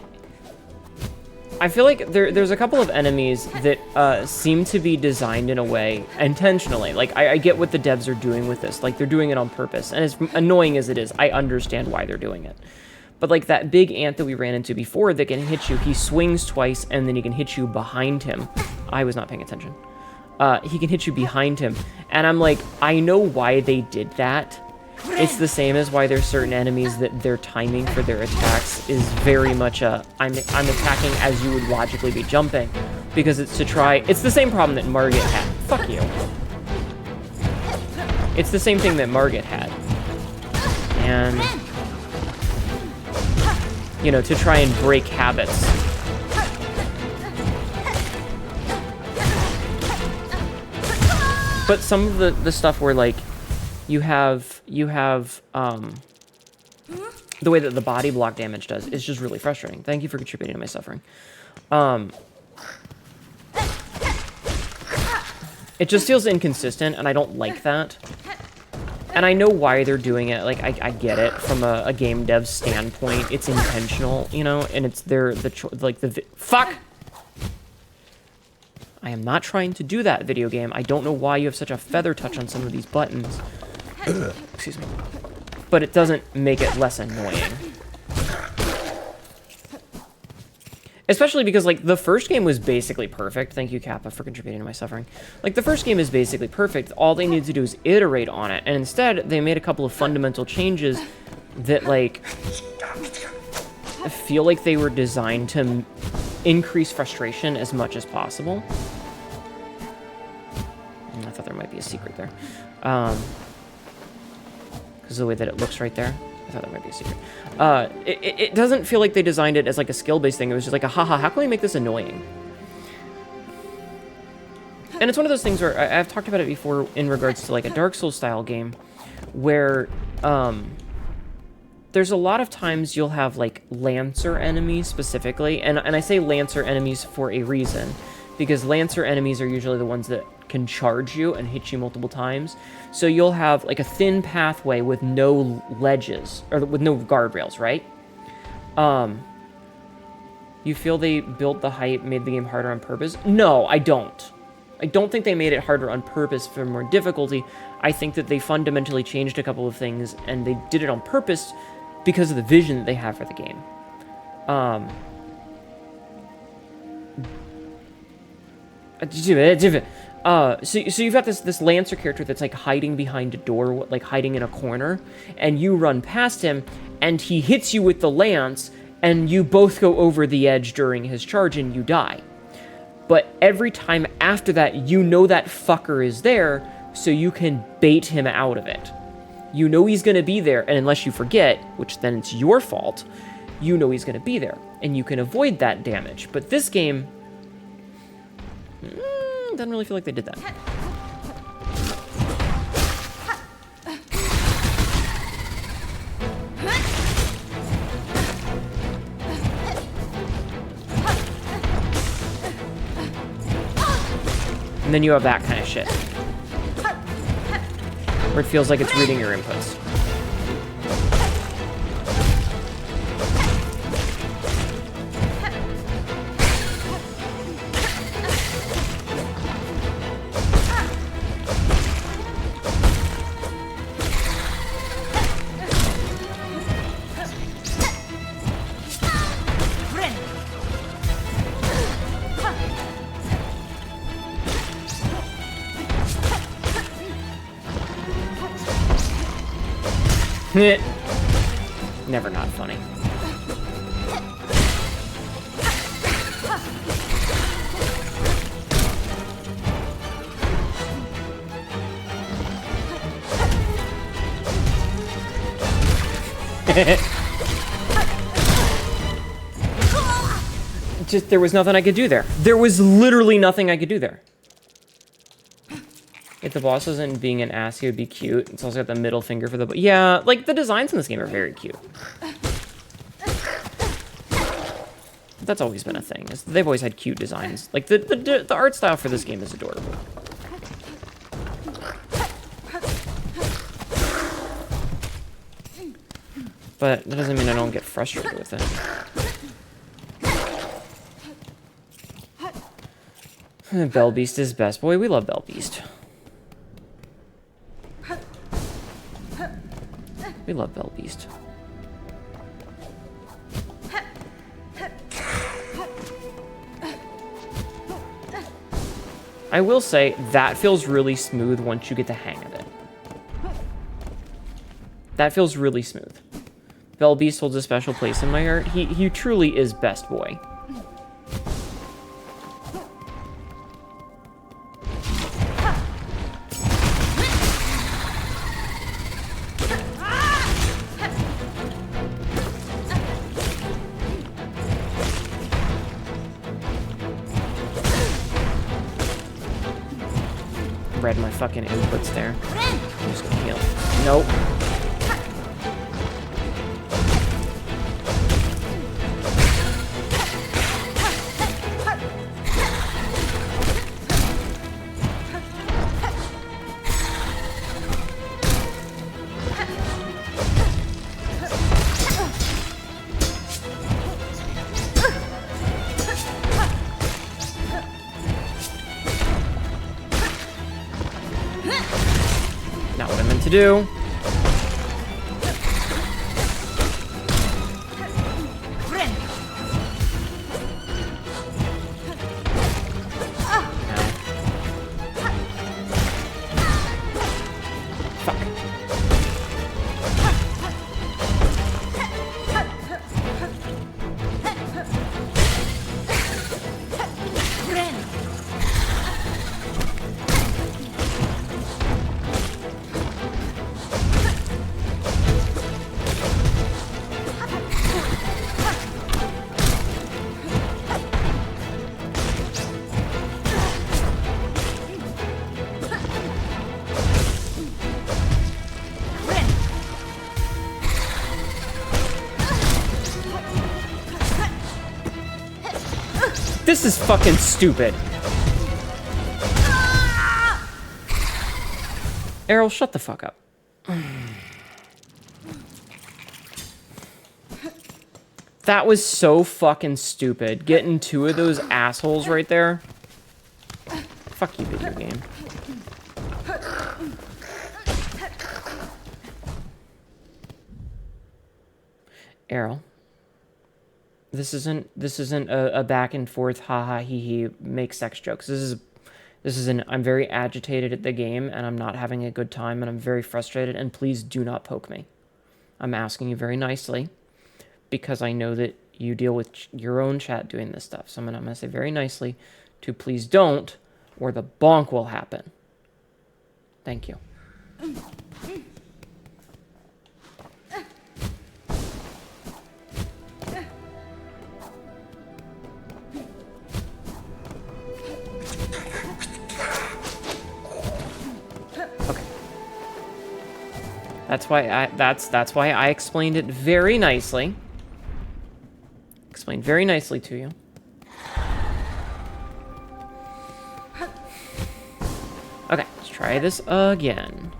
A: I feel like there's a couple of enemies that seem to be designed in a way intentionally. Like, I get what the devs are doing with this. Like, they're doing it on purpose. And as annoying as it is, I understand why they're doing it. But, like, that big ant that we ran into before that can hit you, he swings twice, and then he can hit you behind him. I was not paying attention. He can hit you behind him. And I'm like, I know why they did that. It's the same as why there's certain enemies that their timing for their attacks is very much I'm attacking as you would logically be jumping. Because it's to try... It's the same problem that Margit had. Fuck you. It's the same thing that Margit had. And... you know, to try and break habits. But some of the stuff where, like, you have the way that the body block damage does is just really frustrating. Thank you for contributing to my suffering. It just feels inconsistent, and I don't like that. And I know why they're doing it. Like, I get it from a game dev standpoint. It's intentional, you know, and it's fuck! I am not trying to do that, video game. I don't know why you have such a feather touch on some of these buttons. Excuse me. But it doesn't make it less annoying. Especially because, like, the first game was basically perfect. Thank you, Kappa, for contributing to my suffering. Like, the first game is basically perfect. All they need to do is iterate on it. And instead, they made a couple of fundamental changes that, like, I feel like they were designed to increase frustration as much as possible. I thought there might be a secret there. Because of the way that it looks right there. I thought that might be a secret. It doesn't feel like they designed it as like a skill-based thing. It was just like, haha, how can we make this annoying? And it's one of those things where I've talked about it before in regards to like a Dark Souls style game where there's a lot of times you'll have like Lancer enemies specifically. And I say Lancer enemies for a reason. Because Lancer enemies are usually the ones that can charge you and hit you multiple times. So you'll have like a thin pathway with no ledges, or with no guardrails, right? You feel they built the height, made the game harder on purpose? No, I don't. I don't think they made it harder on purpose for more difficulty. I think that they fundamentally changed a couple of things, and they did it on purpose because of the vision that they have for the game. So you've got this Lancer character that's like hiding behind a door, like hiding in a corner, and you run past him, and he hits you with the lance, and you both go over the edge during his charge, and you die. But every time after that, you know that fucker is there, so you can bait him out of it. You know he's gonna be there, and unless you forget, which then it's your fault, you know he's gonna be there, and you can avoid that damage. But this game... doesn't really feel like they did that. And then you have that kind of shit. Where it feels like it's reading your inputs. Never not funny. Just, there was nothing I could do there. There was literally nothing I could do there. If the boss wasn't being an ass, he would be cute. It's also got the middle finger for the... Yeah, like, the designs in this game are very cute. That's always been a thing. They've always had cute designs. Like, the art style for this game is adorable. But that doesn't mean I don't get frustrated with it. Bell Beast is best. Boy, we love Bell Beast. We love Bell Beast. I will say, that feels really smooth once you get the hang of it. That feels really smooth. Bell Beast holds a special place in my heart. He truly is best boy. Read my fucking inputs there. I'm just gonna heal. Nope. Not what I meant to do. This is fucking stupid. Errol, shut the fuck up. That was so fucking stupid. Getting two of those assholes right there. Fuck you, video game. Errol. This isn't a back and forth haha hee hee make sex jokes. This is an I'm very agitated at the game and I'm not having a good time and I'm very frustrated and please do not poke me. I'm asking you very nicely because I know that you deal with your own chat doing this stuff. So I'm gonna say very nicely to please don't or the bonk will happen. Thank you. That's why I explained it very nicely. Explained very nicely to you. Okay, let's try this again.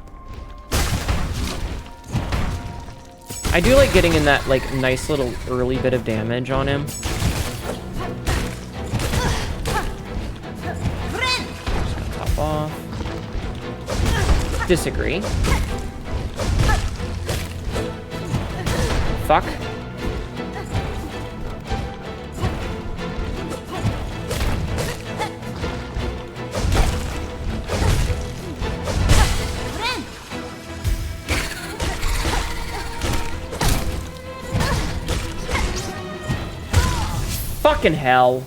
A: I do like getting in that, like, nice little early bit of damage on him. Just gonna top off. Disagree. Fuck. Fucking hell.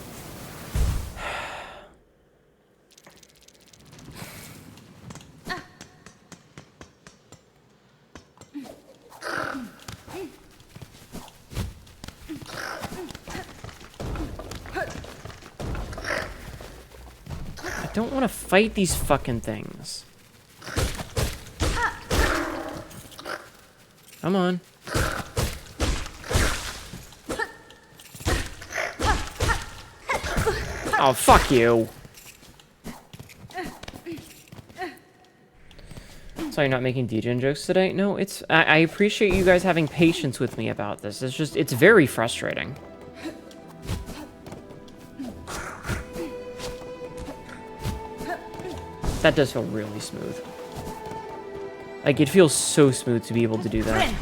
A: I don't want to fight these fucking things. Come on. Oh, fuck you. So you're not making degen jokes today? No, it's... I appreciate you guys having patience with me about this. It's just... It's very frustrating. That does feel really smooth. Like, it feels so smooth to be able to do that.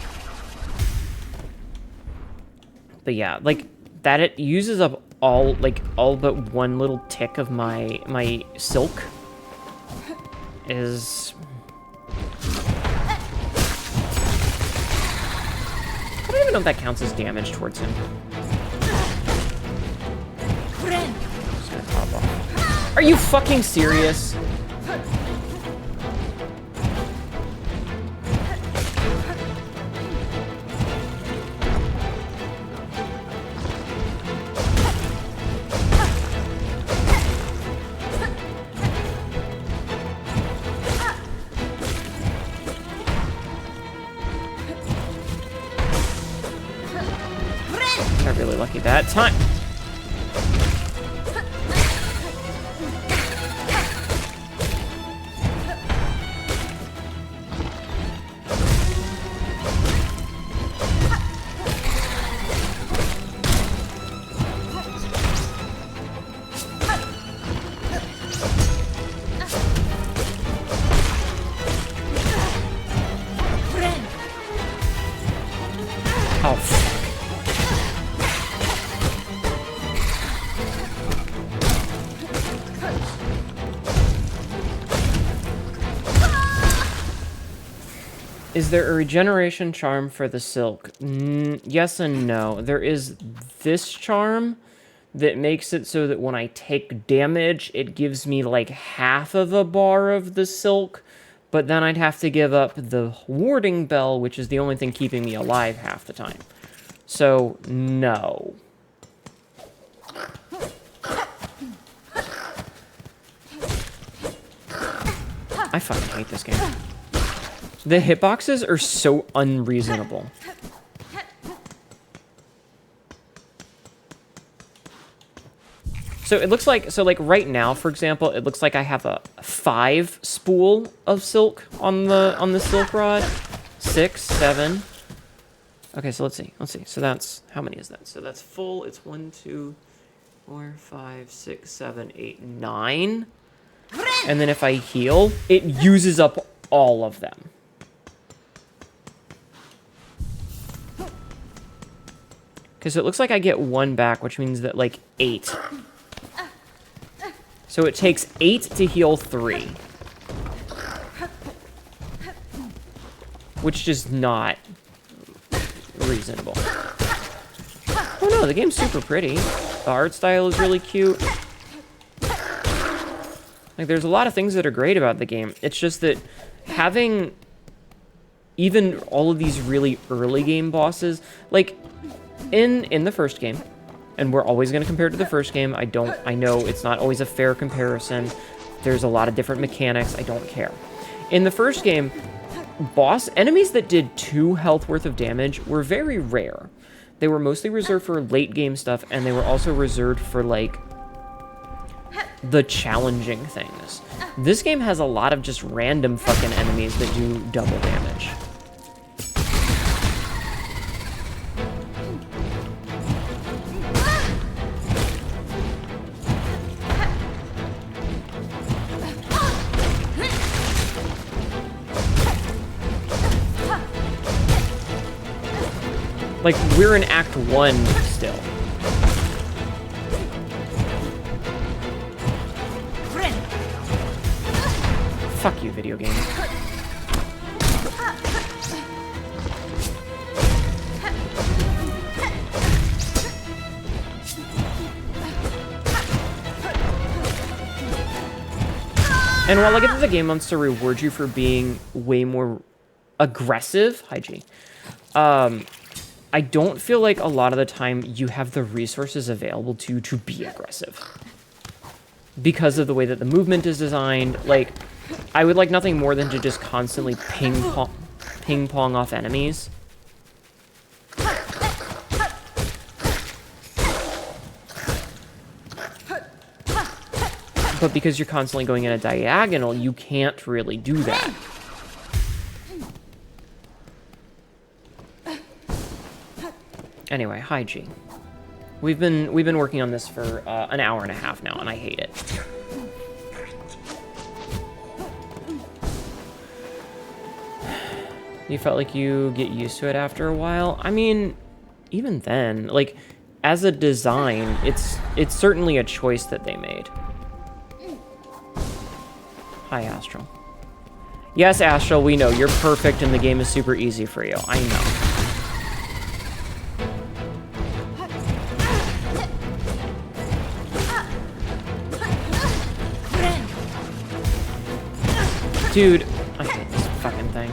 A: But yeah, like, that it uses up all but one little tick of my silk is... I don't even know if that counts as damage towards him. Just gonna top off. Are you fucking serious? Really lucky that time. Oh, is there a regeneration charm for the silk? Yes and no. There is this charm that makes it so that when I take damage, it gives me like half of a bar of the silk, but then I'd have to give up the warding bell, which is the only thing keeping me alive half the time. So, no. I fucking hate this game. The hitboxes are so unreasonable. So it looks like, so like right now, for example, it looks like I have a 5 spool of silk on the silk rod. 6, 7. Okay, so let's see. So that's, how many is that? So that's full. It's 1, 2, 4, 5, 6, 7, 8, 9. And then if I heal, it uses up all of them. Because it looks like I get 1 back, which means that, like, 8. So it takes 8 to heal 3. Which is not reasonable. Oh no, the game's super pretty. The art style is really cute. Like, there's a lot of things that are great about the game. It's just that having even all of these really early game bosses, like, in the first game, and we're always going to compare to the first game. I know it's not always a fair comparison. There's a lot of different mechanics. I don't care. In the first game, enemies that did 2 health worth of damage were very rare. They were mostly reserved for late game stuff, and they were also reserved for, like, the challenging things. This game has a lot of just random fucking enemies that do double damage. Like, we're in Act 1 still. Fuck you, video game. And while I get that the game wants to reward you for being way more aggressive, hi G, I don't feel like a lot of the time you have the resources available to you to be aggressive. Because of the way that the movement is designed, like, I would like nothing more than to just constantly ping pong off enemies. But because you're constantly going in a diagonal, you can't really do that. Anyway, hi G. We've been working on this for an hour and a half now, and I hate it. You felt like you get used to it after a while? I mean, even then, like, as a design, it's certainly a choice that they made. Hi, Astral. Yes, Astral, we know. You're perfect and the game is super easy for you. I know. Dude, I hate this fucking thing.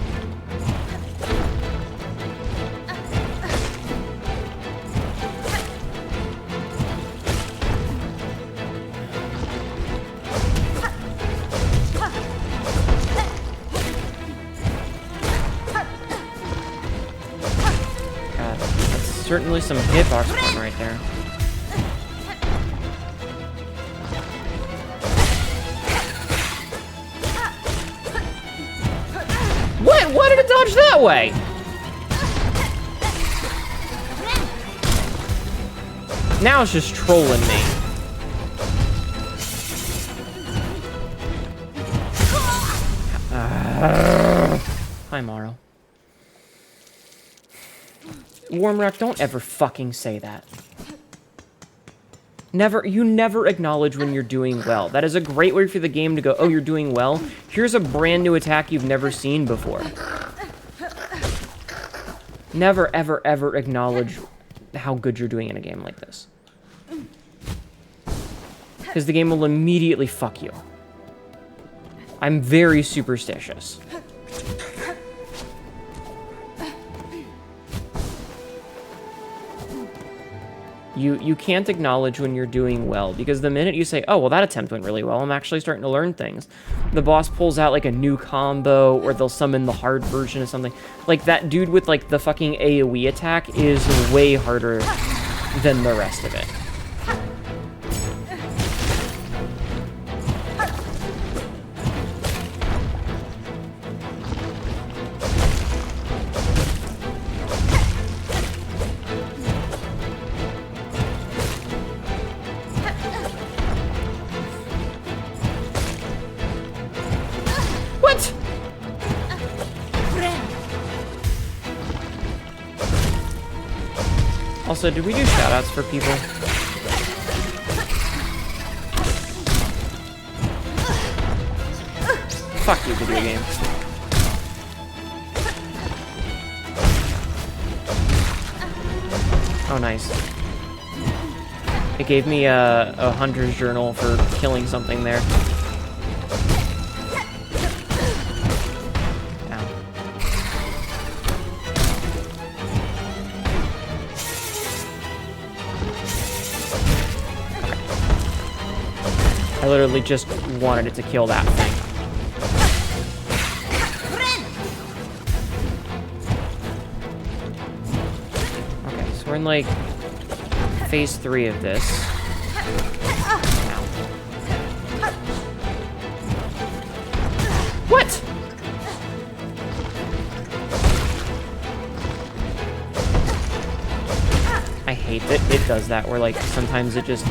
A: God, that's certainly some hitbox fun right there. What? Why did it dodge that way? Now it's just trolling me. Hi, Morrow. Warmrack, don't ever fucking say that. You never acknowledge when you're doing well. That is a great way for the game to go, oh, you're doing well? Here's a brand new attack you've never seen before. Never, ever, ever acknowledge how good you're doing in a game like this. Because the game will immediately fuck you. I'm very superstitious. You can't acknowledge when you're doing well, because the minute you say, oh, well, that attempt went really well, I'm actually starting to learn things. The boss pulls out, like, a new combo, or they'll summon the hard version of something. Like, that dude with, like, the fucking AoE attack is way harder than the rest of it. Also, did we do shoutouts for people? Fuck you, video game. Oh, nice. It gave me a hunter's journal for killing something there. I literally just wanted it to kill that thing. Okay, so we're in, like, phase 3 of this. Ow. hate that it does that, where, like, sometimes it just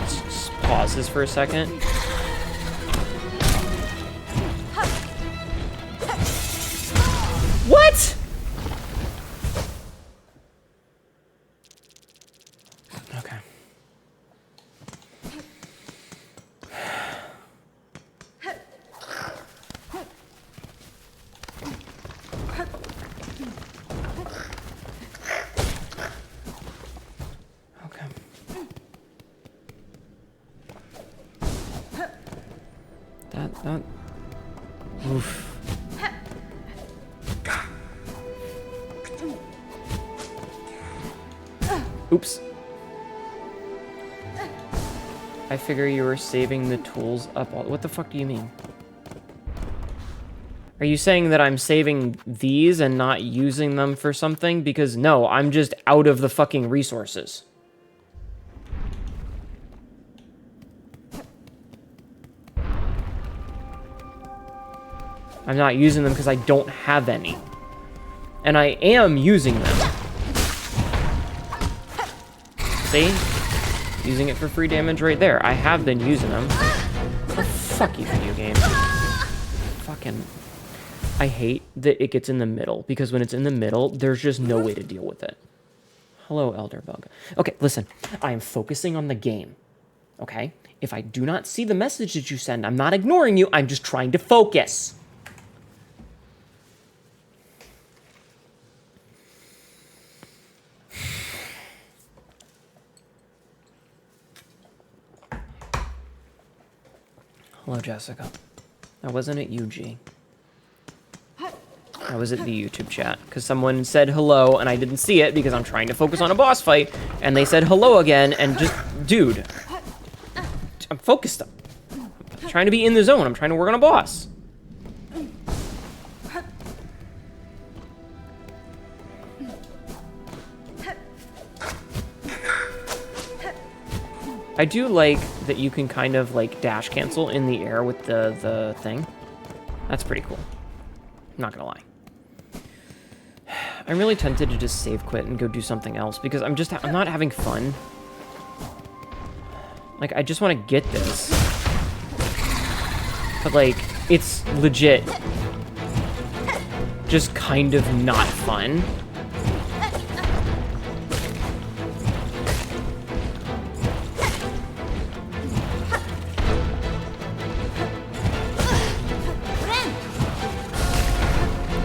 A: pauses for a second. What? Okay. Okay. That. Oof. Oops. I figure you were saving the tools up all... What the fuck do you mean? Are you saying that I'm saving these and not using them for something? Because no, I'm just out of the fucking resources. I'm not using them because I don't have any. And I am using them. See? Using it for free damage right there. I have been using them. Oh, fuck you, video game. Fucking... I hate that it gets in the middle, because when it's in the middle, there's just no way to deal with it. Hello, Elderbug. Okay, listen. I am focusing on the game. Okay? If I do not see the message that you send, I'm not ignoring you. I'm just trying to focus. Hello, Jessica. That wasn't at UG. I was at the YouTube chat, because someone said hello, and I didn't see it, because I'm trying to focus on a boss fight, and they said hello again, and just... Dude. I'm focused. I'm trying to be in the zone. I'm trying to work on a boss. I do like that you can kind of, like, dash cancel in the air with the thing. That's pretty cool. I'm not gonna lie. I'm really tempted to just save quit and go do something else, because I'm not having fun. Like, I just want to get this. But, like, it's legit just kind of not fun.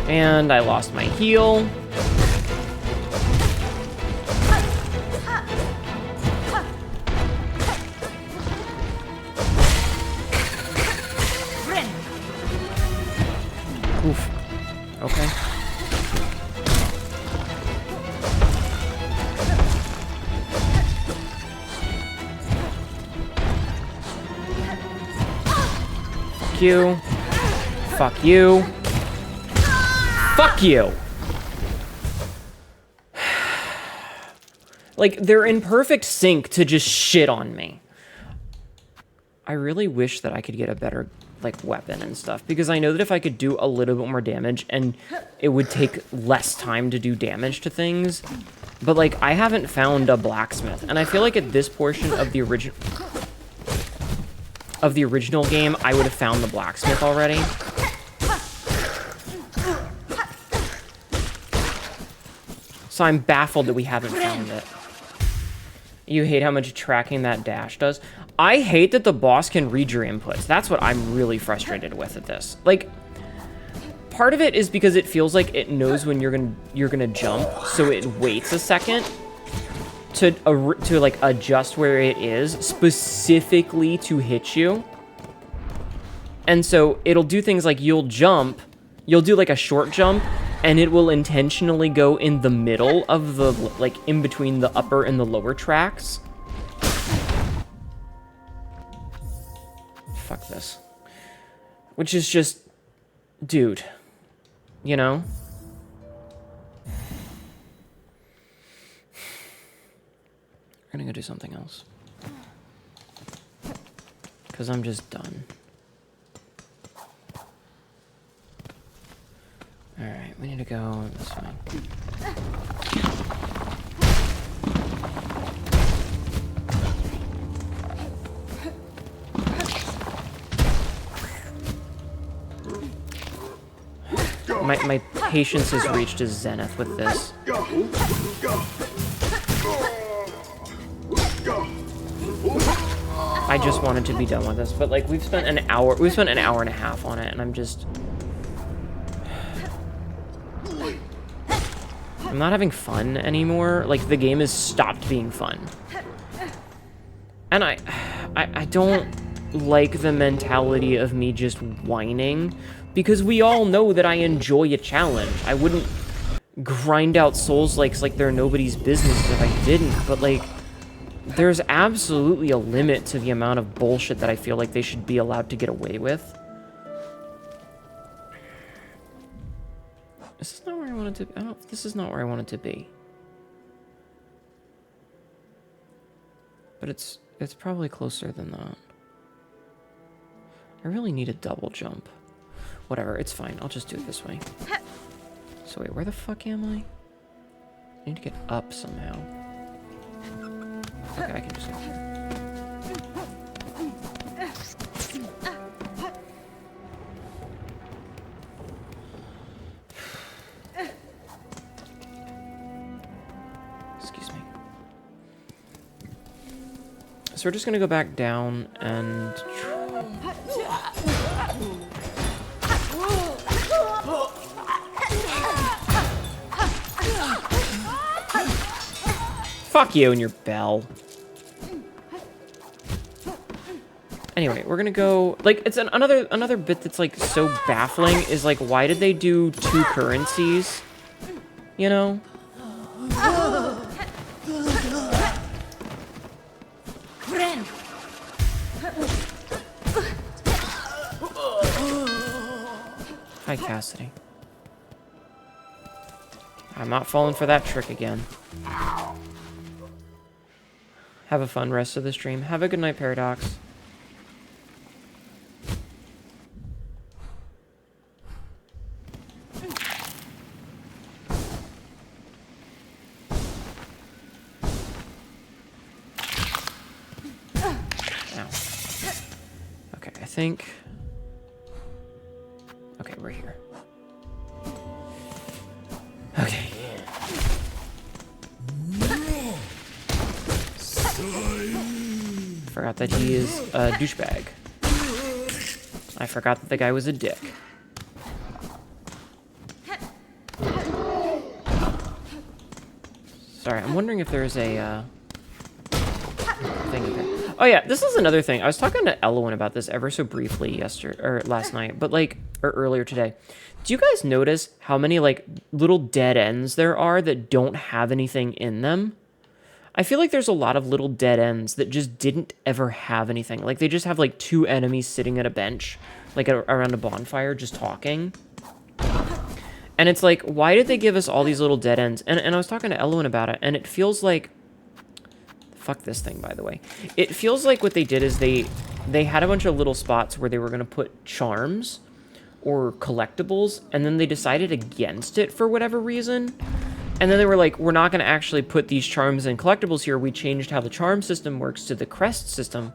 A: And I lost my heal. Oof. Okay. Fuck you. Fuck you. Fuck you! Like, they're in perfect sync to just shit on me. I really wish that I could get a better, like, weapon and stuff, because I know that if I could do a little bit more damage, and it would take less time to do damage to things, but, like, I haven't found a blacksmith, and I feel like at this portion of the original game, I would have found the blacksmith already. So I'm baffled that we haven't found it. You hate how much tracking that dash does? I hate that the boss can read your inputs. That's what I'm really frustrated with at this. Like, part of it is because it feels like it knows when you're gonna jump, so it waits a second to like adjust where it is specifically to hit you. And so it'll do things like you'll do like a short jump, and it will intentionally go in the middle of the, like, in between the upper and the lower tracks. Fuck this. Which is just... Dude. You know? We're gonna go do something else. Because I'm just done. Alright, we need to go this way. my patience has reached a zenith with this. I just wanted to be done with this, but like we've spent an hour and a half on it, and I'm not having fun anymore. Like the game has stopped being fun. And I don't like the mentality of me just whining, because we all know that I enjoy a challenge. I wouldn't grind out Souls-likes like they're nobody's business if I didn't, but like there's absolutely a limit to the amount of bullshit that I feel like they should be allowed to get away with. Is this not where I wanted to... this is not where I wanted to be. But it's probably closer than that. I really need a double jump. Whatever, it's fine. I'll just do it this way. So wait, where the fuck am I? I need to get up somehow. Okay, I can just go here. Excuse me. So we're just gonna go back down and... Fuck you and your bell. Anyway, we're gonna go... Like, it's another bit that's, like, so baffling is, like, why did they do 2 currencies? You know? Hi, Cassidy. I'm not falling for that trick again. Have a fun rest of the stream. Have a good night, Paradox. Ow. Okay, I think... Okay, we're here. Okay. Forgot that he is a douchebag. I forgot that the guy was a dick. Sorry, I'm wondering if there's a thing in there. Oh yeah, this is another thing. I was talking to Elowen about this ever so briefly last night, but like, or earlier today. Do you guys notice how many like little dead ends there are that don't have anything in them? I feel like there's a lot of little dead ends that just didn't ever have anything. Like, they just have, like, 2 enemies sitting at a bench, like, around a bonfire, just talking. And it's like, why did they give us all these little dead ends? And I was talking to Elowen about it, and it feels like... Fuck this thing, by the way. It feels like what they did is they had a bunch of little spots where they were going to put charms or collectibles, and then they decided against it for whatever reason. And then they were like, we're not going to actually put these charms and collectibles here. We changed how the charm system works to the crest system.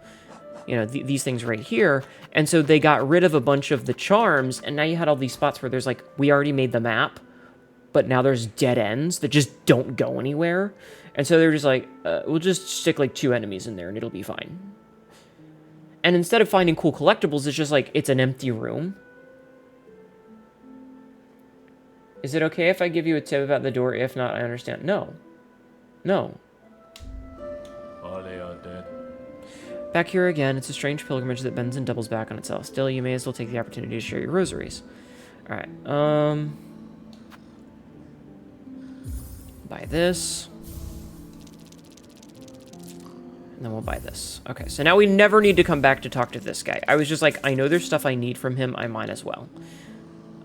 A: You know, these things right here. And so they got rid of a bunch of the charms. And now you had all these spots where there's like, we already made the map. But now there's dead ends that just don't go anywhere. And so they're just like, we'll just stick like 2 enemies in there and it'll be fine. And instead of finding cool collectibles, it's just like, it's an empty room. Is it okay if I give you a tip about the door? If not, I understand. No. No.
E: Oh, they are dead.
A: Back here again, it's a strange pilgrimage that bends and doubles back on itself. Still, you may as well take the opportunity to share your rosaries. Alright, buy this. And then we'll buy this. Okay, so now we never need to come back to talk to this guy. I was just like, I know there's stuff I need from him, I might as well.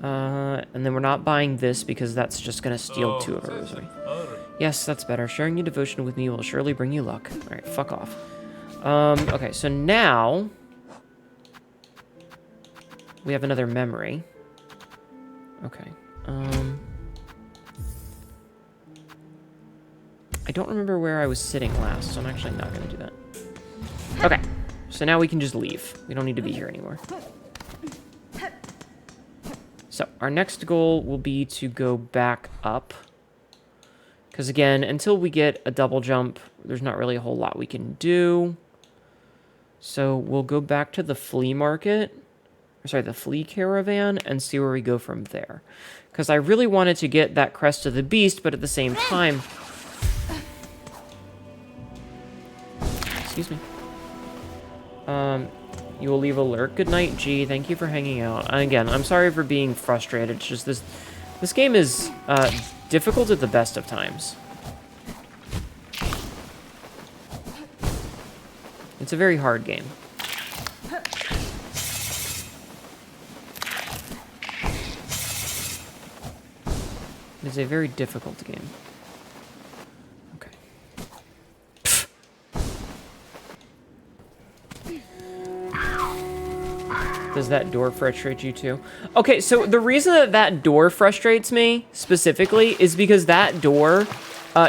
A: And then we're not buying this because that's just going to steal 2 of our rosary. Yes, that's better. Sharing your devotion with me will surely bring you luck. Alright, fuck off. Okay, so now... we have another memory. Okay. I don't remember where I was sitting last, so I'm actually not going to do that. Okay, so now we can just leave. We don't need to be here anymore. So, our next goal will be to go back up. Because again, until we get a double jump, there's not really a whole lot we can do. So we'll go back to the flea market, or sorry, the flea caravan, and see where we go from there. Because I really wanted to get that crest of the beast, but at the same time... Excuse me. You will leave a lurk. Good night, G. Thank you for hanging out. And again, I'm sorry for being frustrated. It's just this game is difficult at the best of times. It's a very hard game. It's a very difficult game. Okay. Does that door frustrate you too? Okay, so the reason that that door frustrates me specifically is because that door,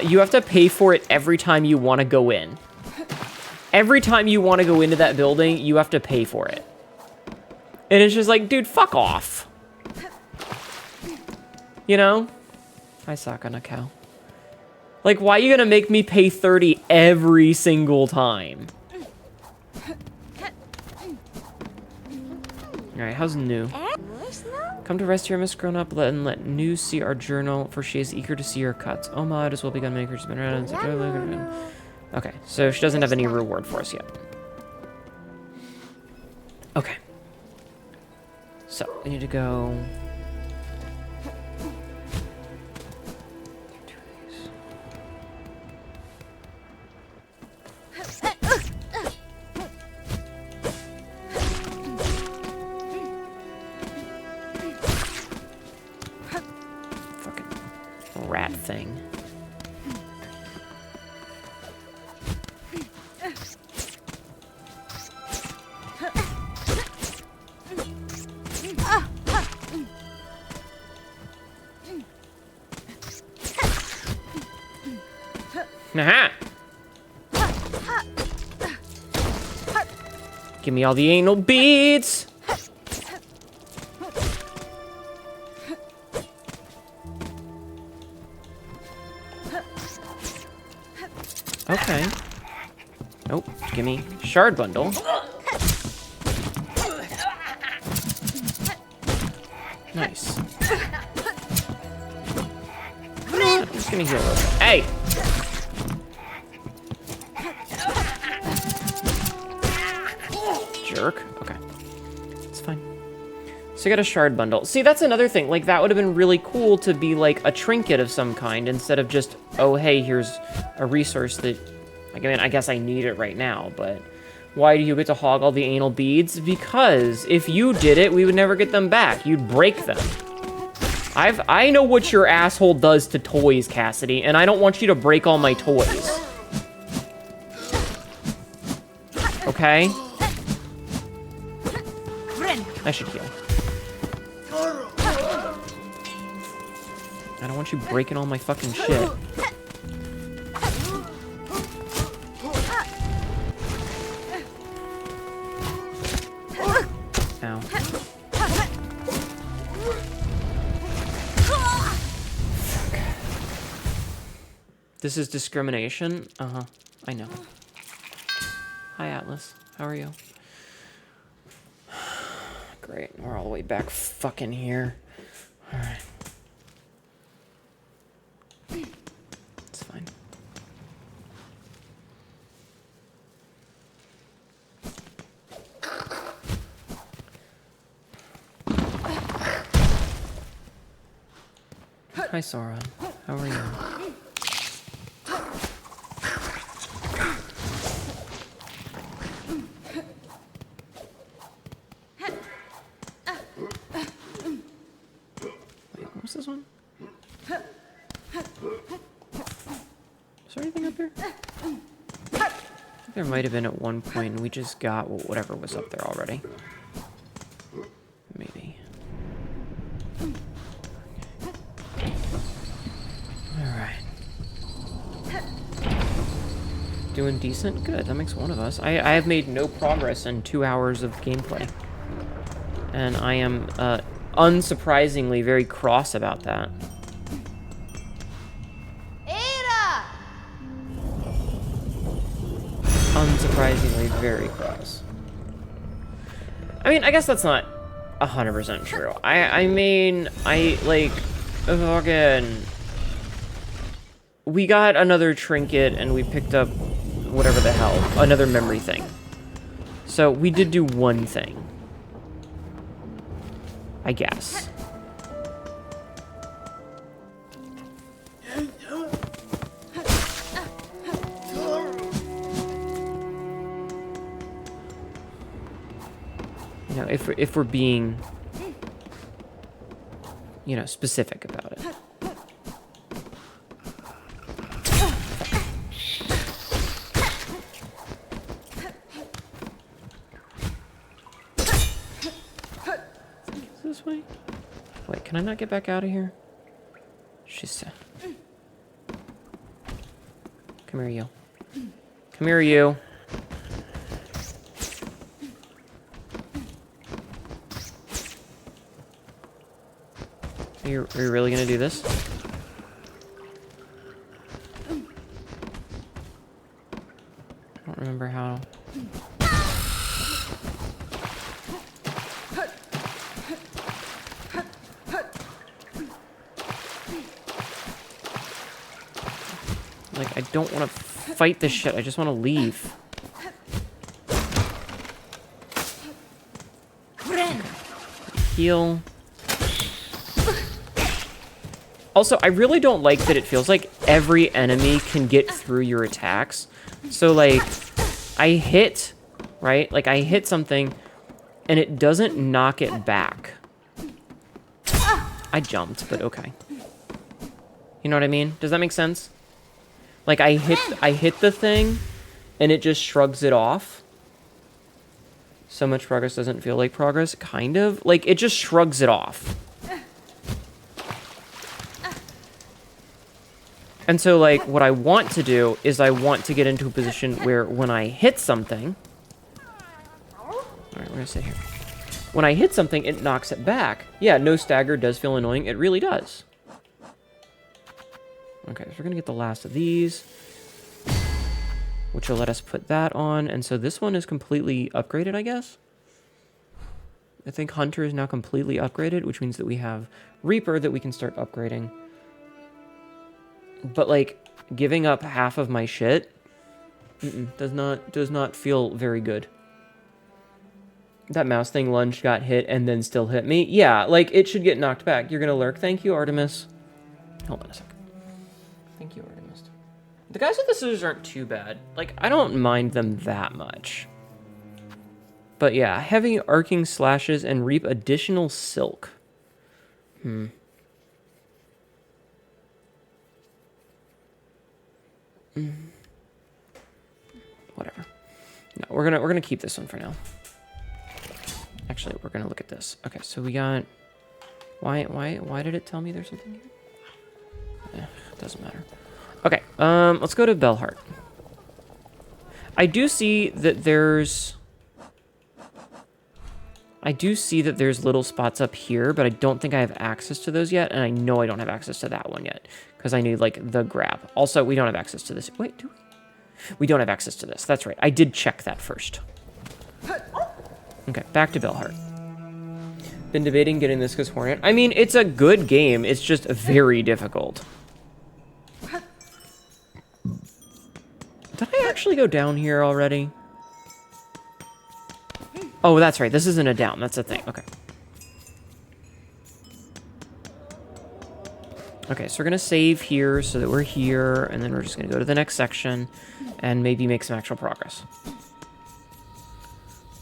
A: you have to pay for it every time you want to go in. Every time you want to go into that building, you have to pay for it. And it's just like, dude, fuck off. You know? I suck on a cow. Like, why are you gonna make me pay 30 every single time? Alright, how's New? Come to rest here, Miss Grown Up, and let New see our journal, for she is eager to see your cuts. Oh, ma, it has well begun makers been around. Okay, so she doesn't have any reward for us yet. Okay. So, we need to go... rat thing. Aha! Give me all the anal beads! Okay. Nope. Give me shard bundle. Nice. I'm just gonna heal a little bit. Hey! Jerk. Okay. It's fine. So I got a shard bundle. See, that's another thing. Like, that would have been really cool to be, like, a trinket of some kind instead of just, oh, hey, here's a resource that... Like, I mean, I guess I need it right now, but... Why do you get to hog all the anal beads? Because if you did it, we would never get them back. You'd break them. I know what your asshole does to toys, Cassidy, and I don't want you to break all my toys. Okay? I should heal. I don't want you breaking all my fucking shit. Ow. This is discrimination? Uh-huh. I know. Hi, Atlas. How are you? Great. We're all the way back fucking here. Alright. It's fine. Hi, Sora. How are you? Wait, what was this one? Is there anything up here? I think there might have been at one point, and we just got whatever was up there already. Maybe. Alright. Doing decent? Good, that makes one of us. I have made no progress in 2 hours of gameplay. And I am unsurprisingly very cross about that. Unsurprisingly very cross. I mean, I guess that's not 100% true. I mean, like, fucking... We got another trinket, and we picked up whatever the hell, another memory thing. So, we did do one thing. I guess. You know, if we're being, you know, specific about it. This way? Wait, can I not get back out of here? She's... Come here, you. Come here, you. Are you really gonna do this? I don't remember how. Like, I don't want to fight this shit. I just want to leave. Heal. Also, I really don't like that it feels like every enemy can get through your attacks. So, like, I hit, right? Like, I hit something, and it doesn't knock it back. I jumped, but okay. You know what I mean? Does that make sense? Like, I hit the thing, and it just shrugs it off. So much progress doesn't feel like progress, kind of. Like, it just shrugs it off. And so, like, what I want to do is I want to get into a position where when I hit something... Alright, we're gonna sit here. When I hit something, it knocks it back. Yeah, no stagger does feel annoying. It really does. Okay, so we're gonna get the last of these, which will let us put that on. And so this one is completely upgraded, I guess. I think Hunter is now completely upgraded, which means that we have Reaper that we can start upgrading. But, like, giving up half of my shit does not feel very good. That mouse thing lunged, got hit, and then still hit me. Yeah, like, it should get knocked back. You're gonna lurk. Thank you, Artemis. Hold on a second. Thank you, Artemis. The guys with the scissors aren't too bad. Like, I don't mind them that much. But yeah, heavy arcing slashes and reap additional silk. Whatever. No, we're gonna keep this one for now. Actually, we're gonna look at this. Okay, so we got... Why did it tell me there's something here? It doesn't matter. Okay, let's go to Bellheart. I do see that there's little spots up here, but I don't think I have access to those yet, and I know I don't have access to that one yet, because I need, like, the grab. Also, we don't have access to this. Wait, do we? We don't have access to this. That's right. I did check that first. Okay, back to Bellheart. Been debating getting this because Hornet. I mean, it's a good game. It's just very difficult. Did I actually go down here already? Oh, that's right. This isn't a down. That's a thing. Okay. Okay, so we're going to save here so that we're here, and then we're just going to go to the next section and maybe make some actual progress.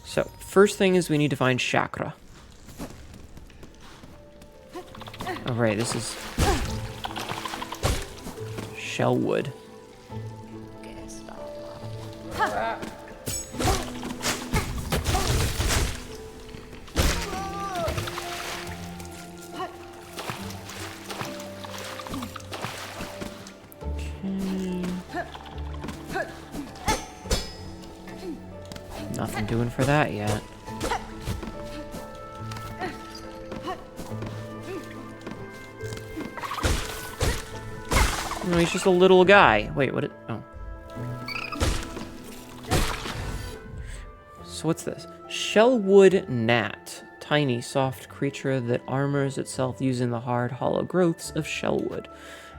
A: So, first thing is we need to find chakra. Oh, right, this is shellwood. Nothing doing for that yet. No, he's just a little guy. Wait, what? Oh. So what's this? Shellwood gnat. Tiny, soft creature that armors itself using the hard, hollow growths of shellwood.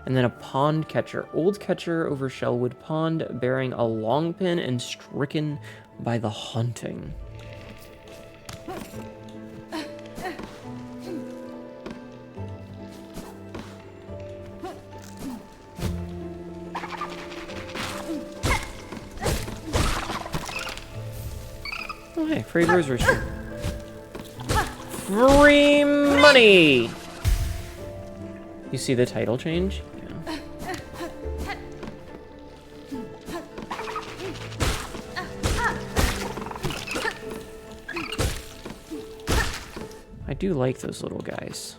A: And then a pond catcher. Old catcher over Shellwood Pond, bearing a long pin and stricken by the haunting. Oh, hey, free rosary stream. Free money! You see the title change? Yeah. I do like those little guys.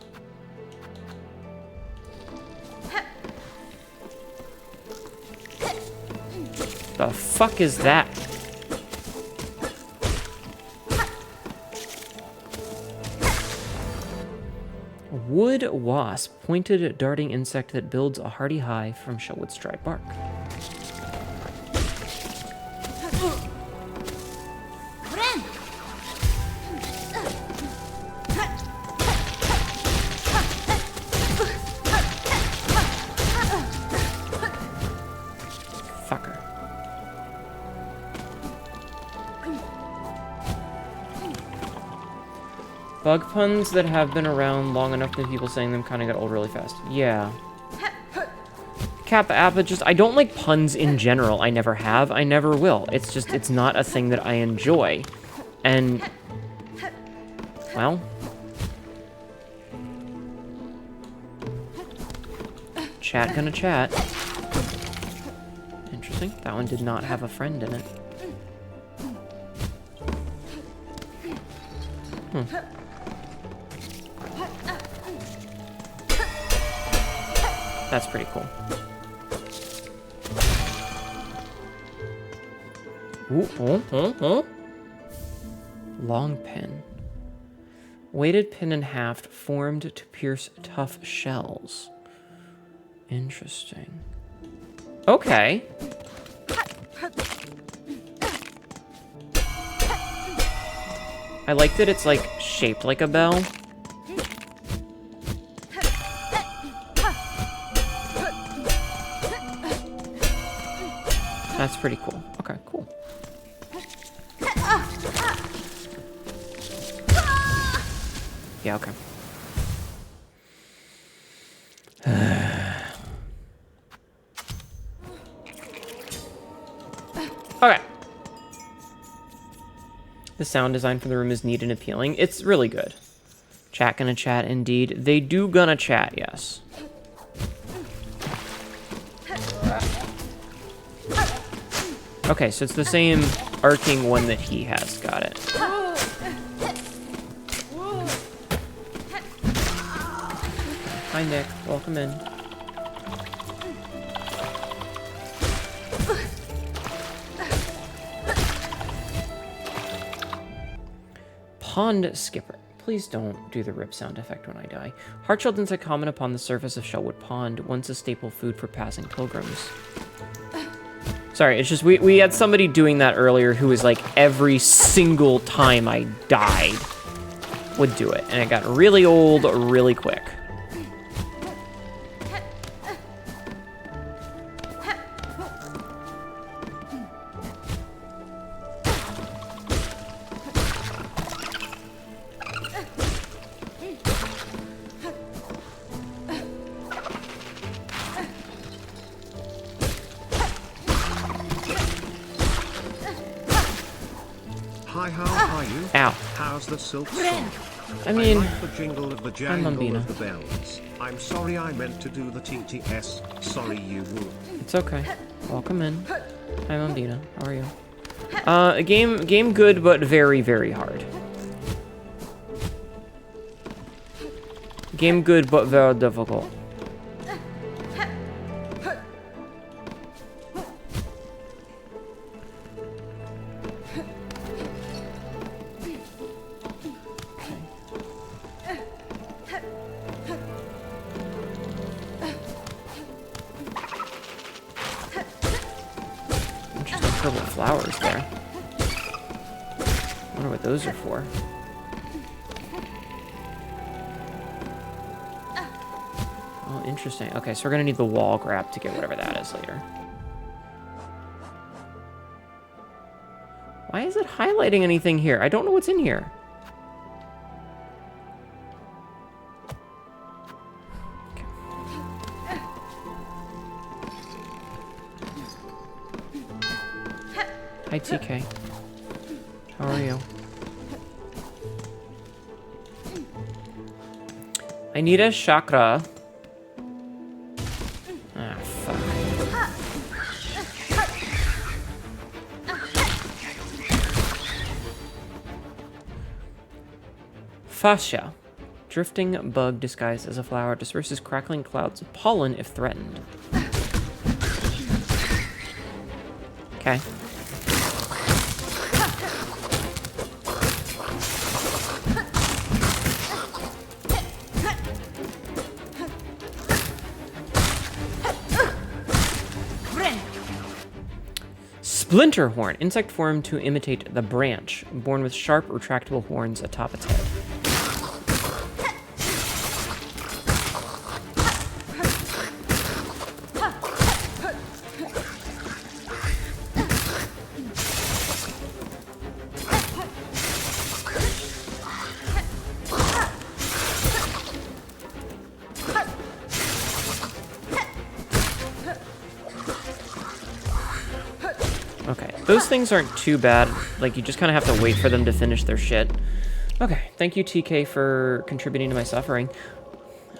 A: The fuck is that? Wood wasp, pointed darting insect that builds a hardy hive from shellwood's dry bark. Fucker. Bug puns that have been around long enough that people saying them kind of got old really fast. Yeah. Kappa Appa, just, I don't like puns in general. I never have. I never will. It's just, it's not a thing that I enjoy. And, well. Chat gonna chat. Interesting. That one did not have a friend in it. Hmm. That's pretty cool. Ooh, long pin. Weighted pin and haft formed to pierce tough shells. Interesting. Okay. I like that it's like shaped like a bell. That's pretty cool. Okay, cool. Yeah, okay. Okay. The sound design for the room is neat and appealing. It's really good. Chat gonna chat, indeed. They do gonna chat, yes. Okay, so it's the same arcing one that he has. Got it. Hi, Nick. Welcome in. Pond skipper. Please don't do the rip sound effect when I die. Heart-shelled insect common upon the surface of Shellwood Pond, once a staple food for passing pilgrims. Sorry, it's just we had somebody doing that earlier who was like every single time I died would do it, and it got really old really quick.
D: Hi, how are you?
A: Ow.
D: How's the Silksong?
A: I mean,
D: I like the jingle of the jangle
A: Bambina.
D: of the bells. I'm sorry I meant to do the TTS. Sorry you would.
A: It's okay. Welcome in. Hi, Bambina. How are you? Game good, but very, very hard. Game good, but very difficult. flowers there. I wonder what those are for. Oh, interesting. Okay, so we're gonna need the wall grab to get whatever that is later. Why is it highlighting anything here? I don't know what's in here. Hi, TK. How are you? I need a chakra. Ah, fuck. Fascia. Drifting bug disguised as a flower disperses crackling clouds of pollen if threatened. Okay. Splinter horn, insect formed to imitate the branch, born with sharp, retractable horns atop its head. Okay, those things aren't too bad. Like, you just kind of have to wait for them to finish their shit. Okay, thank you, TK, for contributing to my suffering.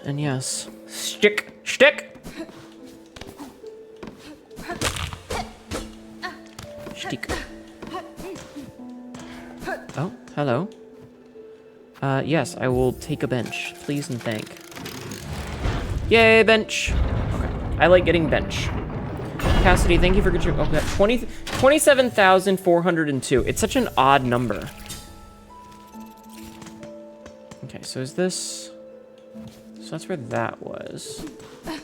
A: And yes, shtick! Shtick! Oh, hello. Yes, I will take a bench, please and thank. Yay, bench! Okay, I like getting bench. Cassidy, thank you for contributing. Oh, 27,402. It's such an odd number. Okay, so is this... So that's where that was. You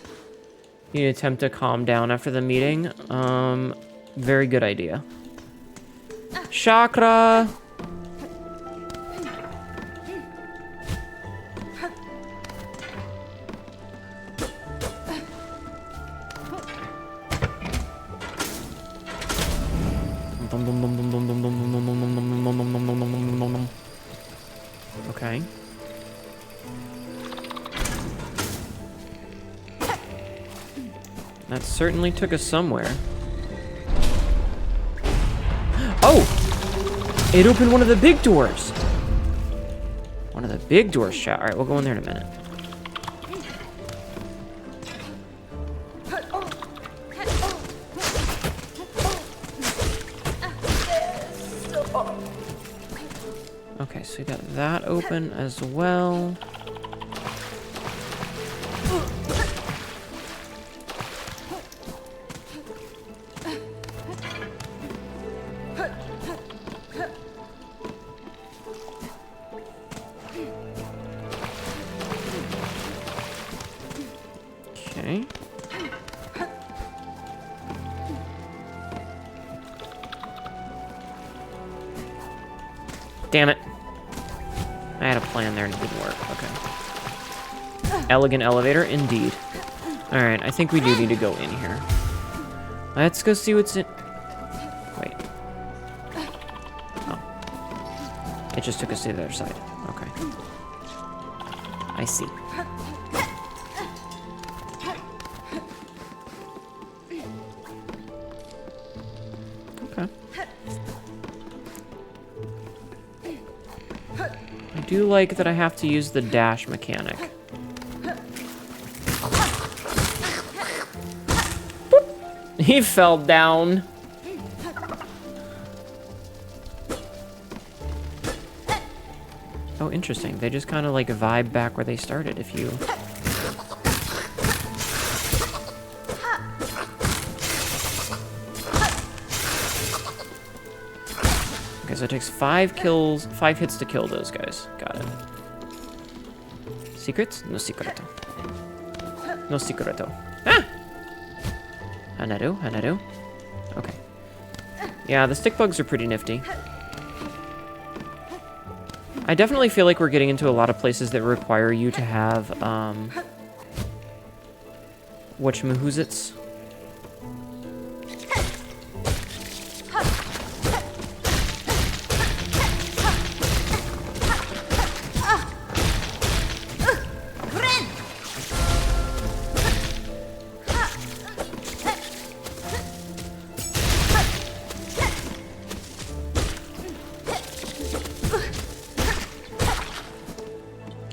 A: need to attempt to calm down after the meeting. Very good idea. Chakra! Okay. That certainly took us somewhere. Oh! It opened one of the big doors! One of the big doors, chat. Alright, we'll go in there in a minute. Okay, so we got that open as well. Okay. Damn it. I had a plan there and it didn't work. Okay. Elegant elevator, indeed. Alright, I think we do need to go in here. Let's go see what's in... Wait. Oh. It just took us to the other side. Okay. I see. Okay. I do like that I have to use the dash mechanic. Boop. He fell down. Oh, interesting. They just kind of like vibe back where they started if you... Okay, so it takes 5 hits to kill those guys. Got it. Secrets? No secreto. No secreto. Ah! Hnetu, Hnetu. Okay. Yeah, the stick bugs are pretty nifty. I definitely feel like we're getting into a lot of places that require you to have, whatchamahoozits?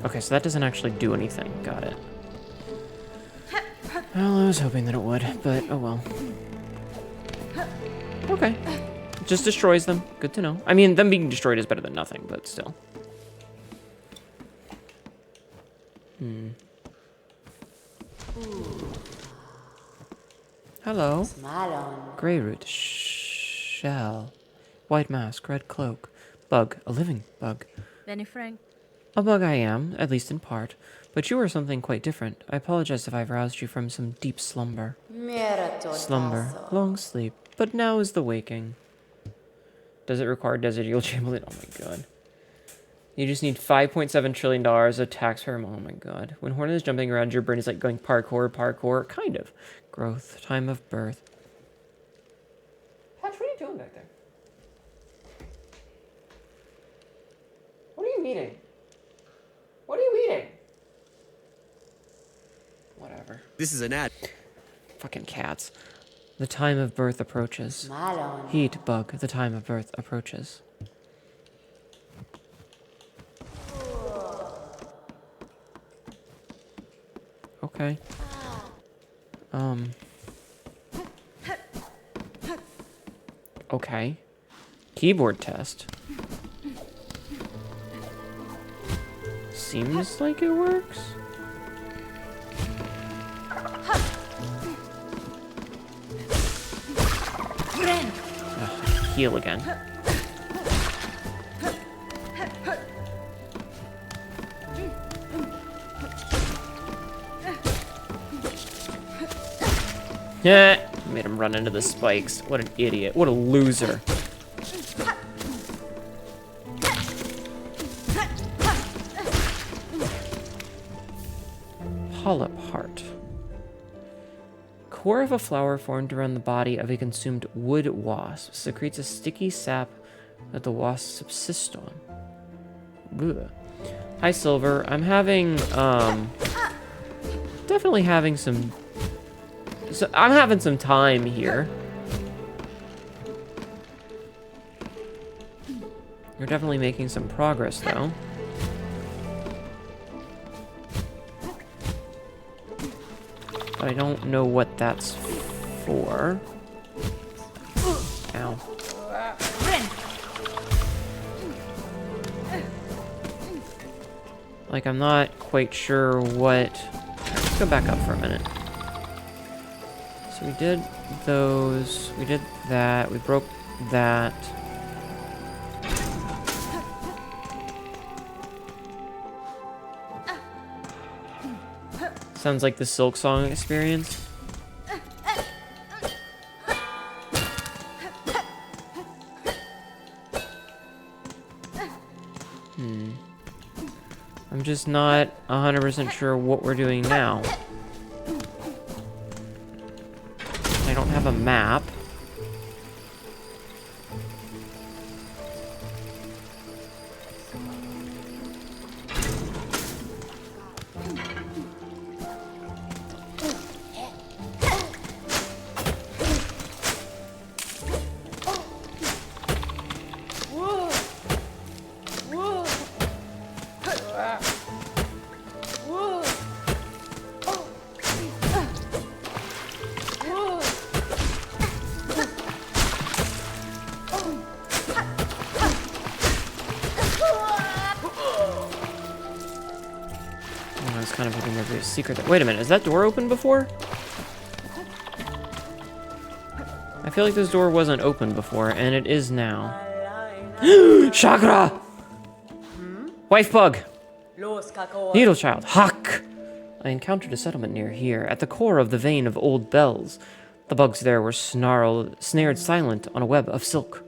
A: Okay, so that doesn't actually do anything. Got it. Well, I was hoping that it would, but oh well. Okay. It just destroys them. Good to know. I mean, them being destroyed is better than nothing, but still. Hello. Grey root. Shell. White mask. Red cloak. Bug. A living bug.
F: Benny Frank.
A: A bug I am, at least in part. But you are something quite different. I apologize if I've roused you from some deep slumber. Slumber. Long sleep. But now is the waking. Does it require Desert Eagle Chamberlain? Oh my god. You just need $5.7 trillion of tax firm. Oh my god. When Hornet is jumping around, your brain is like going parkour, parkour. Kind of. Growth. Time of birth. Patch, what are you doing back there? What are you eating? What are you eating? Whatever.
B: This is an ad.
A: Fucking cats. The time of birth approaches. Heat, bug. The time of birth approaches. Okay. Okay. Keyboard test. Seems like it works. Ugh, heal again. Yeah, made him run into the spikes. What an idiot. What a loser. Polyp heart. Core of a flower formed around the body of a consumed wood wasp secretes a sticky sap that the wasps subsist on. Ugh. Hi, Silver. I'm having, definitely having some... So I'm having some time here. You're definitely making some progress, though. But I don't know what that's for. Ow. Like, I'm not quite sure what... Let's go back up for a minute. So we did those, we did that, we broke that. Sounds like the Silksong experience. I'm just not 100% sure what we're doing now. I don't have a map. Kind of hoping there'd be a secret there. Wait a minute, is that door open before? I feel like this door wasn't open before, and it is now. Chakra! Wife bug! Needle child! Huck! I encountered a settlement near here, at the core of the vein of old bells. The bugs there were snared silent on a web of silk.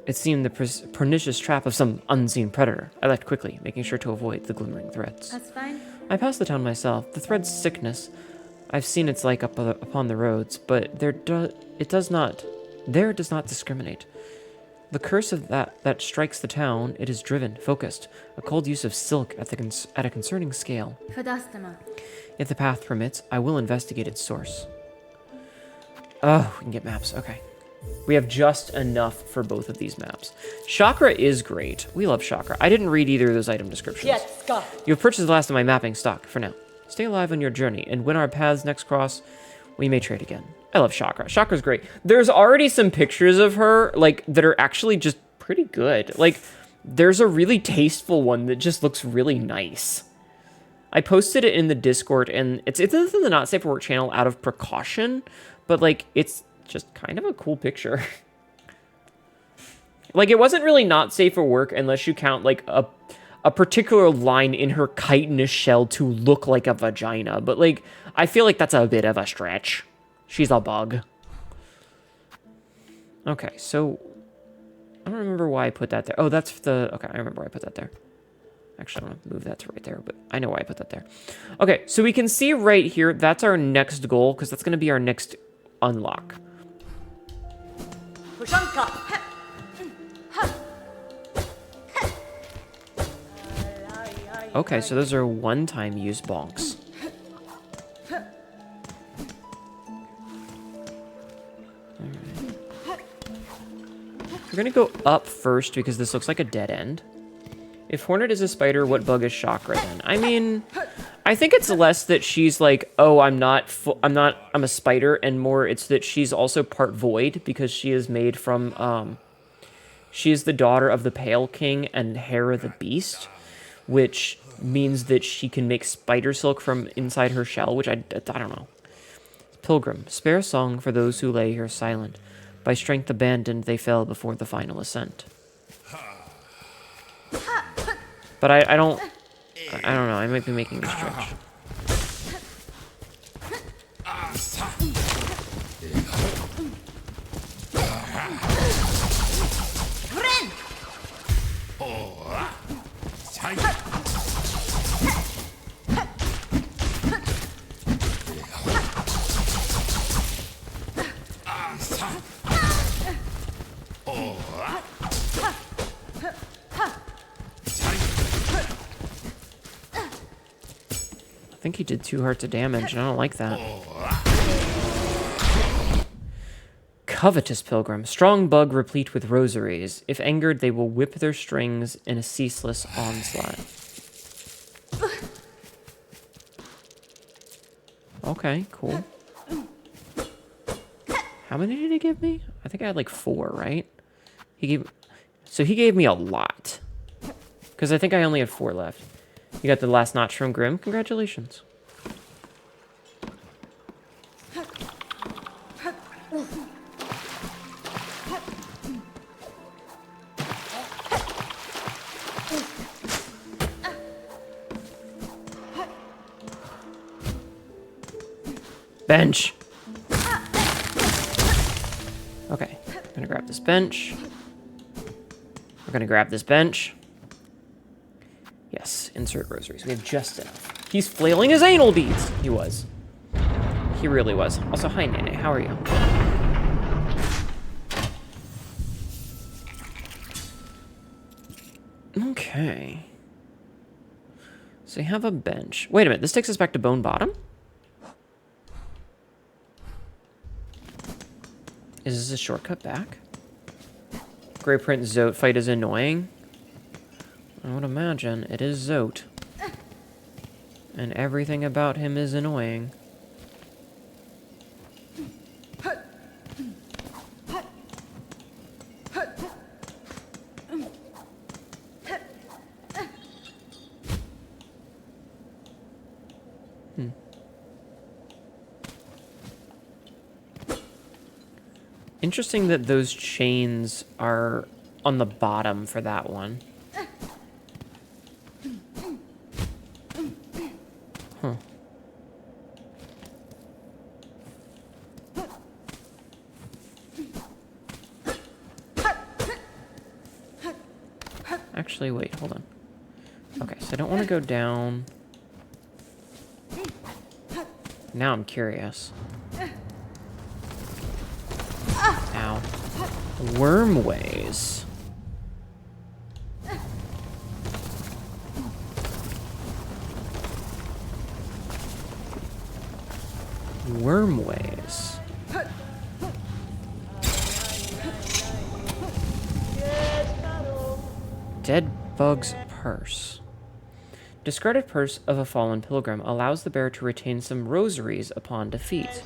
A: It seemed the pernicious trap of some unseen predator. I left quickly, making sure to avoid the glimmering threads.
C: That's fine.
A: I passed the town myself. The thread's sickness. I've seen its like upon the roads, but it does not discriminate. The curse of that strikes the town, it is driven, focused, a cold use of silk at a concerning scale.
C: Fadastama.
A: If the path permits, I will investigate its source. Oh, we can get maps. Okay. We have just enough for both of these maps. Chakra is great. We love Chakra. I didn't read either of those item descriptions.
C: Yes, Scott.
A: You have purchased the last of my mapping stock for now. Stay alive on your journey, and when our paths next cross, we may trade again. I love Chakra. Chakra's great. There's already some pictures of her, like, that are actually just pretty good. Like, there's a really tasteful one that just looks really nice. I posted it in the Discord, and it's in the Not Safe for Work channel out of precaution, but, like, it's just kind of a cool picture. Like, it wasn't really not safe for work unless you count, like, a particular line in her chitinous shell to look like a vagina. But, like, I feel like that's a bit of a stretch. She's a bug. Okay, so I don't remember why I put that there. Oh, that's the... Okay, I remember why I put that there. Actually, I'm going to move that to right there, but I know why I put that there. Okay, so we can see right here, that's our next goal, because that's going to be our next unlock. Okay, so those are one-time use bonks. Alright. We're gonna go up first because this looks like a dead end. If Hornet is a spider, what bug is Chakra then? I mean, I think it's less that she's like, oh, I'm a spider, and more it's that she's also part void because she is made from, she is the daughter of the Pale King and Hera the Beast, which means that she can make spider silk from inside her shell, which I don't know. Pilgrim, spare a song for those who lay here silent. By strength abandoned, they fell before the final ascent. But I don't know, I might be making a stretch. I think he did 2 hearts of damage, and I don't like that. Covetous Pilgrim. Strong bug replete with rosaries. If angered, they will whip their strings in a ceaseless onslaught. Okay, cool. How many did he give me? I think I had like 4, right? He gave me a lot. Because I think I only had 4 left. You got the last notch from Grim. Congratulations. Bench. Okay, I'm gonna grab this bench. We're gonna grab this bench. Yes, insert rosaries. We have just enough. He's flailing his anal beads. He was. He really was. Also, hi, Nene. How are you? Okay. So we have a bench. Wait a minute. This takes us back to Bone Bottom? Is this a shortcut back? Grey Print Zote fight is annoying. I would imagine it is Zote. And everything about him is annoying. Interesting that those chains are on the bottom for that one. Huh. Actually, wait, hold on. Okay, so I don't want to go down. Now I'm curious. Ow. Wormways. Wormways. Dead bug's purse. Discarded purse of a fallen pilgrim allows the bearer to retain some rosaries upon defeat.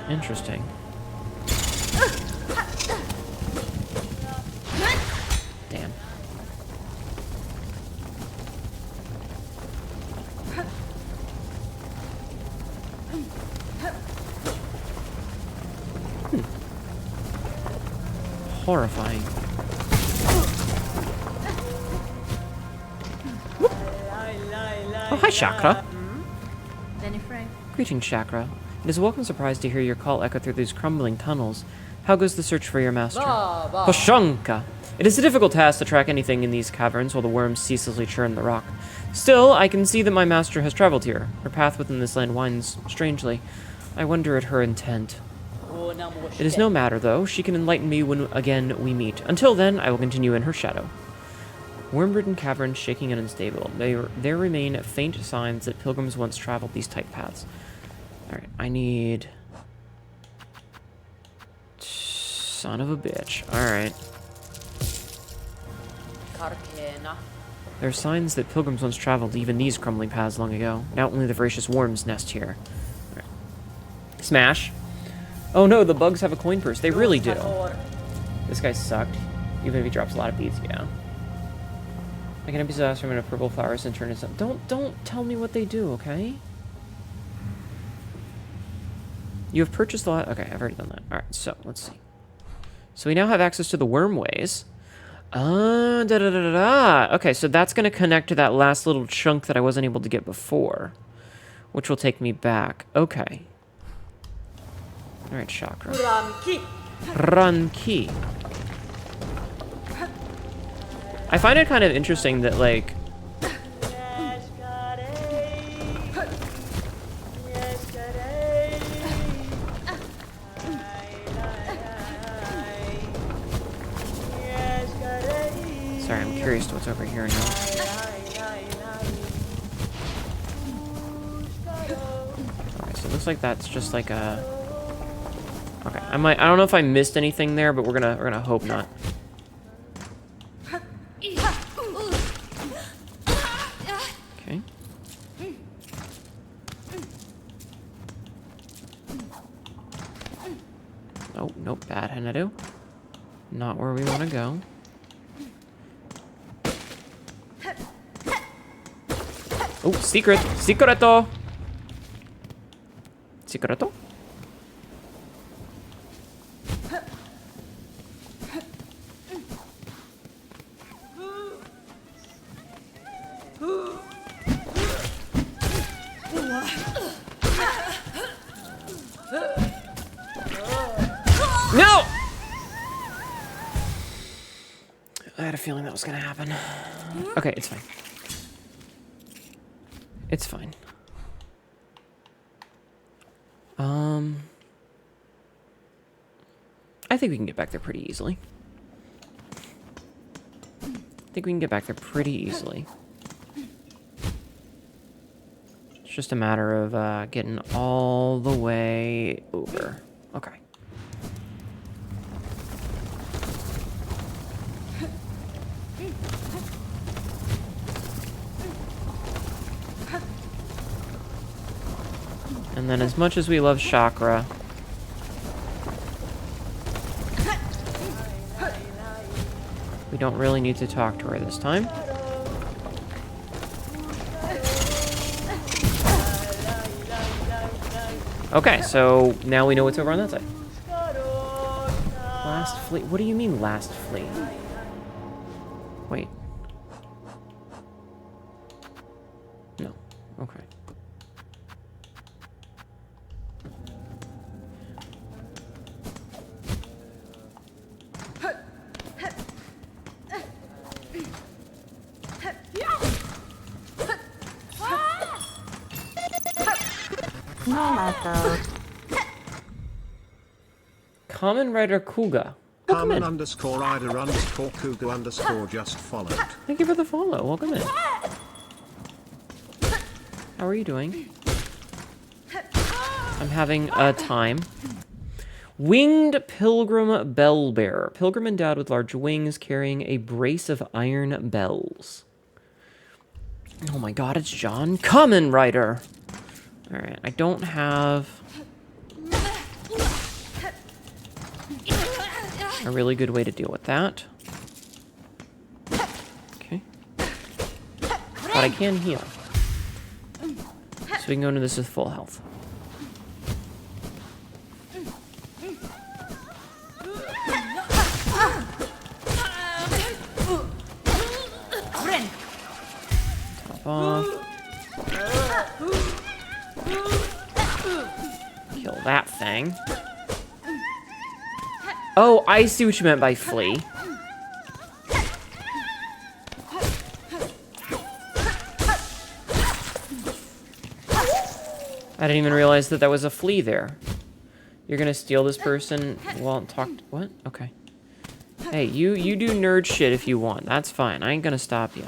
A: Interesting. Damn. Horrifying. Oh, hi, Chakra. Greetings, Chakra. It is a welcome surprise to hear your call echo through these crumbling tunnels. How goes the search for your master? Poshanka! It is a difficult task to track anything in these caverns while the worms ceaselessly churn the rock. Still, I can see that my master has traveled here. Her path within this land winds strangely. I wonder at her intent. It is no matter, though. She can enlighten me when again we meet. Until then, I will continue in her shadow. Worm-ridden caverns, shaking and unstable. There remain faint signs that pilgrims once traveled these tight paths. Alright, I need... Son of a bitch. Alright. There are signs that pilgrims once traveled even these crumbling paths long ago. Now only the voracious worms nest here. Right. Smash. Oh no, the bugs have a coin purse. They really do. This guy sucked. Even if he drops a lot of beads, yeah. I can empty the from into purple flowers and turn it up. Don't tell me what they do, okay? You have purchased a lot. Okay, I've already done that. Alright, so let's see. So we now have access to the wormways. Okay, so that's going to connect to that last little chunk that I wasn't able to get before, which will take me back. Okay. Alright, Chakra. Ranki. I find it kind of interesting that, like... Sorry, I'm curious to what's over here now. Okay, so it looks like that's just like a... Okay, I don't know if I missed anything there, but we're gonna hope not. Okay. Oh, nope, bad Hnetu. Not where we want to go. Oh, secret! Secreto! Secreto? No! I had a feeling that was gonna happen. Okay, it's fine. It's fine. I think we can get back there pretty easily. It's just a matter of getting all the way over. Okay. And then as much as we love Chakra, we don't really need to talk to her this time. Okay, so now we know what's over on that side. Last fleet? What do you mean last fleet? Wait. No. Okay.
C: No matter.
A: Common Rider Kuga. Welcome
D: Carmen
A: in.
D: underscore Ida underscore Cougar underscore just followed.
A: Thank you for the follow. Welcome in. How are you doing? I'm having a time. Winged Pilgrim Bell Bearer. Pilgrim endowed with large wings carrying a brace of iron bells. Oh my god, it's John. Kamen Rider! Alright, I don't have a really good way to deal with that. Okay. But I can heal. So we can go into this with full health. Top off. Kill that thing. Oh, I see what you meant by flee. I didn't even realize that that was a flea there. You're gonna steal this person while talk. What? Okay. Hey, you do nerd shit if you want. That's fine. I ain't gonna stop you.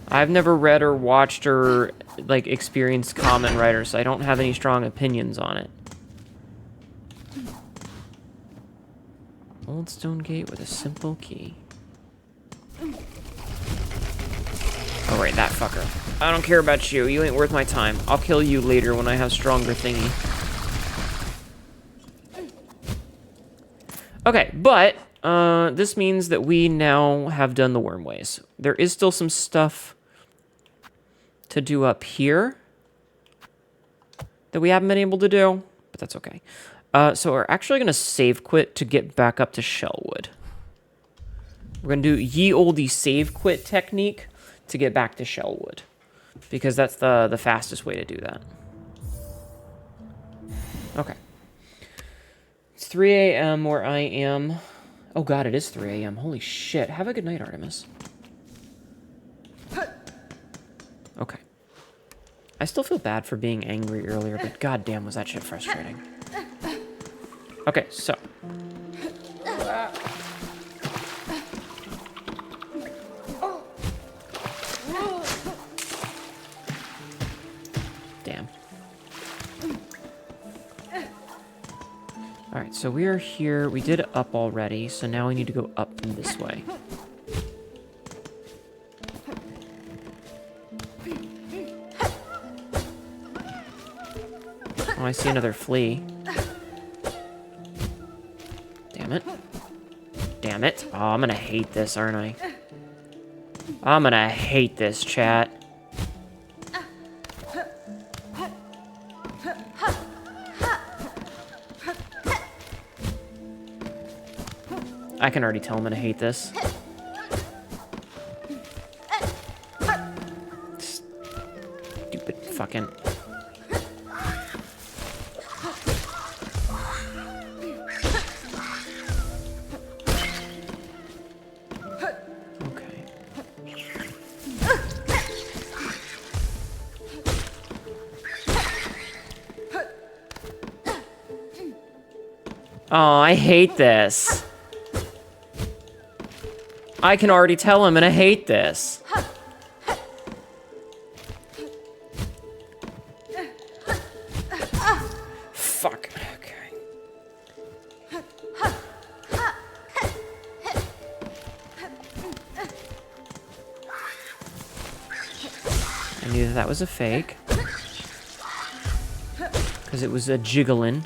A: I've never read or watched or like experienced Kamen Rider, so I don't have any strong opinions on it. Old stone gate with a simple key. Oh, right, that fucker. I don't care about you. You ain't worth my time. I'll kill you later when I have stronger thingy. Okay, but this means that we now have done the wormways. There is still some stuff to do up here that we haven't been able to do, but that's okay. So we're actually going to save quit to get back up to Shellwood. We're going to do ye olde save quit technique to get back to Shellwood, because that's the fastest way to do that. Okay. It's 3 a.m. where I am. Oh god, it is 3 a.m. Holy shit. Have a good night, Artemis. Okay. I still feel bad for being angry earlier, but goddamn was that shit frustrating. Okay, so. Damn. Alright, so we are here. We did up already, so now we need to go up this way. Oh, I see another flea. Damn it. Damn it. Oh, I'm gonna hate this, aren't I? I'm gonna hate this, chat. I can already tell I'm gonna hate this. Stupid fucking... Okay. Oh, I hate this. I can already tell I'm gonna hate this. Fuck. Okay. I knew that was a fake. Because it was a jiggling.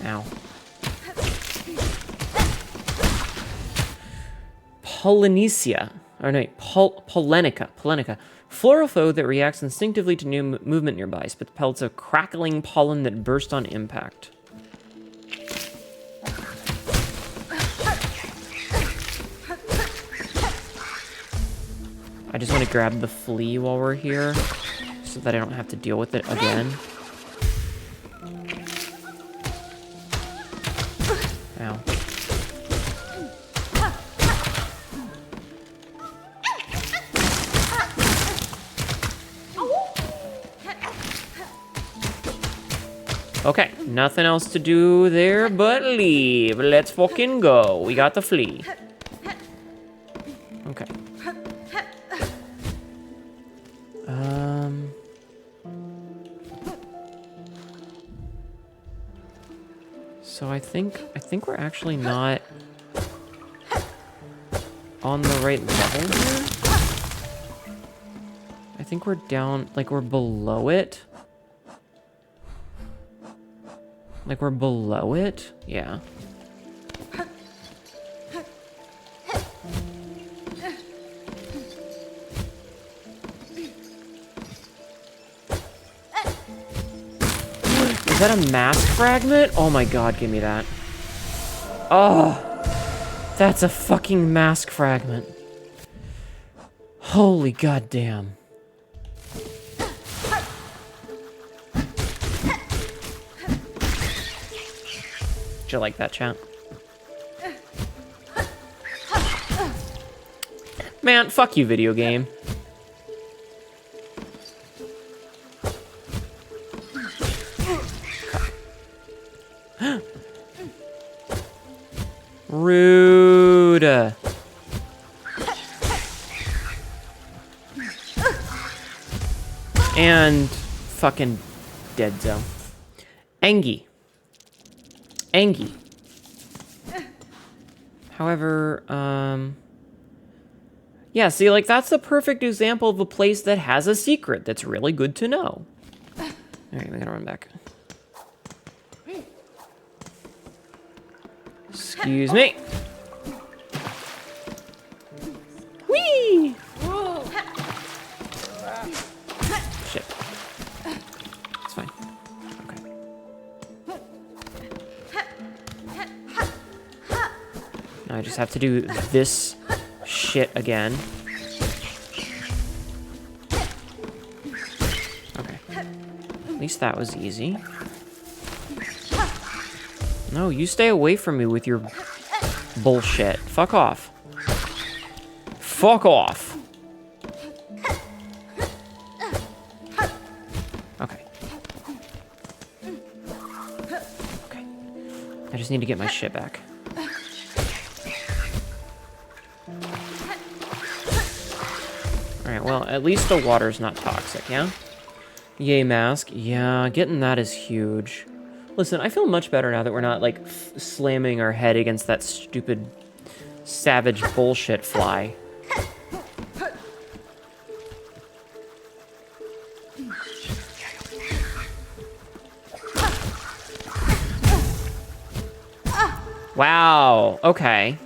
A: Ow. Polynesia. Or no, Polenica. Floral foe that reacts instinctively to new movement nearby, spits pellets of crackling pollen that burst on impact. I just want to grab the flea while we're here, so that I don't have to deal with it again. Okay, nothing else to do there but leave. Let's fucking go. We got the flea. Okay. So I think we're actually not on the right level here. I think we're down, like we're below it. Like we're below it? Yeah. Is that a mask fragment? Oh my god, give me that. Oh, that's a fucking mask fragment. Holy goddamn. Did you like that, chat? Man, fuck you, video game. Rude. And fucking dead zone. Angie. However, yeah, see, like, that's the perfect example of a place that has a secret that's really good to know. Alright, we gotta run back. Excuse me. Whee! Shit. It's fine. Okay. Now I just have to do this shit again. Okay. At least that was easy. No, you stay away from me with your bullshit. Fuck off. Fuck off. Okay. Okay. I just need to get my shit back. Alright, well, at least the water's not toxic, yeah? Yay, mask. Yeah, getting that is huge. Listen, I feel much better now that we're not, like, slamming our head against that stupid, savage bullshit fly. Wow, okay.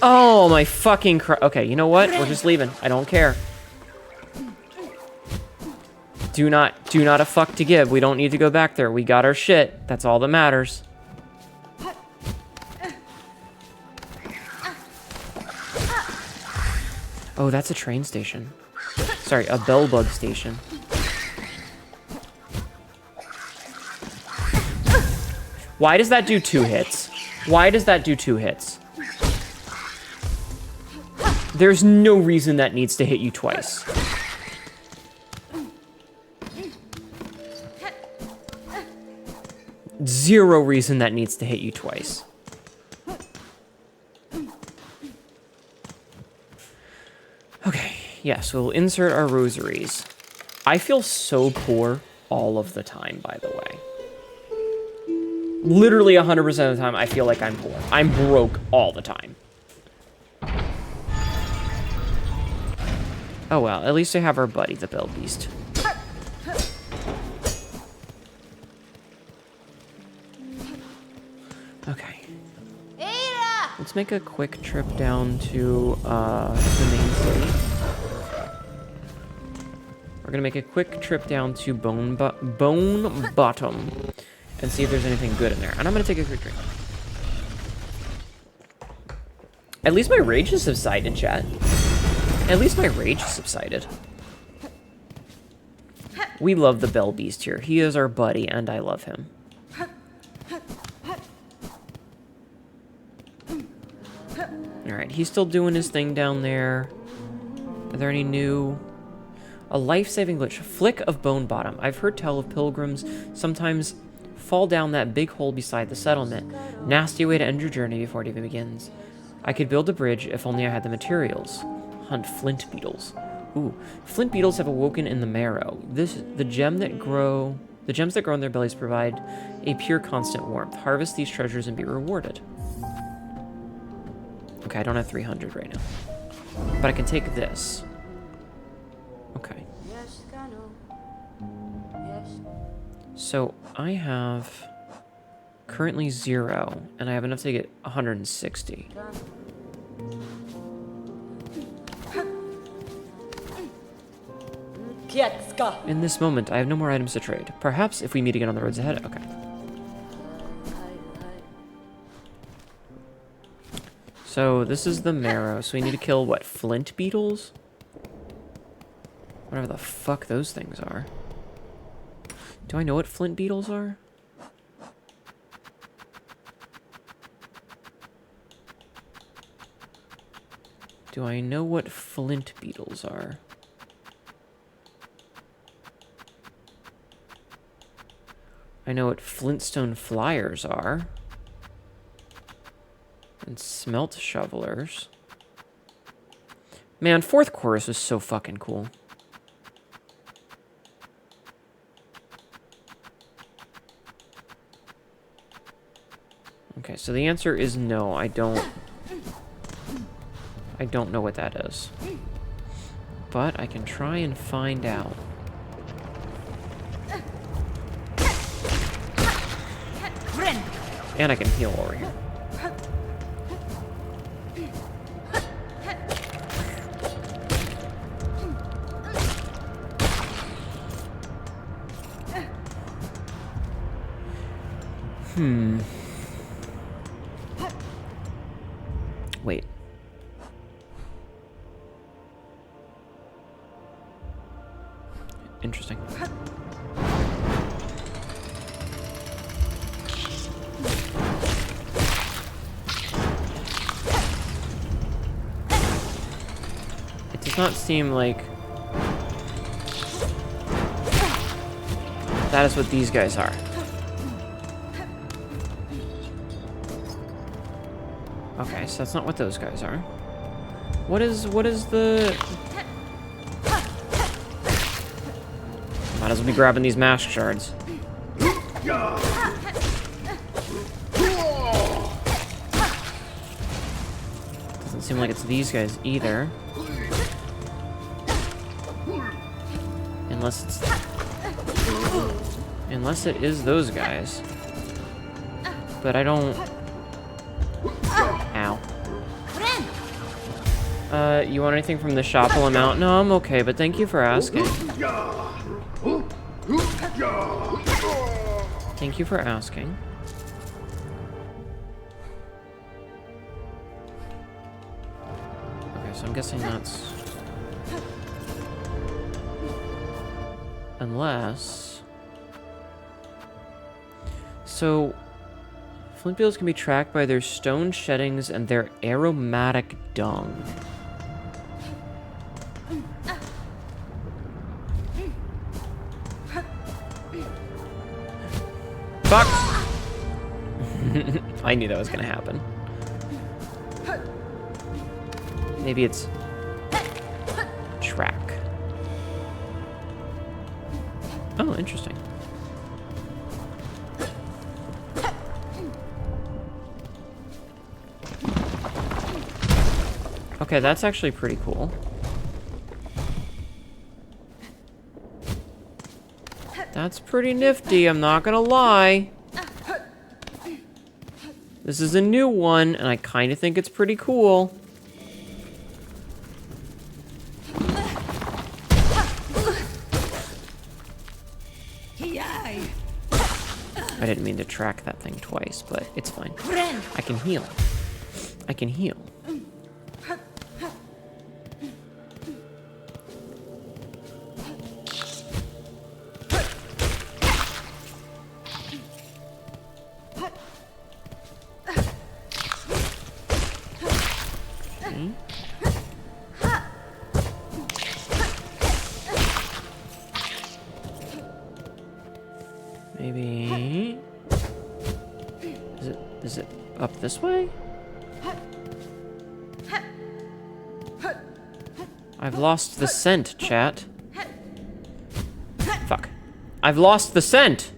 A: Oh my fucking okay, you know what? We're just leaving. I don't care. Do not a fuck to give. We don't need to go back there. We got our shit. That's all that matters. Oh, that's a train station. Sorry, a bell bug station. Why does that do 2 hits? Why does that do 2 hits? There's no reason that needs to hit you twice. Zero reason that needs to hit you twice. Okay, yes, we'll insert our rosaries. I feel so poor all of the time, by the way. Literally 100% of the time, I feel like I'm poor. I'm broke all the time. Oh well, at least I have our buddy, the Bell Beast. Okay. Let's make a quick trip down to the main city. We're gonna make a quick trip down to Bone Bottom and see if there's anything good in there. And I'm gonna take a quick drink. At least my rage has subsided, chat. At least my rage has subsided. We love the Bell Beast here. He is our buddy, and I love him. Alright, he's still doing his thing down there. Are there any new... A life-saving glitch. Flick of Bone Bottom. I've heard tell of pilgrims sometimes fall down that big hole beside the settlement. Nasty way to end your journey before it even begins. I could build a bridge if only I had the materials. Hunt flint beetles. Ooh. Flint beetles have awoken in the marrow. The gems that grow in their bellies provide a pure constant warmth. Harvest these treasures and be rewarded. Okay, I don't have 300 right now. But I can take this. Okay. So I have currently 0, and I have enough to get 160. In this moment, I have no more items to trade. Perhaps if we meet again on the roads ahead. Okay. So this is the marrow. So we need to kill, what, flint beetles? Whatever the fuck those things are. Do I know what flint beetles are? Do I know what flint beetles are? I know what flintstone flyers are. And smelt shovelers. Man, 4th chorus was so fucking cool. Okay, so the answer is no, I don't know what that is. But I can try and find out. And I can heal over here. Wait. Interesting. It does not seem like that is what these guys are. Okay, so that's not what those guys are. What is the... Might as well be grabbing these mask shards. Doesn't seem like it's these guys either. Unless it is those guys. But I don't... Ow. You want anything from the shop while I'm out? No, I'm okay, but thank you for asking. Thank you for asking. Okay, so I'm guessing that's... Unless... So... Flint beetles can be tracked by their stone sheddings and their aromatic dung. Fuck! I knew that was gonna happen. Maybe it's... track. Oh, interesting. Okay, that's actually pretty cool. That's pretty nifty, I'm not gonna lie. This is a new one, and I kind of think it's pretty cool. I didn't mean to track that thing twice, but it's fine. I can heal. I can heal. Maybe... Is it up this way? I've lost the scent, chat. Fuck. I've lost the scent!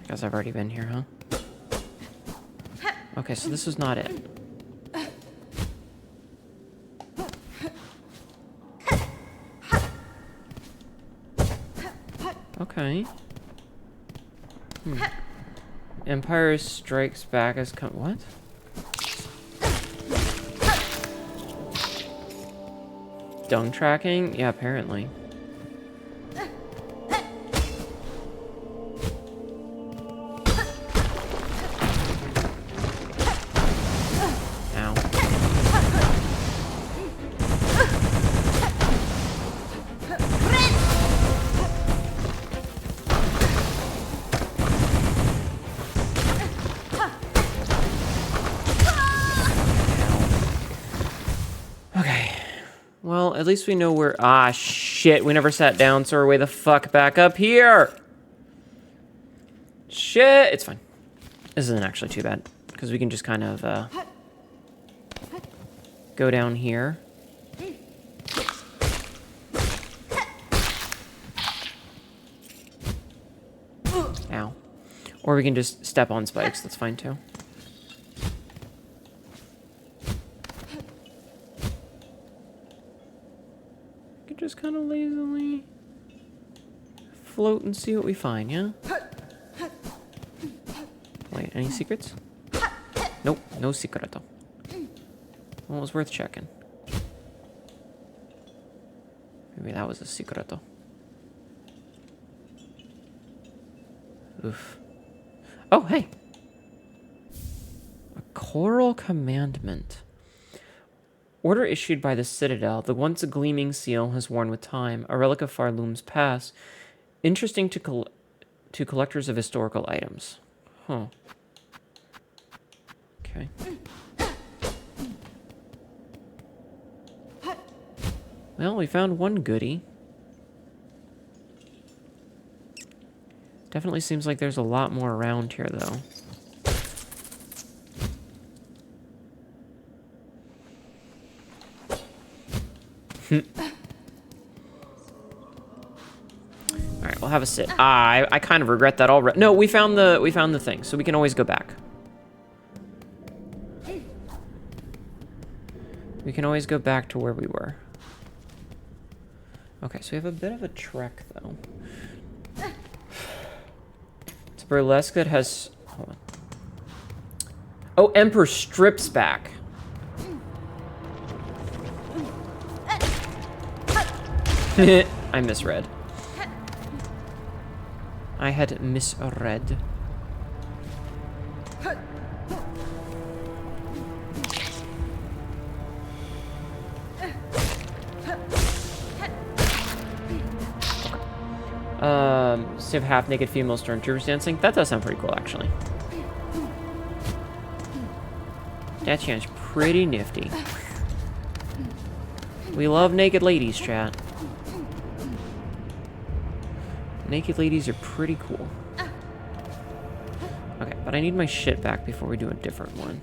A: Guess I've already been here, huh? Okay, so this is not it. Okay. Empire Strikes Back as what? Dung tracking? Yeah, apparently. Ow. Okay. Well, at least we know where... Ah, shit. We never sat down, so we're way the fuck back up here. Shit. It's fine. This isn't actually too bad, because we can just kind of go down here. Ow. Or we can just step on spikes. That's fine, too. Just kind of lazily float and see what we find, yeah? Wait, any secrets? Nope, no secreto. Well, it was worth checking. Maybe that was a secreto. Oof. Oh, hey! A choral commandment. Order issued by the Citadel, the once gleaming seal has worn with time, a relic of Farloom's past, interesting to collectors of historical items. Huh. Okay. Well, we found one goodie. Definitely seems like there's a lot more around here, though. Alright, we'll have a sit. I kind of regret that already. No, we found the thing, so we can always go back. We can always go back to where we were. Okay, so we have a bit of a trek, though. It's a burlesque that has... Hold on. Oh, Emperor strips back. I misread. I had misread. Save half-naked female stormtroopers dancing. That does sound pretty cool, actually. That sounds pretty nifty. We love naked ladies, chat. Naked ladies are pretty cool. Okay, but I need my shit back before we do a different one.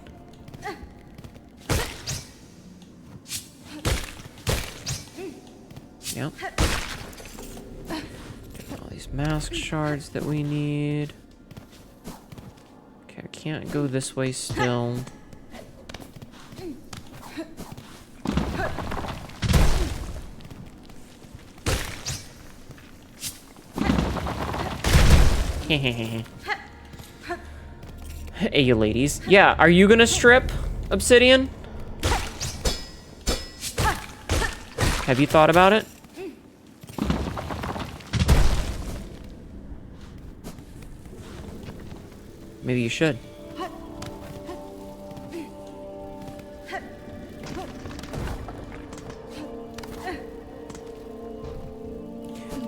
A: Yep. All these mask shards that we need. Okay, I can't go this way still. Hey, you ladies. Yeah, are you gonna strip, Obsidian? Have you thought about it? Maybe you should.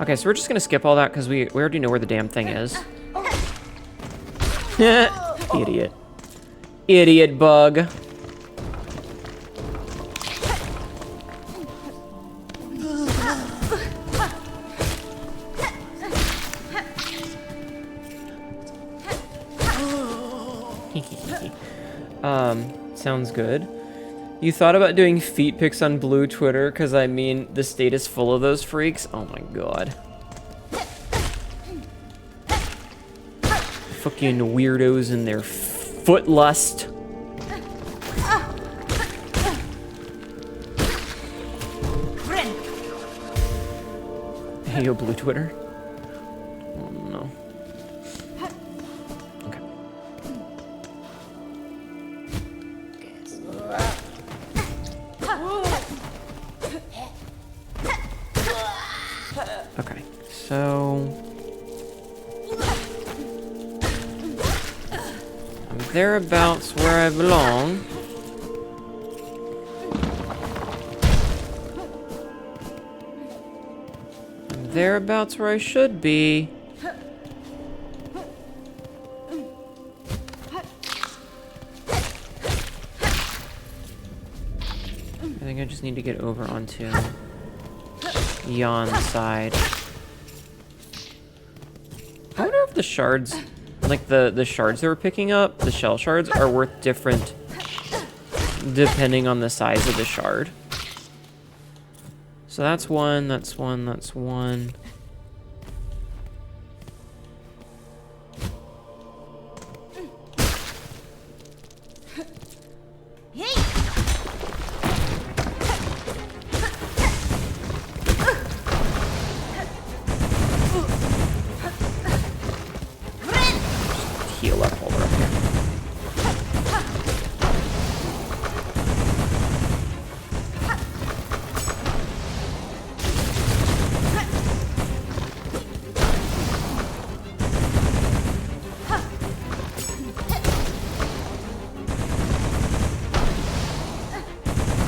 A: Okay, so we're just gonna skip all that because we already know where the damn thing is. Idiot. Idiot bug. Sounds good. You thought about doing feet pics on blue Twitter? Because, I mean, the state is full of those freaks. Oh my god. Fucking weirdos and their foot lust. Hey, yo, blue Twitter. Oh no. Okay. Okay, so I'm thereabouts where I belong. I'm thereabouts where I should be. I think I just need to get over onto Jan's side. I wonder if the shards, like the shards that we're picking up, the shell shards, are worth different depending on the size of the shard. So that's one, that's one, that's one. Heal up while we're up here.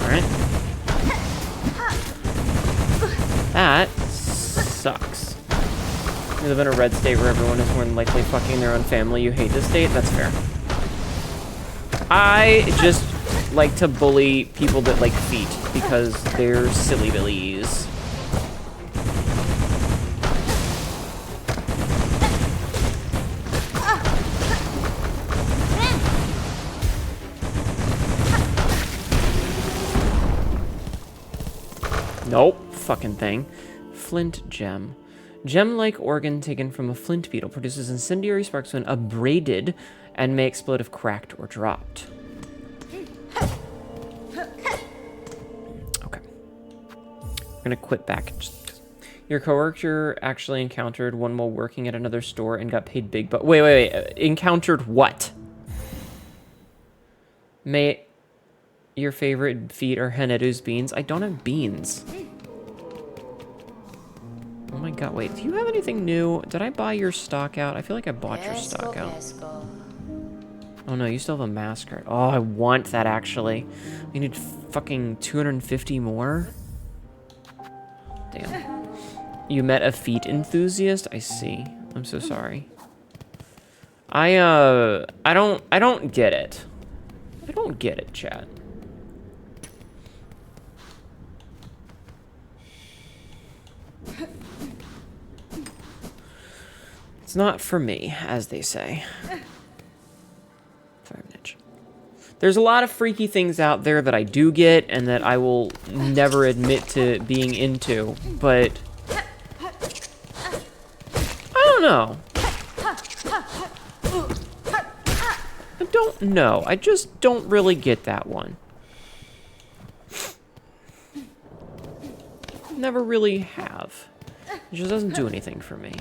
A: Alright. That sucks. You live in a red state where everyone is more than likely fucking their own family. You hate this state? That's fair. I just like to bully people that like feet because they're silly billies. Nope. Fucking thing. Flint gem. Gem-like organ taken from a flint beetle produces incendiary sparks when abraded and may explode if cracked or dropped. Okay. I'm gonna quit back. Your coworker actually encountered one while working at another store and got paid big, but wait. Encountered what? May your favorite feat are Hnetu's beans? I don't have beans. Oh my god, wait, do you have anything new? Did I buy your stock out? I feel like I bought your stock out. Oh no, you still have a mask. Oh, I want that actually. You need fucking 250 more? Damn. You met a feet enthusiast? I see. I'm so sorry. I don't get it. I don't get it, chat. It's not for me, as they say. 5-inch. There's a lot of freaky things out there that I do get and that I will never admit to being into, but I don't know. I don't know. I just don't really get that one. Never really have. It just doesn't do anything for me.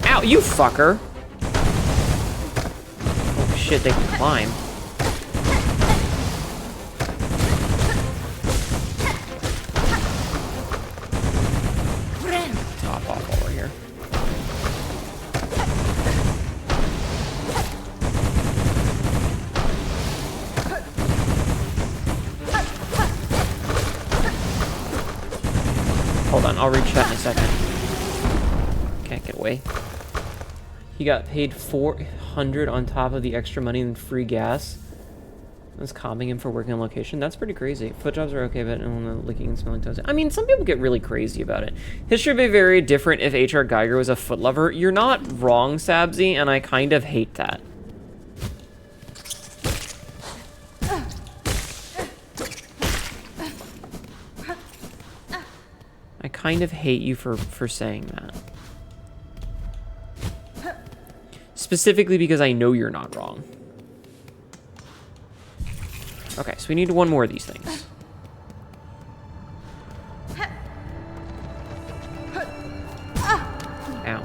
A: Ow, you fucker! Oh shit, they can climb. Top off while we're here. Hold on, I'll reach that in a second. Can't get away. He got paid $400 on top of the extra money and free gas. It's calming him for working on location. That's pretty crazy. Foot jobs are okay, but licking and smelling toes. I mean, some people get really crazy about it. History would be very different if H.R. Geiger was a foot lover. You're not wrong, Sabzi, and I kind of hate that. I kind of hate you for saying that. Specifically because I know you're not wrong. Okay, so we need one more of these things. Ow.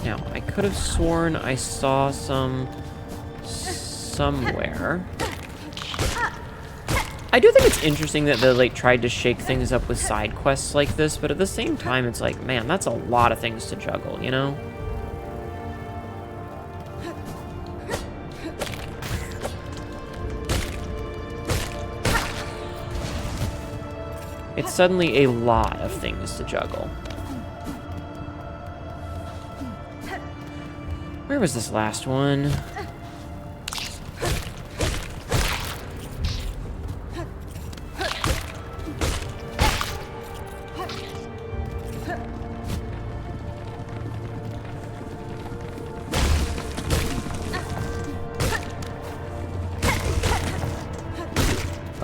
A: Now, I could have sworn I saw some somewhere. I do think it's interesting that they like tried to shake things up with side quests like this, but at the same time, it's like, man, that's a lot of things to juggle, you know? It's suddenly a lot of things to juggle. Where was this last one?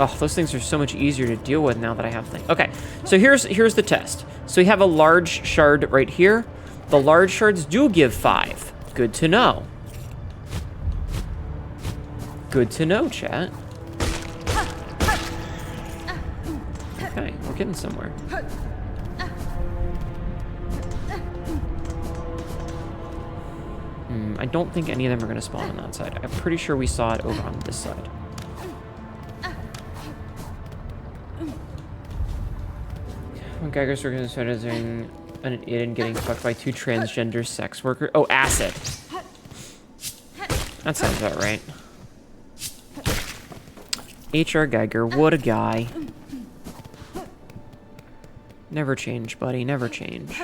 A: Oh, those things are so much easier to deal with now that I have things. Okay, so here's the test. So we have a large shard right here. The large shards do give 5. Good to know. Good to know, chat. Okay, we're getting somewhere. I don't think any of them are going to spawn on that side. I'm pretty sure we saw it over on this side. When Geiger's organizing an idiot and getting fucked by 2 transgender sex workers. Oh, acid. That sounds about right. H.R. Geiger, what a guy. Never change, buddy, never change.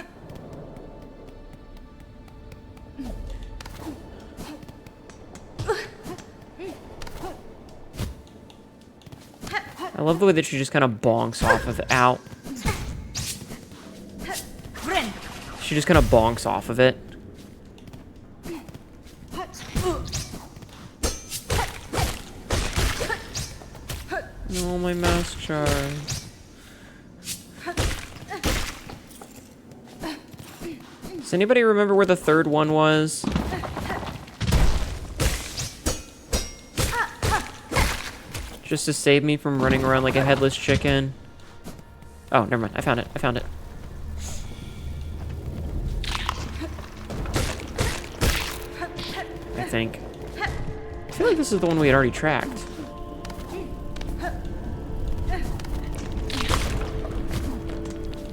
A: I love the way that she just kind of bonks off of it. Ow. She just kind of bonks off of it. Oh, my mouse charms. Does anybody remember where the third one was? Just to save me from running around like a headless chicken. Oh, never mind. I found it. I found it. I think. I feel like this is the one we had already tracked.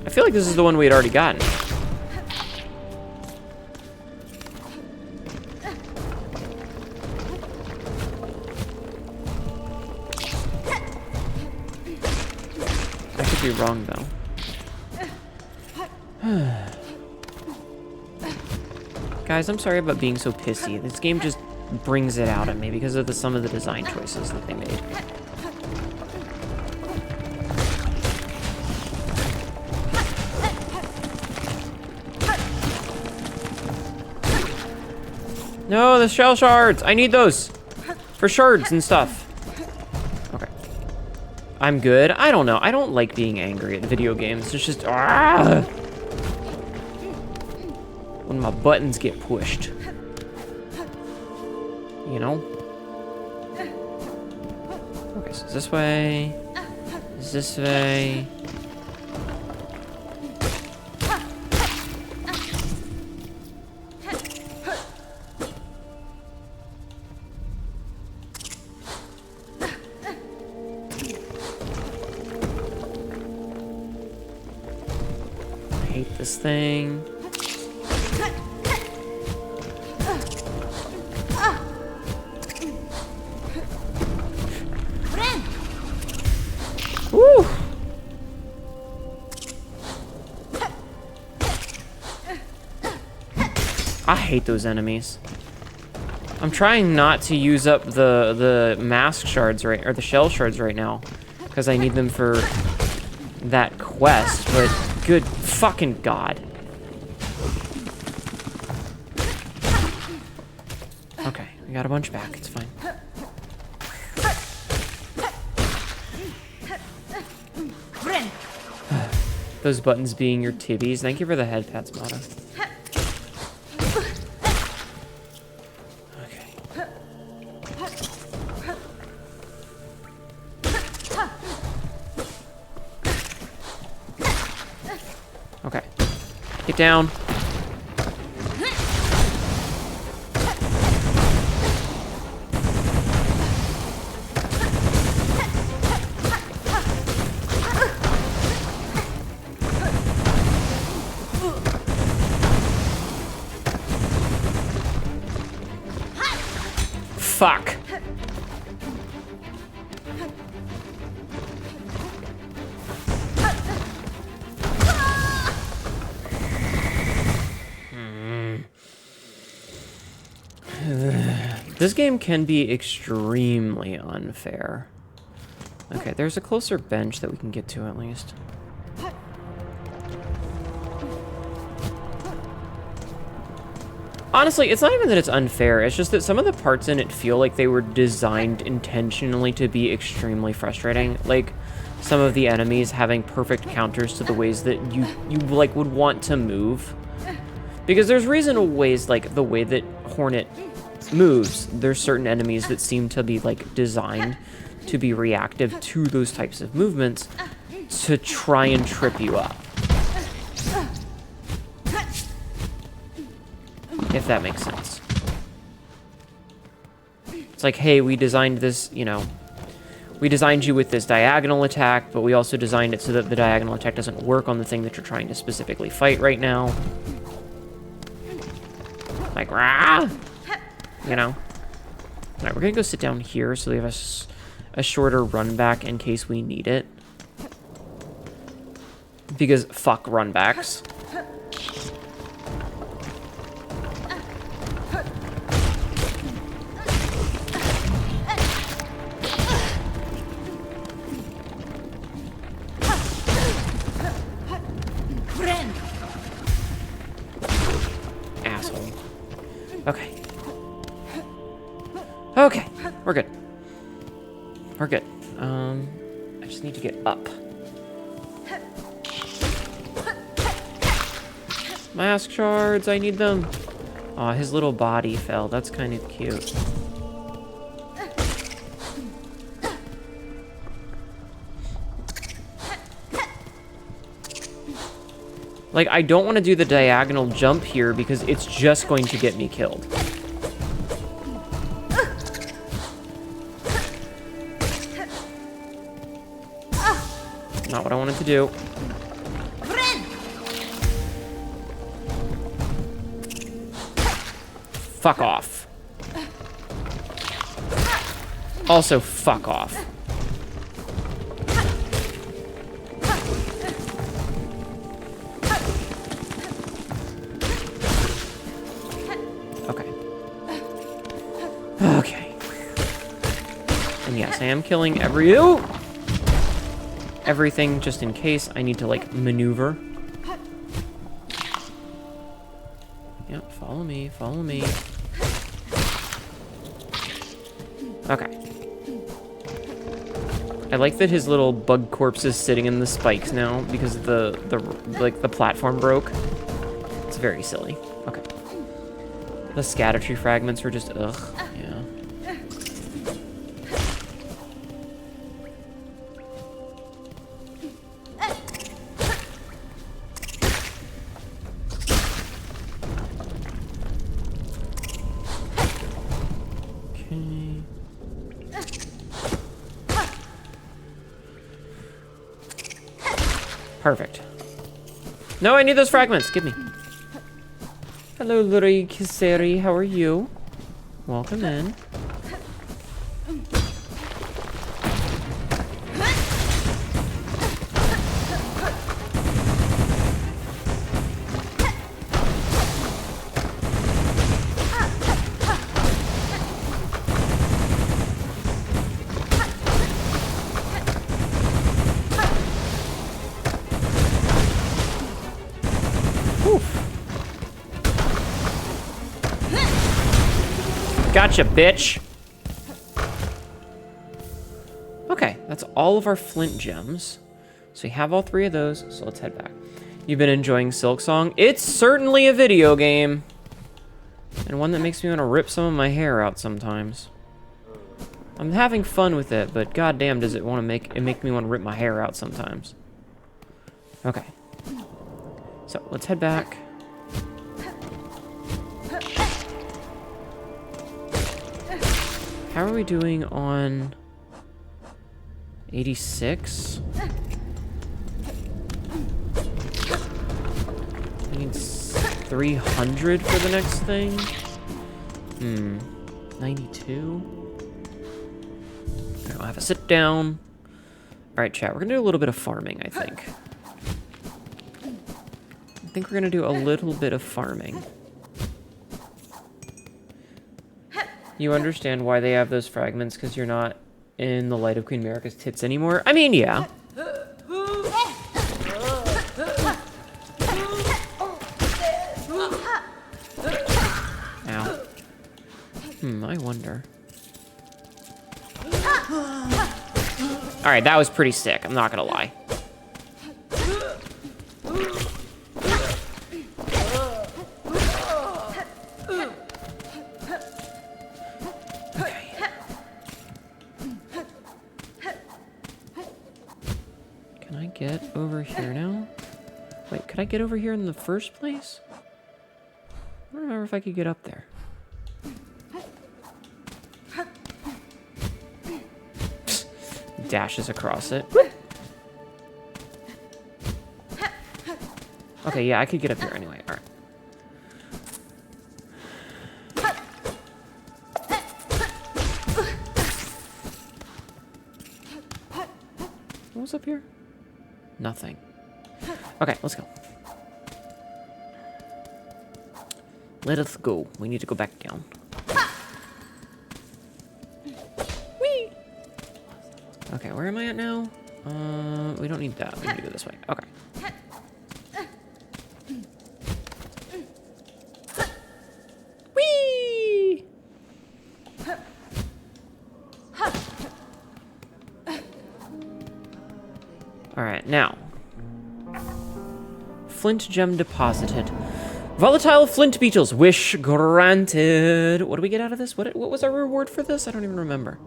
A: I feel like this is the one we had already gotten. I could be wrong, though. Guys, I'm sorry about being so pissy. This game just brings it out at me because of some of the design choices that they made. No, the shell shards! I need those! For shards and stuff. Okay. I'm good. I don't know. I don't like being angry at video games. It's just... when my buttons get pushed. You know? Okay, so it's this way. It's this way. I hate this thing. Woo! I hate those enemies. I'm trying not to use up the mask shards or the shell shards right now, because I need them for that quest. But good fucking god. Okay, we got a bunch back. It's fine. Those buttons being your tibbies. Thank you for the head pats, Mata. Okay. Get down. Fuck. This game can be extremely unfair. Okay, there's a closer bench that we can get to at least. Honestly, it's not even that it's unfair, it's just that some of the parts in it feel like they were designed intentionally to be extremely frustrating. Like, some of the enemies having perfect counters to the ways that you like, would want to move. Because there's reasonable ways, like, the way that Hornet moves, there's certain enemies that seem to be, like, designed to be reactive to those types of movements to try and trip you up. If that makes sense. It's like, hey, we designed this, you know, we designed you with this diagonal attack, but we also designed it so that the diagonal attack doesn't work on the thing that you're trying to specifically fight right now. Like, rah! You know? Alright, we're gonna go sit down here so we have a shorter run back in case we need it. Because fuck run backs. Asshole. Okay. Okay, we're good. We're good. I just need to get up. Mask shards, I need them. Aw, his little body fell. That's kind of cute. Like, I don't want to do the diagonal jump here because it's just going to get me killed. Not what I wanted to do. Fuck off. Also, fuck off. Okay. Okay. And yes, I am killing everything just in case I need to, like, maneuver. Yep, follow me, follow me. Okay. I like that his little bug corpse is sitting in the spikes now because the platform broke. It's very silly. Okay. The scatter tree fragments were just ugh. Yeah. Perfect. No, I need those fragments. Give me. Hello, Luri Kiseri. How are you? Welcome in. Gotcha, bitch. Okay, that's all of our flint gems. So we have all 3 of those, so let's head back. You've been enjoying Silksong? It's certainly a video game. And one that makes me want to rip some of my hair out sometimes. I'm having fun with it, but goddamn does it make me want to rip my hair out sometimes. Okay. So, let's head back. How are we doing on 86? I need 300 for the next thing. 92. I'll have a sit down. All right, chat. We're gonna do a little bit of farming, I think. We're gonna do a little bit of farming. You understand why they have those fragments? Because you're not in the light of Queen America's tits anymore? I mean, yeah. Ow. I wonder. Alright, that was pretty sick, I'm not gonna lie. Okay. Can I get over here now? Wait, could I get over here in the first place? I don't remember if I could get up there. Dashes across it. Okay, yeah, I could get up here anyway. All right. What was up here? Nothing. Okay, let's go. Let us go. We need to go back down. Okay, where am I at now? We don't need that. We need to go this way. Okay. Whee! Alright, now. Flint gem deposited. Volatile flint beetles. Wish granted. What do we get out of this? What was our reward for this? I don't even remember.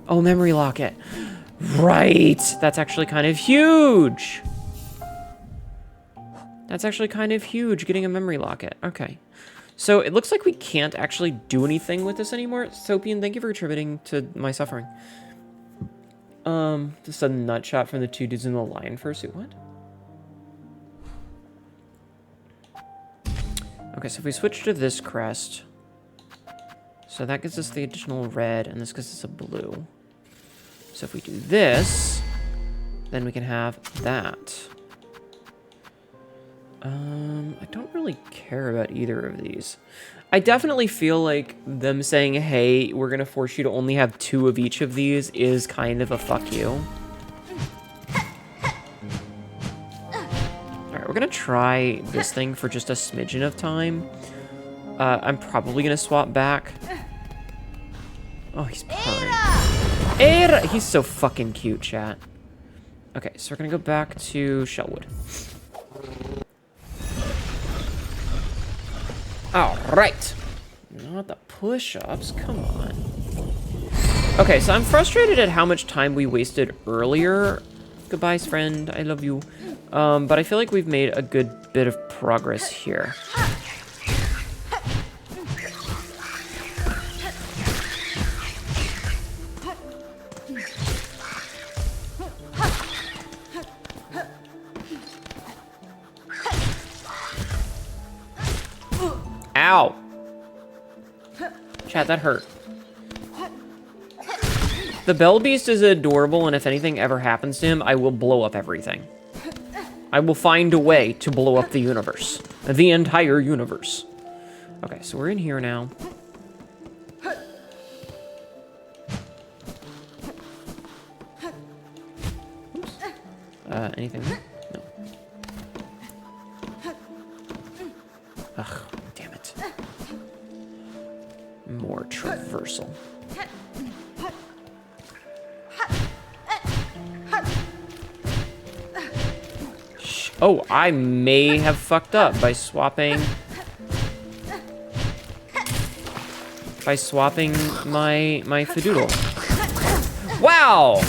A: Oh, memory locket. Right. That's actually kind of huge. That's actually kind of huge, getting a memory locket. Okay. So it looks like we can't actually do anything with this anymore. Sopian, thank you for contributing to my suffering. Just a nut shot from the 2 dudes in the lion fursuit. What? Okay, so if we switch to this crest, so that gives us the additional red, and this gives us a blue. So if we do this, then we can have that. I don't really care about either of these. I definitely feel like them saying, hey, we're gonna force you to only have 2 of each of these is kind of a fuck you. Alright, we're gonna try this thing for just a smidgen of time. I'm probably gonna swap back. Oh, he's purring. Era! He's so fucking cute, chat. Okay, so we're gonna go back to Shellwood. Alright. Not the push-ups, come on. Okay, so I'm frustrated at how much time we wasted earlier. Goodbye, friend, I love you. But I feel like we've made a good bit of progress here. Ow! Chat, that hurt. The Bell Beast is adorable, and if anything ever happens to him, I will blow up everything. I will find a way to blow up the universe. The entire universe. Okay, so we're in here now. Oops. Anything there? No. Ugh, damn it. universal. Oh, I may have fucked up by swapping my Fadoodle. Wow!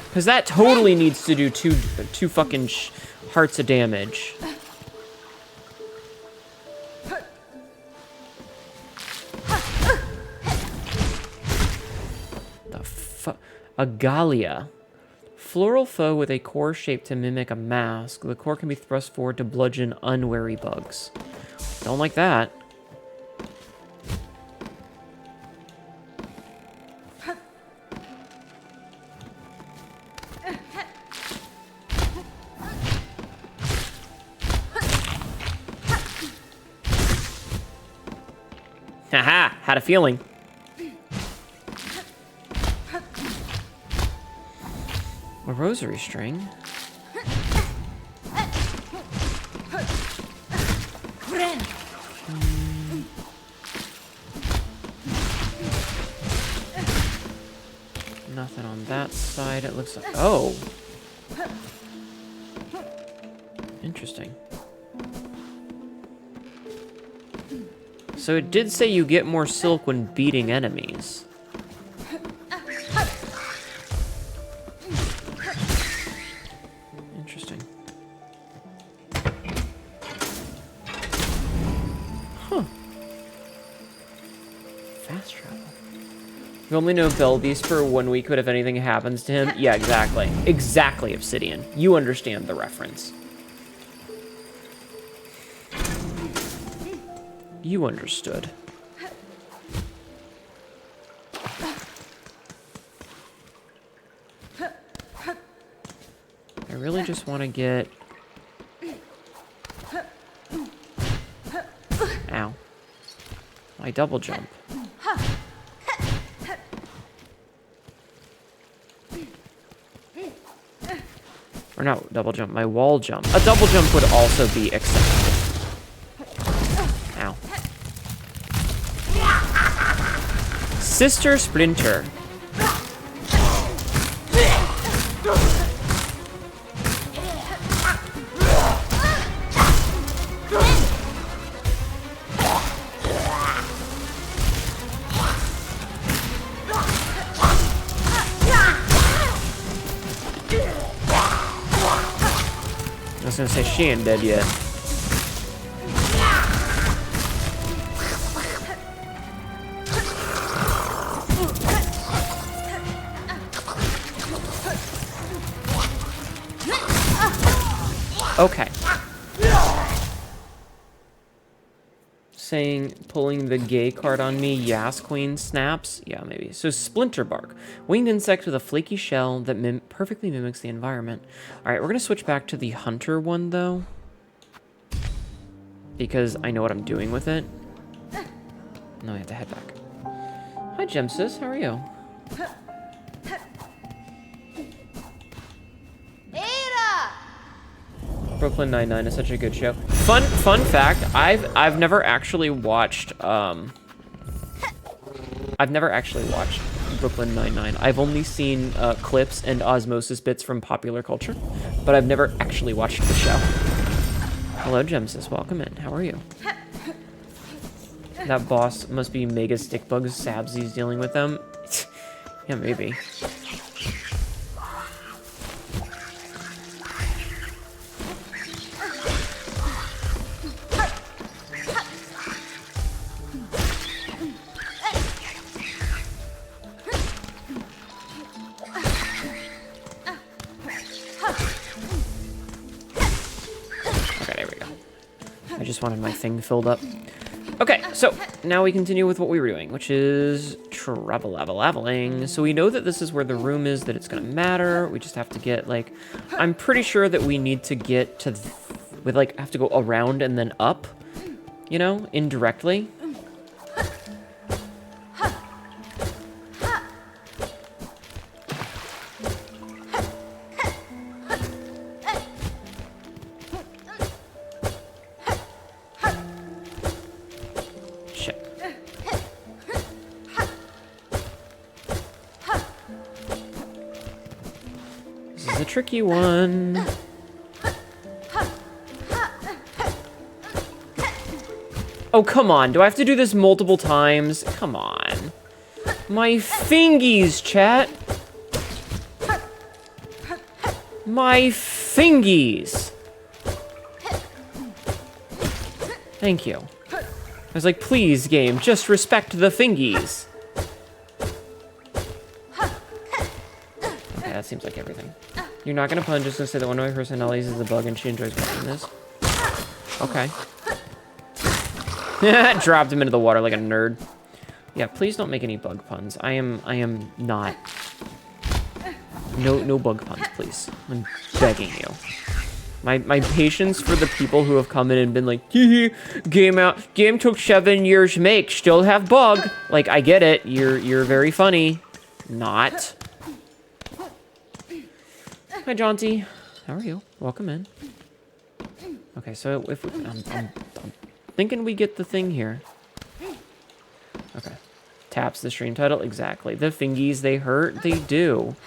A: Because that totally needs to do two fucking hearts of damage. The fuck? A Gallia. Floral foe with a core shaped to mimic a mask. The core can be thrust forward to bludgeon unwary bugs. Don't like that. Haha, had a feeling. A rosary string. Nothing on that side. It looks like... Oh. Interesting. So it did say you get more silk when beating enemies. Interesting. Huh. Fast travel. You only know Belbeast for 1 week, but if anything happens to him... Yeah, exactly. Exactly, Obsidian. You understand the reference. You understood. I really just want to get... Ow. My double jump. Or not double jump, my wall jump. A double jump would also be acceptable. Ow. Sister Splinter. I was gonna say she ain't dead yet. Okay. Saying, pulling the gay card on me, Yas Queen snaps? Yeah, maybe. So, Splinter Bark. Winged insect with a flaky shell that perfectly mimics the environment. Alright, we're going to switch back to the Hunter one, though. Because I know what I'm doing with it. No, I have to head back. Hi, Gemsis. How are you? Brooklyn Nine-Nine is such a good show. Fun fact, I've never actually watched Brooklyn Nine-Nine. I've only seen clips and osmosis bits from popular culture, but I've never actually watched the show. Hello, Gemsis. Welcome in. How are you? That boss must be mega stick bugs. Sabsy's dealing with them. Yeah, maybe. I just wanted my thing filled up. Okay, so now we continue with what we were doing, which is travel-leveling. So we know that this is where the room is, that it's gonna matter. We just have to get, like, I'm pretty sure that we need to get to, have to go around and then up, you know, indirectly. a tricky one. Oh, come on. Do I have to do this multiple times? Come on. My fingies, chat. My fingies. Thank you. I was like, please, game, just respect the fingies. Okay, that seems like everything. You're not gonna pun, just gonna say that one of my personalities is a bug and she enjoys watching this. Okay. Dropped him into the water like a nerd. Yeah, please don't make any bug puns. I am not. No bug puns, please. I'm begging you. My patience for the people who have come in and been like, hee game took 7 years to make, still have bug. Like, I get it. You're very funny. Not. Hi, Jaunty. How are you? Welcome in. Okay, so if we, I'm thinking we get the thing here. Okay. Taps the stream title. Exactly. The fingies, they hurt. They do.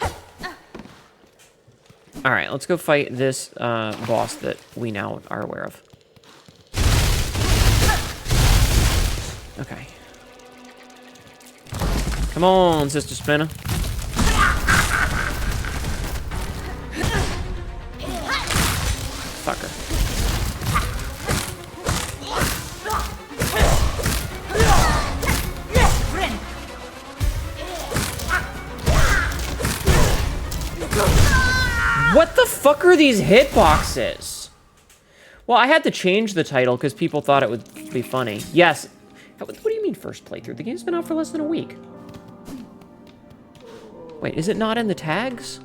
A: All right, let's go fight this boss that we now are aware of. Okay. Come on, Sister Spinner. Fucker. What the fuck are these hitboxes? Well, I had to change the title because people thought it would be funny. Yes. What do you mean first playthrough? The game's been out for less than a week. Wait, is it not in the tags?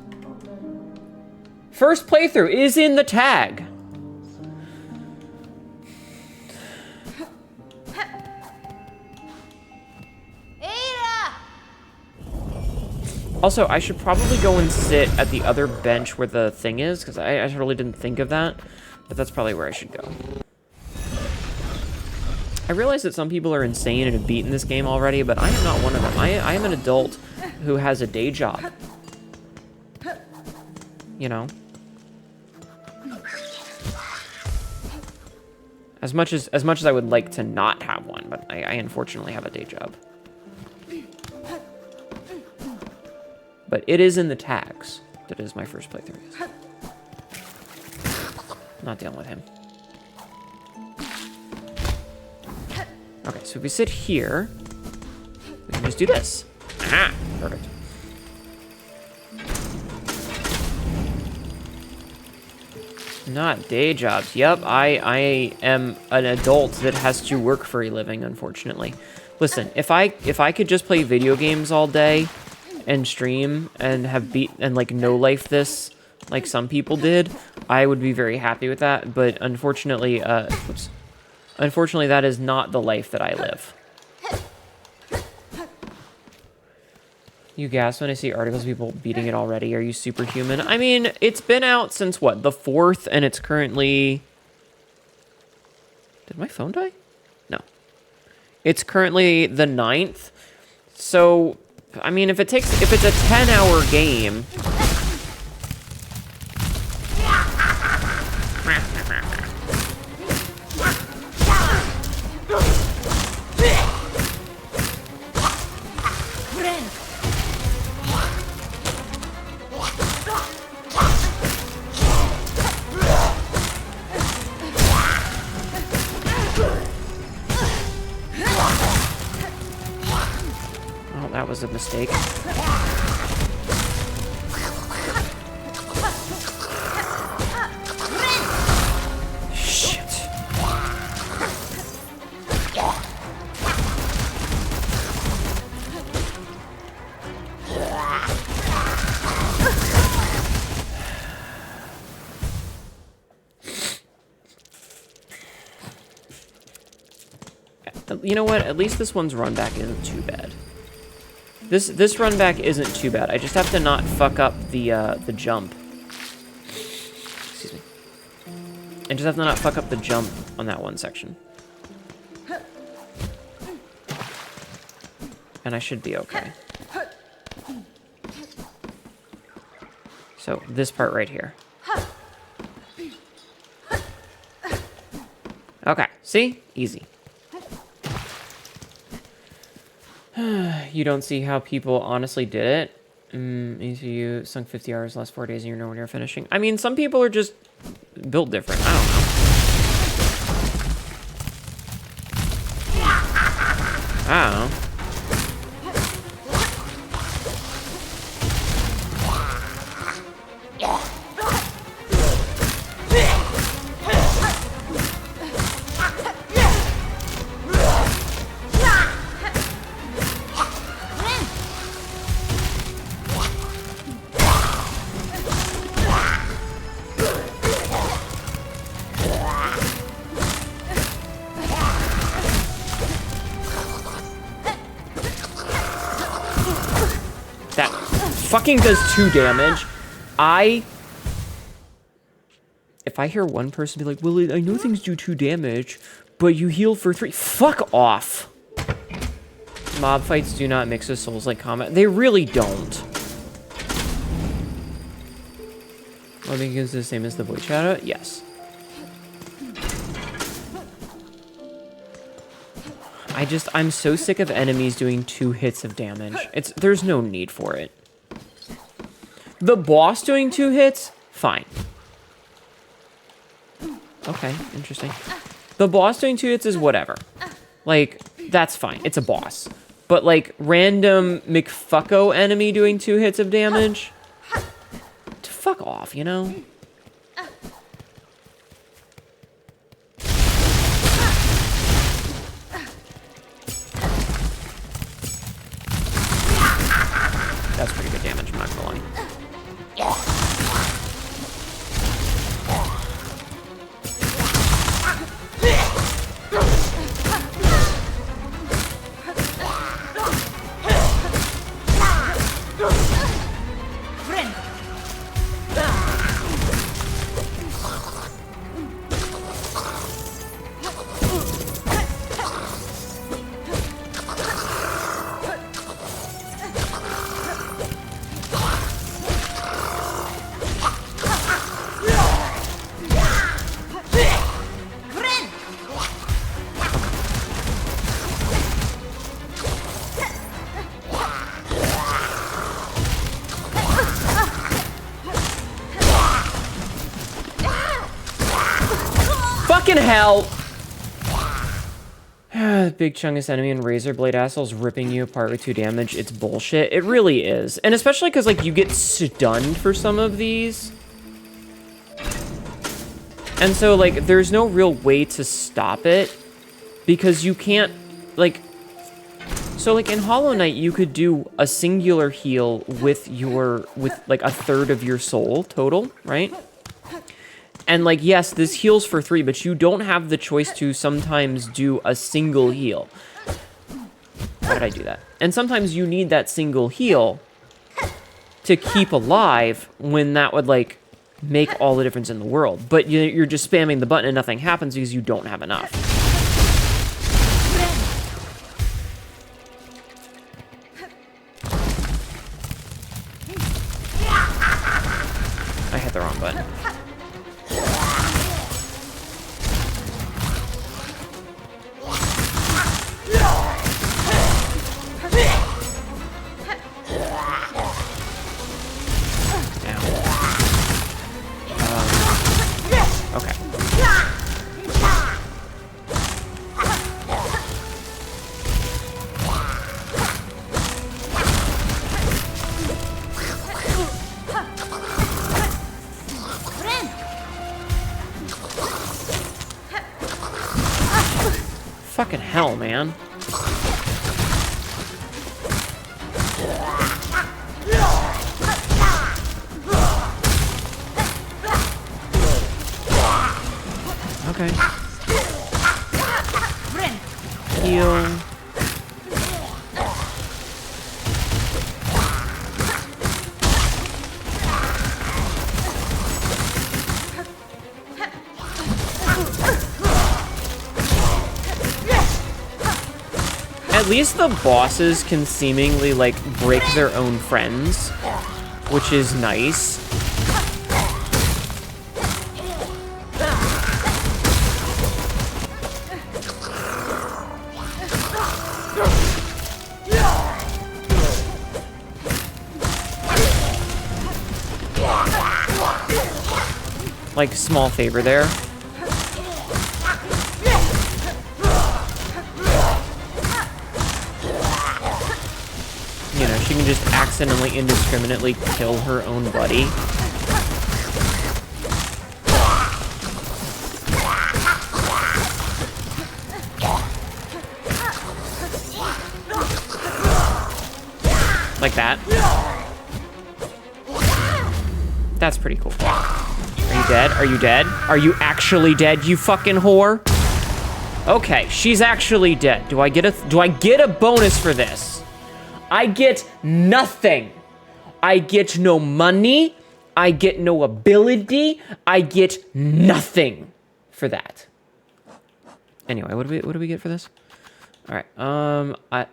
A: First playthrough is in the tag. Also, I should probably go and sit at the other bench where the thing is, because I totally didn't think of that, but that's probably where I should go. I realize that some people are insane and have beaten this game already, but I am not one of them. I am an adult who has a day job. You know? As much as I would like to not have one, but I unfortunately have a day job. But it is in the tags that is my first playthrough. Not dealing with him. Okay, so if we sit here, we can just do this. Ah, perfect. Not day jobs. Yep, I am an adult that has to work for a living, unfortunately. Listen, if I could just play video games all day and stream and have like no life this like some people did, I would be very happy with that, but unfortunately unfortunately that is not the life that I live. You gasp when I see articles of people beating it already. Are you superhuman? I mean, it's been out since what, the 4th, and it's currently... Did my phone die? No. It's currently the 9th, so I mean, if it's a 10-hour game... Oh, that was a mistake. Shit. You know what? At least this one's run back isn't too bad. This run back isn't too bad. I just have to not fuck up the jump. Excuse me. I just have to not fuck up the jump on that one section. And I should be okay. So this part right here. Okay, see? Easy. You don't see how people honestly did it? You sunk 50 hours last 4 days and you're nowhere near finishing. I mean, some people are just built different. I don't know. I don't know. Fucking does 2 damage. If I hear one person be like, well, I know things do 2 damage, but you heal for 3. Fuck off. Mob fights do not mix with Souls-like combat. They really don't. Mobbing is the same as the Void Shadow? Yes. I'm so sick of enemies doing 2 hits of damage. There's no need for it. The boss doing 2 hits? Fine. Okay, interesting. The boss doing 2 hits is whatever. Like, that's fine. It's a boss. But, like, random McFucko enemy doing 2 hits of damage? Fuck off, you know? That's pretty good damage, I'm not gonna lie. Fucking hell! Big chungus enemy and razor blade assholes ripping you apart with 2 damage. It's bullshit. It really is. And especially because, like, you get stunned for some of these. And so, like, there's no real way to stop it. Because you can't, like... So, like, in Hollow Knight, you could do a singular heal with, like, a third of your soul total, right? And, like, yes, this heals for 3, but you don't have the choice to sometimes do a single heal. Why did I do that? And sometimes you need that single heal to keep alive when that would, like, make all the difference in the world. But you're just spamming the button and nothing happens because you don't have enough. I hit the wrong button. Okay. Fucking hell, man. Okay. Heal. At least the bosses can seemingly, like, break their own friends, which is nice. like, small favor there. You know, she can just accidentally, indiscriminately kill her own buddy. Like that. That's pretty cool. Are you dead? Are you dead? Are you actually dead, you fucking whore? Okay, she's actually dead. Do I get a bonus for this? I get nothing. I get no money. I get no ability. I get nothing for that. Anyway, what do we get for this? All right.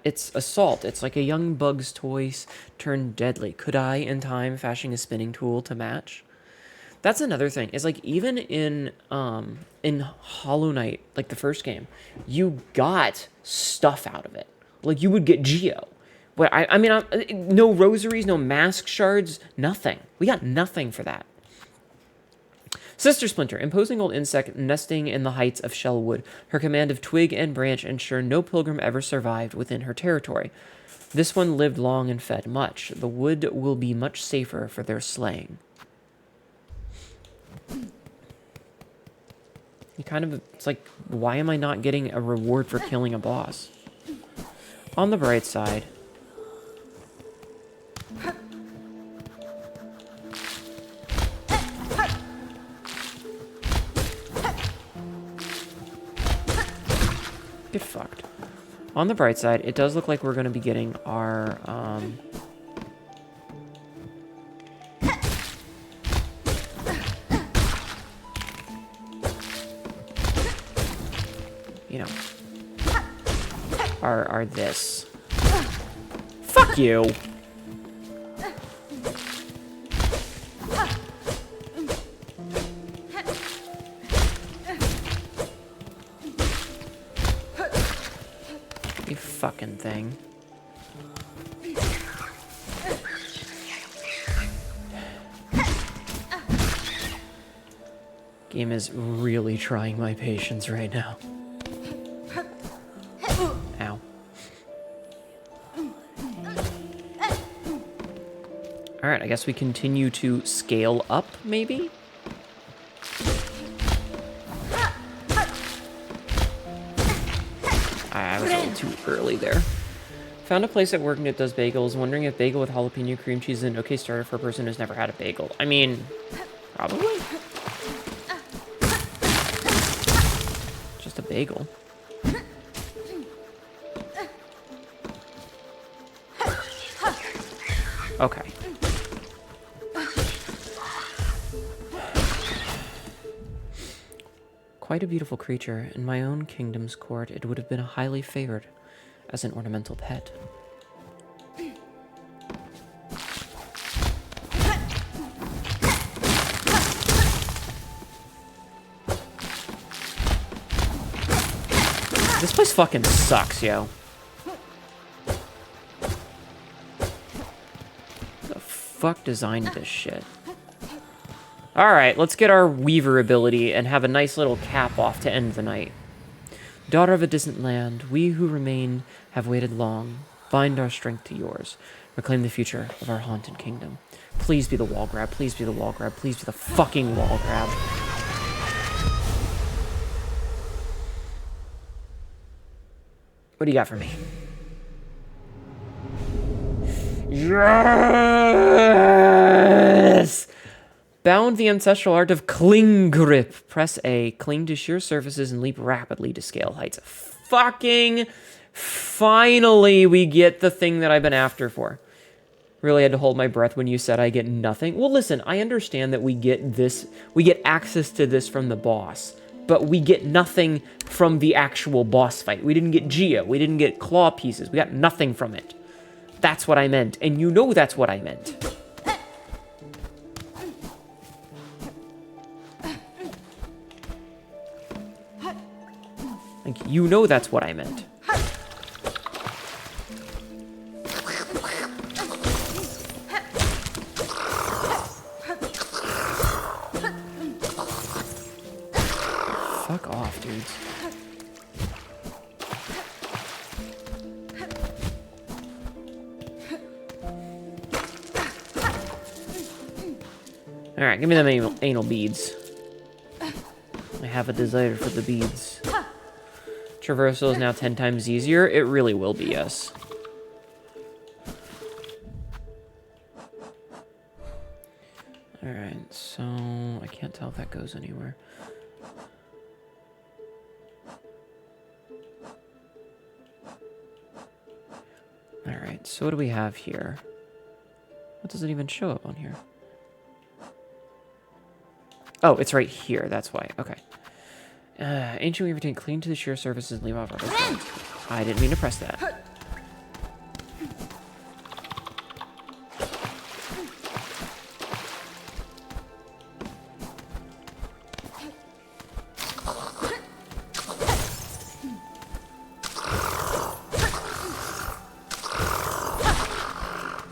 A: It's assault. It's like a young bug's toys turned deadly. Could I, in time, fashion a spinning tool to match? That's another thing. Is like even in Hollow Knight, like the first game, you got stuff out of it. Like you would get Geo. But I mean, no rosaries, no mask shards, nothing. We got nothing for that. Sister Splinter, imposing old insect nesting in the heights of Shellwood. Her command of twig and branch ensure no pilgrim ever survived within her territory. This one lived long and fed much. The wood will be much safer for their slaying. It's like, why am I not getting a reward for killing a boss? On the bright side... Get fucked. On the bright side, it does look like we're going to be getting our, you know, our this. Fuck you! You fucking thing. Game is really trying my patience right now. Ow. Alright, I guess we continue to scale up, maybe? I was a little too early there. Found a place at work that does bagels. Wondering if bagel with jalapeno cream cheese is an okay starter for a person who's never had a bagel. I mean, probably. Just a bagel. Okay. Quite a beautiful creature. In my own kingdom's court, it would have been highly favored as an ornamental pet. This place fucking sucks, yo. Who the fuck designed this shit? Alright, let's get our Weaver ability and have a nice little cap off to end the night. Daughter of a distant land, we who remain have waited long. Bind our strength to yours. Reclaim the future of our haunted kingdom. Please be the wall grab, please be the wall grab, please be the fucking wall grab. What do you got for me? Yes! Bound the ancestral art of cling grip. Press A, cling to sheer surfaces and leap rapidly to scale heights. Fucking finally we get the thing that I've been after for. Really had to hold my breath when you said I get nothing. Well, listen, I understand that we get this, we get access to this from the boss, but we get nothing from the actual boss fight. We didn't get Geo, we didn't get claw pieces, we got nothing from it. That's what I meant, and you know that's what I meant. Like, you know that's what I meant. Fuck off, dudes. Alright, give me them anal beads. I have a desire for the beads. Traversal is now 10 times easier. It really will be, yes. Alright, so I can't tell if that goes anywhere. Alright, so what do we have here? What does it even show up on here? Oh, it's right here, that's why. Okay. Ancient Weaver tank, clean to the sheer surfaces and leave off our... I didn't mean to press that.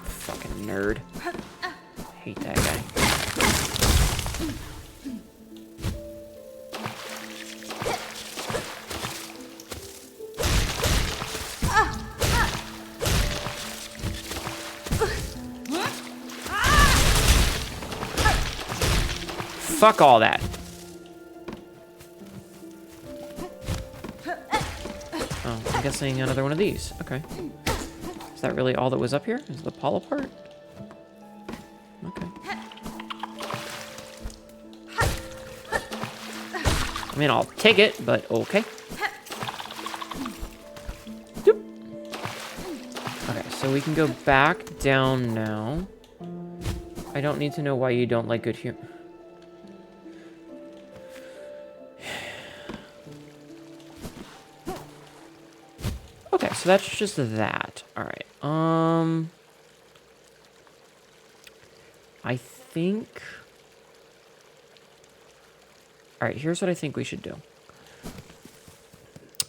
A: Fucking nerd. Hate that guy. Fuck all that. Oh, I'm guessing another one of these. Okay. Is that really all that was up here? Is the Paula part? Okay. I mean, I'll take it, but okay. Doop. Okay, so we can go back down now. I don't need to know why you don't like good humor. Okay, so that's just that. All right. I think... All right, here's what I think we should do.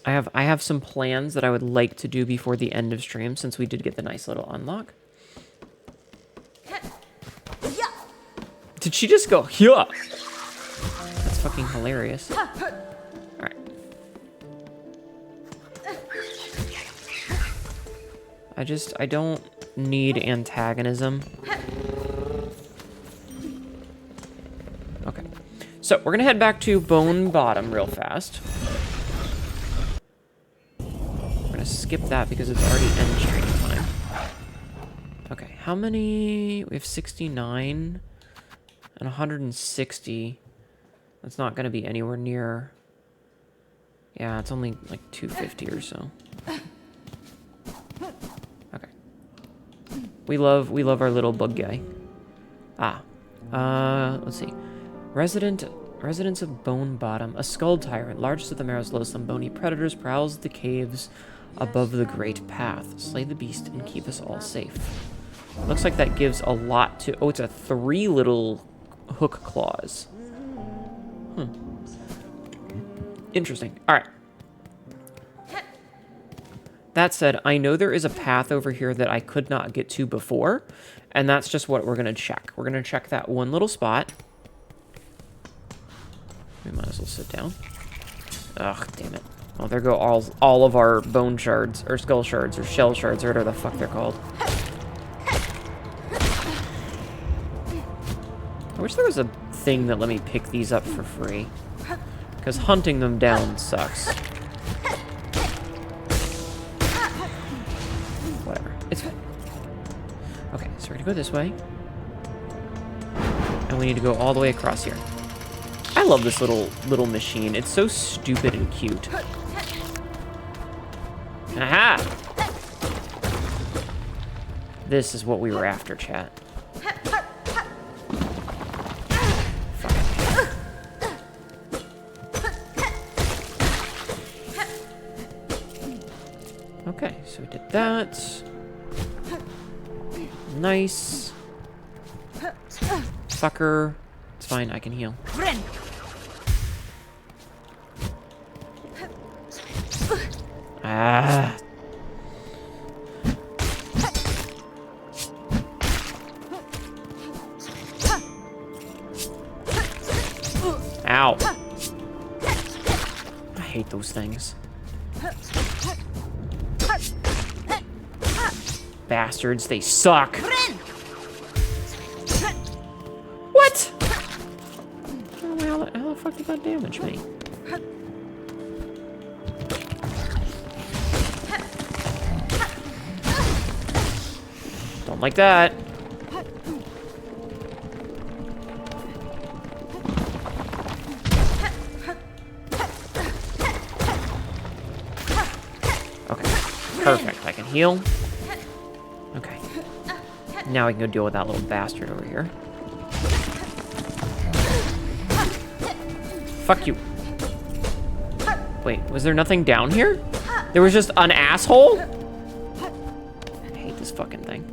A: I have some plans that I would like to do before the end of stream, since we did get the nice little unlock. Did she just go, yeah? That's fucking hilarious. All right. I don't need antagonism. Okay. So, we're gonna head back to Bone Bottom real fast. We're gonna skip that because it's already end stream time. Okay, how many? We have 69 and 160. That's not gonna be anywhere near... Yeah, it's only like 250 or so. Okay. We love our little bug guy. Let's see. Residents of Bone Bottom, a skull tyrant, largest of the Marrow's loathsome bony predators, prowls the caves above the Great Path. Slay the beast and keep us all safe. Looks like that gives a lot to... Oh, it's a 3 little hook claws. Interesting. All right. That said, I know there is a path over here that I could not get to before, and that's just what we're going to check. We're going to check that one little spot. We might as well sit down. Ugh, damn it. Oh, there go all of our bone shards, or skull shards, or shell shards, or whatever the fuck they're called. I wish there was a thing that let me pick these up for free, because hunting them down sucks. Whatever. It's fine. Okay, so we're gonna go this way. And we need to go all the way across here. I love this little machine. It's so stupid and cute. Aha! This is what we were after, chat. Okay, so we did that. Nice. Fucker. It's fine, I can heal. Ah. Ow. hate those things. Bastards, they suck. What? How the fuck did that damage me? Don't like that. Okay, perfect. I can heal. Okay. Now I can go deal with that little bastard over here. Fuck you. Wait, was there nothing down here? There was just an asshole? I hate this fucking thing.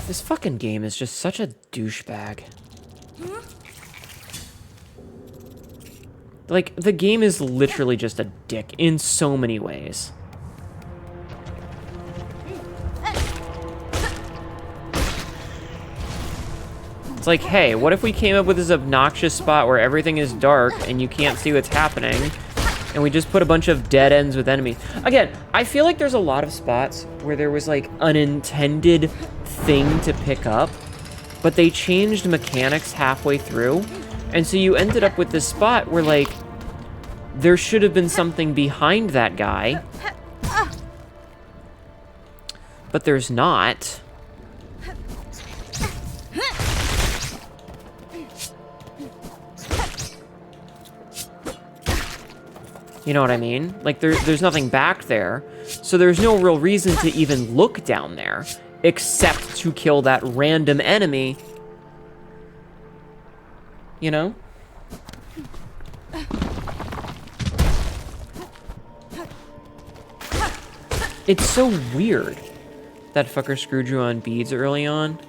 A: This fucking game is just such a douchebag. Like, the game is literally just a dick in so many ways. It's like, hey, what if we came up with this obnoxious spot where everything is dark and you can't see what's happening, and we just put a bunch of dead ends with enemies? Again, I feel like there's a lot of spots where there was, like, an intended thing to pick up, but they changed mechanics halfway through, and so you ended up with this spot where, like, there should have been something behind that guy, but there's not. You know what I mean? Like, there's nothing back there, so there's no real reason to even look down there, except to kill that random enemy. You know? It's so weird. That fucker screwed you on beads early on.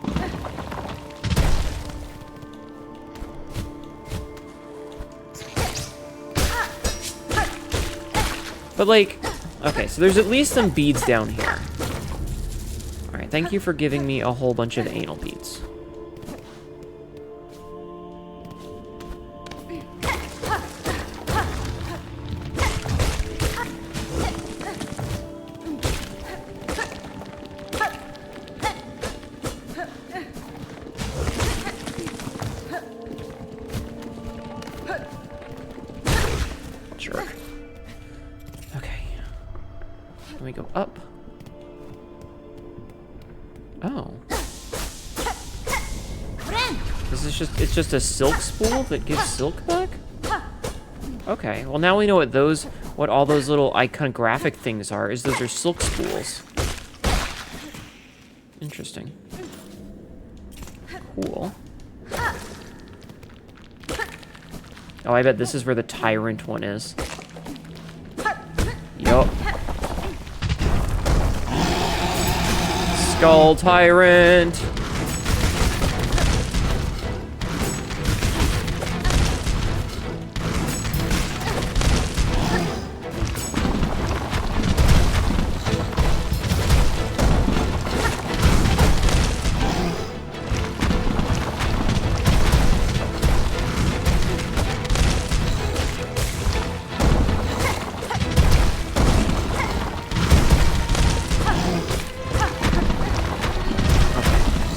A: But, like, okay, so there's at least some beads down here. Alright, thank you for giving me a whole bunch of anal beads. Jerk. Okay. Let me go up. Oh. This is just, it's just a silk spool that gives silk back? Okay, well now we know what all those little iconographic things are, is those are silk spools. Interesting. Cool. Oh, I bet this is where the tyrant one is. Yup. Skull tyrant!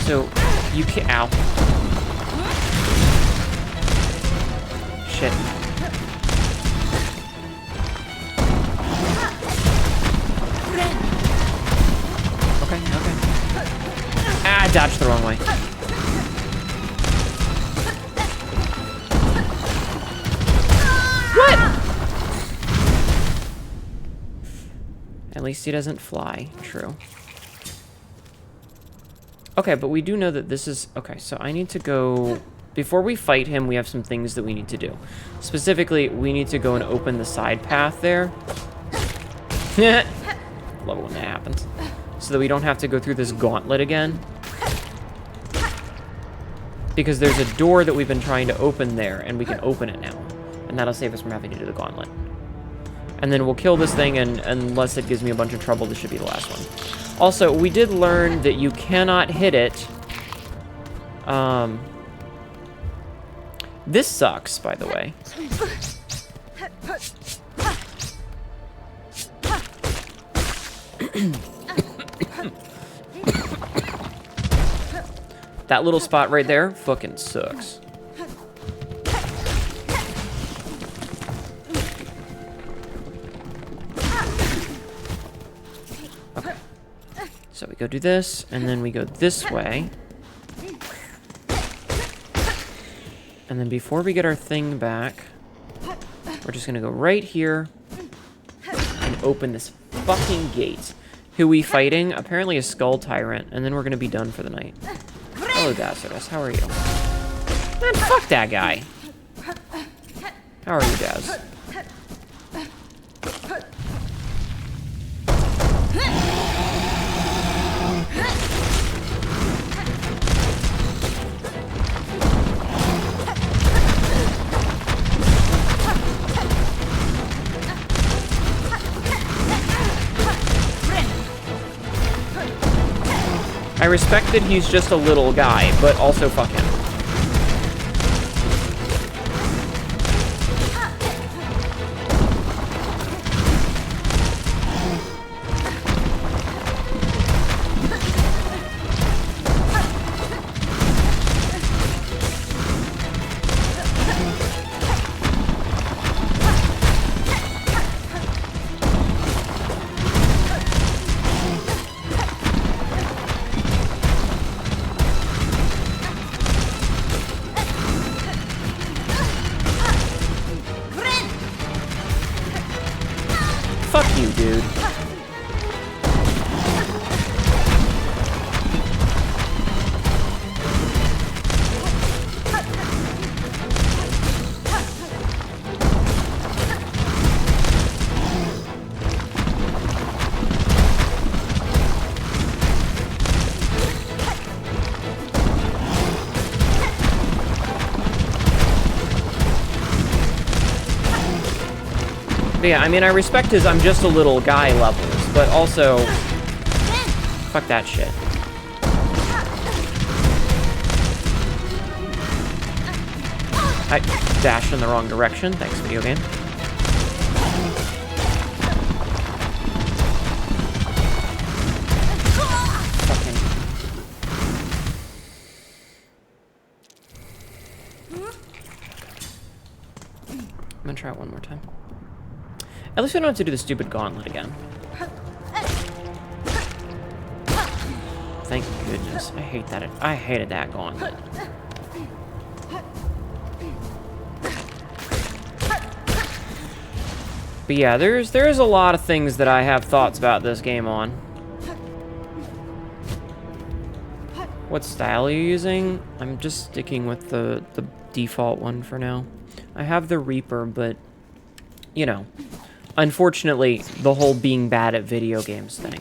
A: So, you can't, ow. Shit. Okay, okay. Ah, I dodged the wrong way. What? At least he doesn't fly. True. Okay, but we do know that this is... Okay, so I need to go... Before we fight him, we have some things that we need to do. Specifically, we need to go and open the side path there. Love it when that happens. So that we don't have to go through this gauntlet again. Because there's a door that we've been trying to open there, and we can open it now. And that'll save us from having to do the gauntlet. And then we'll kill this thing, and unless it gives me a bunch of trouble, this should be the last one. Also, we did learn that you cannot hit it This sucks, by the way. That little spot right there fucking sucks. Okay. So we go do this, and then we go this way. And then before we get our thing back, we're just gonna go right here and open this fucking gate. Who we fighting? Apparently a skull tyrant, and then we're gonna be done for the night. Hello, Dazarus. How are you? Man, fuck that guy. How are you, Daz? I respect that he's just a little guy, but also fuck him. Fuck you, dude. But yeah, I mean, I respect his I'm just a little guy levels, but also, fuck that shit. I dashed in the wrong direction. Thanks, video game. Fucking. I'm gonna try it one more time. At least we don't have to do the stupid gauntlet again. Thank goodness. I hate that. I hated that gauntlet. But yeah, there's a lot of things that I have thoughts about this game on. What style are you using? I'm just sticking with the default one for now. I have the Reaper, but you know. Unfortunately, the whole being bad at video games thing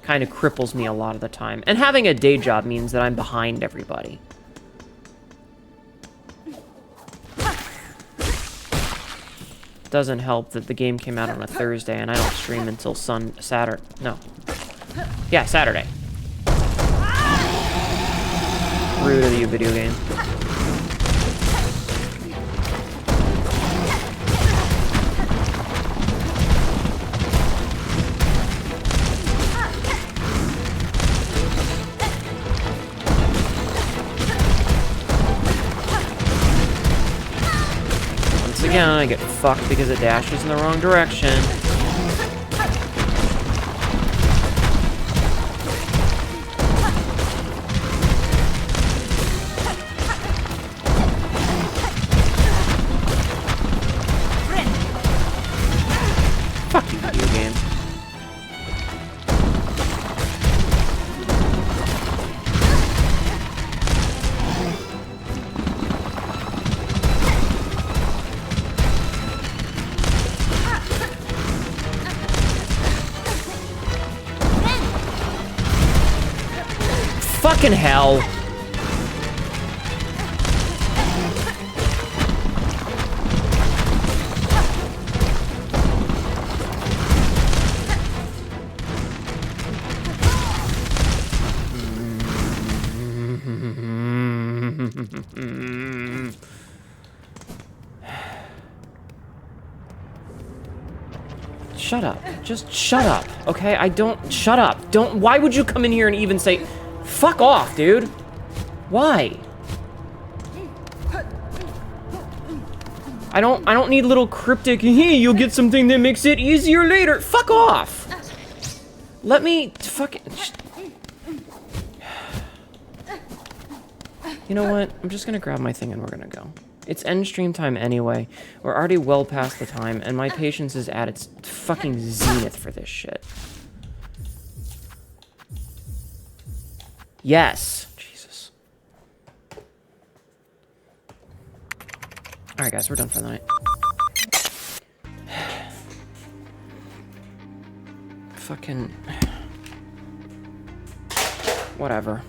A: kind of cripples me a lot of the time. And having a day job means that I'm behind everybody. Doesn't help that the game came out on a Thursday and I don't stream until Saturday. No. Yeah, Saturday. Rude of you, video game. Again, I get fucked because it dashes in the wrong direction. Fuck you, video game. Fucking hell. Shut up. Just shut up, okay? Shut up. Why would you come in here and even say, fuck off, dude? Why? I don't need little cryptic, hey, you'll get something that makes it easier later. Fuck off. Let me fucking... You know what? I'm just gonna grab my thing and we're gonna go. It's end stream time anyway. We're already well past the time, and my patience is at its fucking zenith for this shit. Yes. Jesus. Alright guys, we're done for the night. Fucking... Whatever.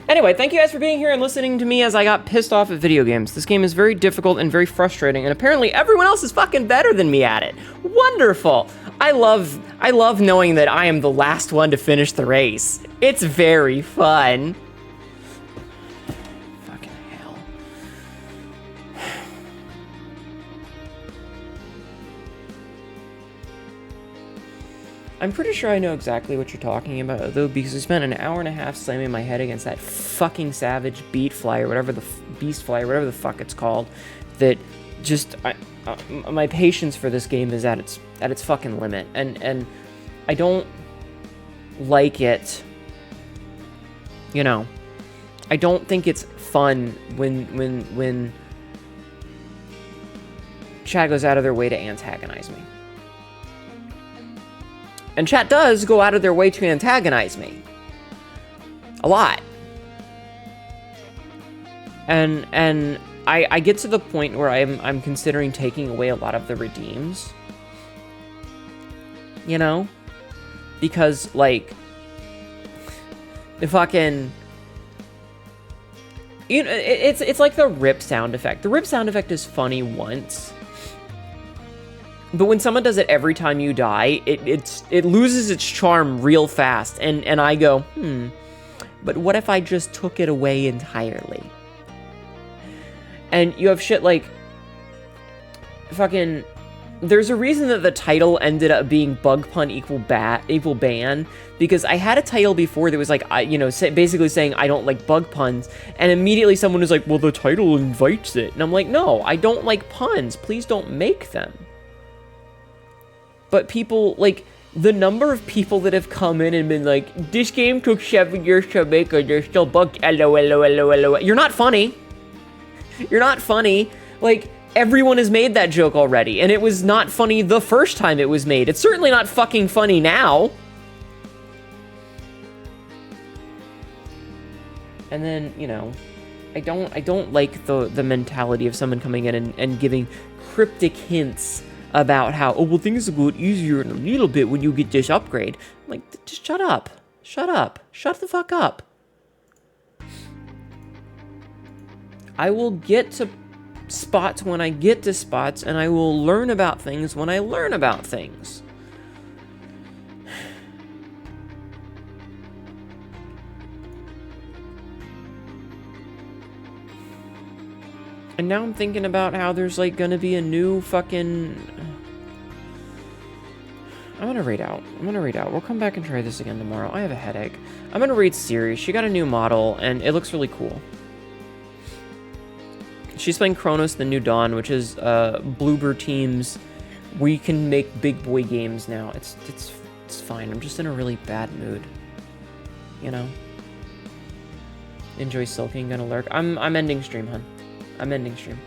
A: Anyway, thank you guys for being here and listening to me as I got pissed off at video games. This game is very difficult and very frustrating, and apparently everyone else is fucking better than me at it. Wonderful! I love knowing that I am the last one to finish the race. It's very fun. Fucking hell. I'm pretty sure I know exactly what you're talking about, though, because I spent an hour and a half slamming my head against that fucking savage beast fly, or whatever the fuck it's called, that just, my patience for this game is at its fucking limit, and I don't like it, you know, I don't think it's fun when chat goes out of their way to antagonize me. And chat does go out of their way to antagonize me. A lot. And I get to the point where I'm considering taking away a lot of the redeems. You know? Because, like, the fucking... You know, it's like the rip sound effect. The rip sound effect is funny once. But when someone does it every time you die, it loses its charm real fast. And I go, but what if I just took it away entirely? And you have shit like, fucking, there's a reason that the title ended up being bug pun equal ban, because I had a title before that was like, basically saying I don't like bug puns, and immediately someone was like, well, the title invites it. And I'm like, no, I don't like puns. Please don't make them. But people, like, the number of people that have come in and been like, this game took 7 years to make and there's still bugs, LOL. You're not funny. You're not funny. Like, everyone has made that joke already, and it was not funny the first time it was made. It's certainly not fucking funny now. And then, you know, I don't like the mentality of someone coming in and giving cryptic hints about how, oh, well, things will get easier in a little bit when you get this upgrade. I'm like, just shut up. Shut up. Shut the fuck up. I will get to spots when I get to spots, and I will learn about things when I learn about things. And now I'm thinking about how there's, like, gonna be a new fucking... I'm gonna read out. We'll come back and try this again tomorrow. I have a headache. I'm gonna read Siri. She got a new model, and it looks really cool. She's playing Chronos the New Dawn, which is Bloober Team's... We can make big boy games now. It's fine. I'm just in a really bad mood. You know? Enjoy Silking, gonna lurk. I'm ending stream, hun. I'm ending stream.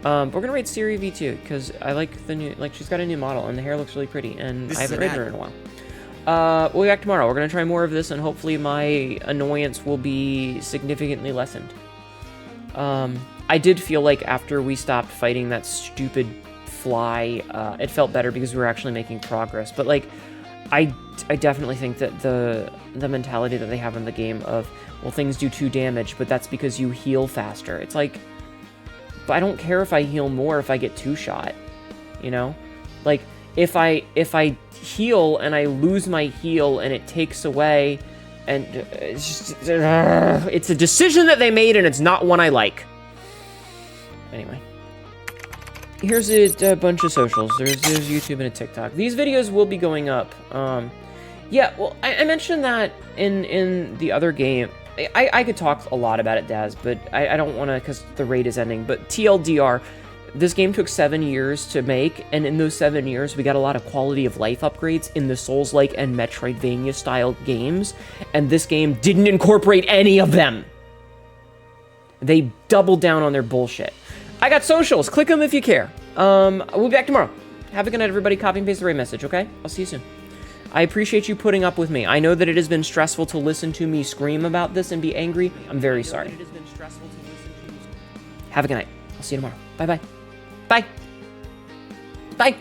A: We're gonna rate Siri V2 because I like the new, like, she's got a new model and the hair looks really pretty, and I haven't rated her in a while. We'll be back tomorrow. We're gonna try more of this, and hopefully my annoyance will be significantly lessened. I did feel like after we stopped fighting that stupid fly, it felt better because we were actually making progress. But like, I definitely think that the mentality that they have in the game of, well, things do 2 damage, but that's because you heal faster. It's like, but I don't care if I heal more if I get 2-shot, you know? Like, if I heal and I lose my heal and it takes away, and it's just, it's a decision that they made and it's not one I like. Anyway. here's a bunch of socials. There's YouTube and a TikTok. These videos will be going up. Yeah, well, I mentioned that in the other game. I could talk a lot about it, Daz, but I don't want to because the raid is ending. But TLDR, this game took 7 years to make, and in those 7 years, we got a lot of quality of life upgrades in the Souls-like and Metroidvania-style games, and this game didn't incorporate any of them. They doubled down on their bullshit. I got socials. Click them if you care. We'll be back tomorrow. Have a good night, everybody. Copy and paste the raid message, okay? I'll see you soon. I appreciate you putting up with me. I know that it has been stressful to listen to me scream about this and be angry. I'm very sorry. Have a good night. I'll see you tomorrow. Bye-bye. Bye. Bye.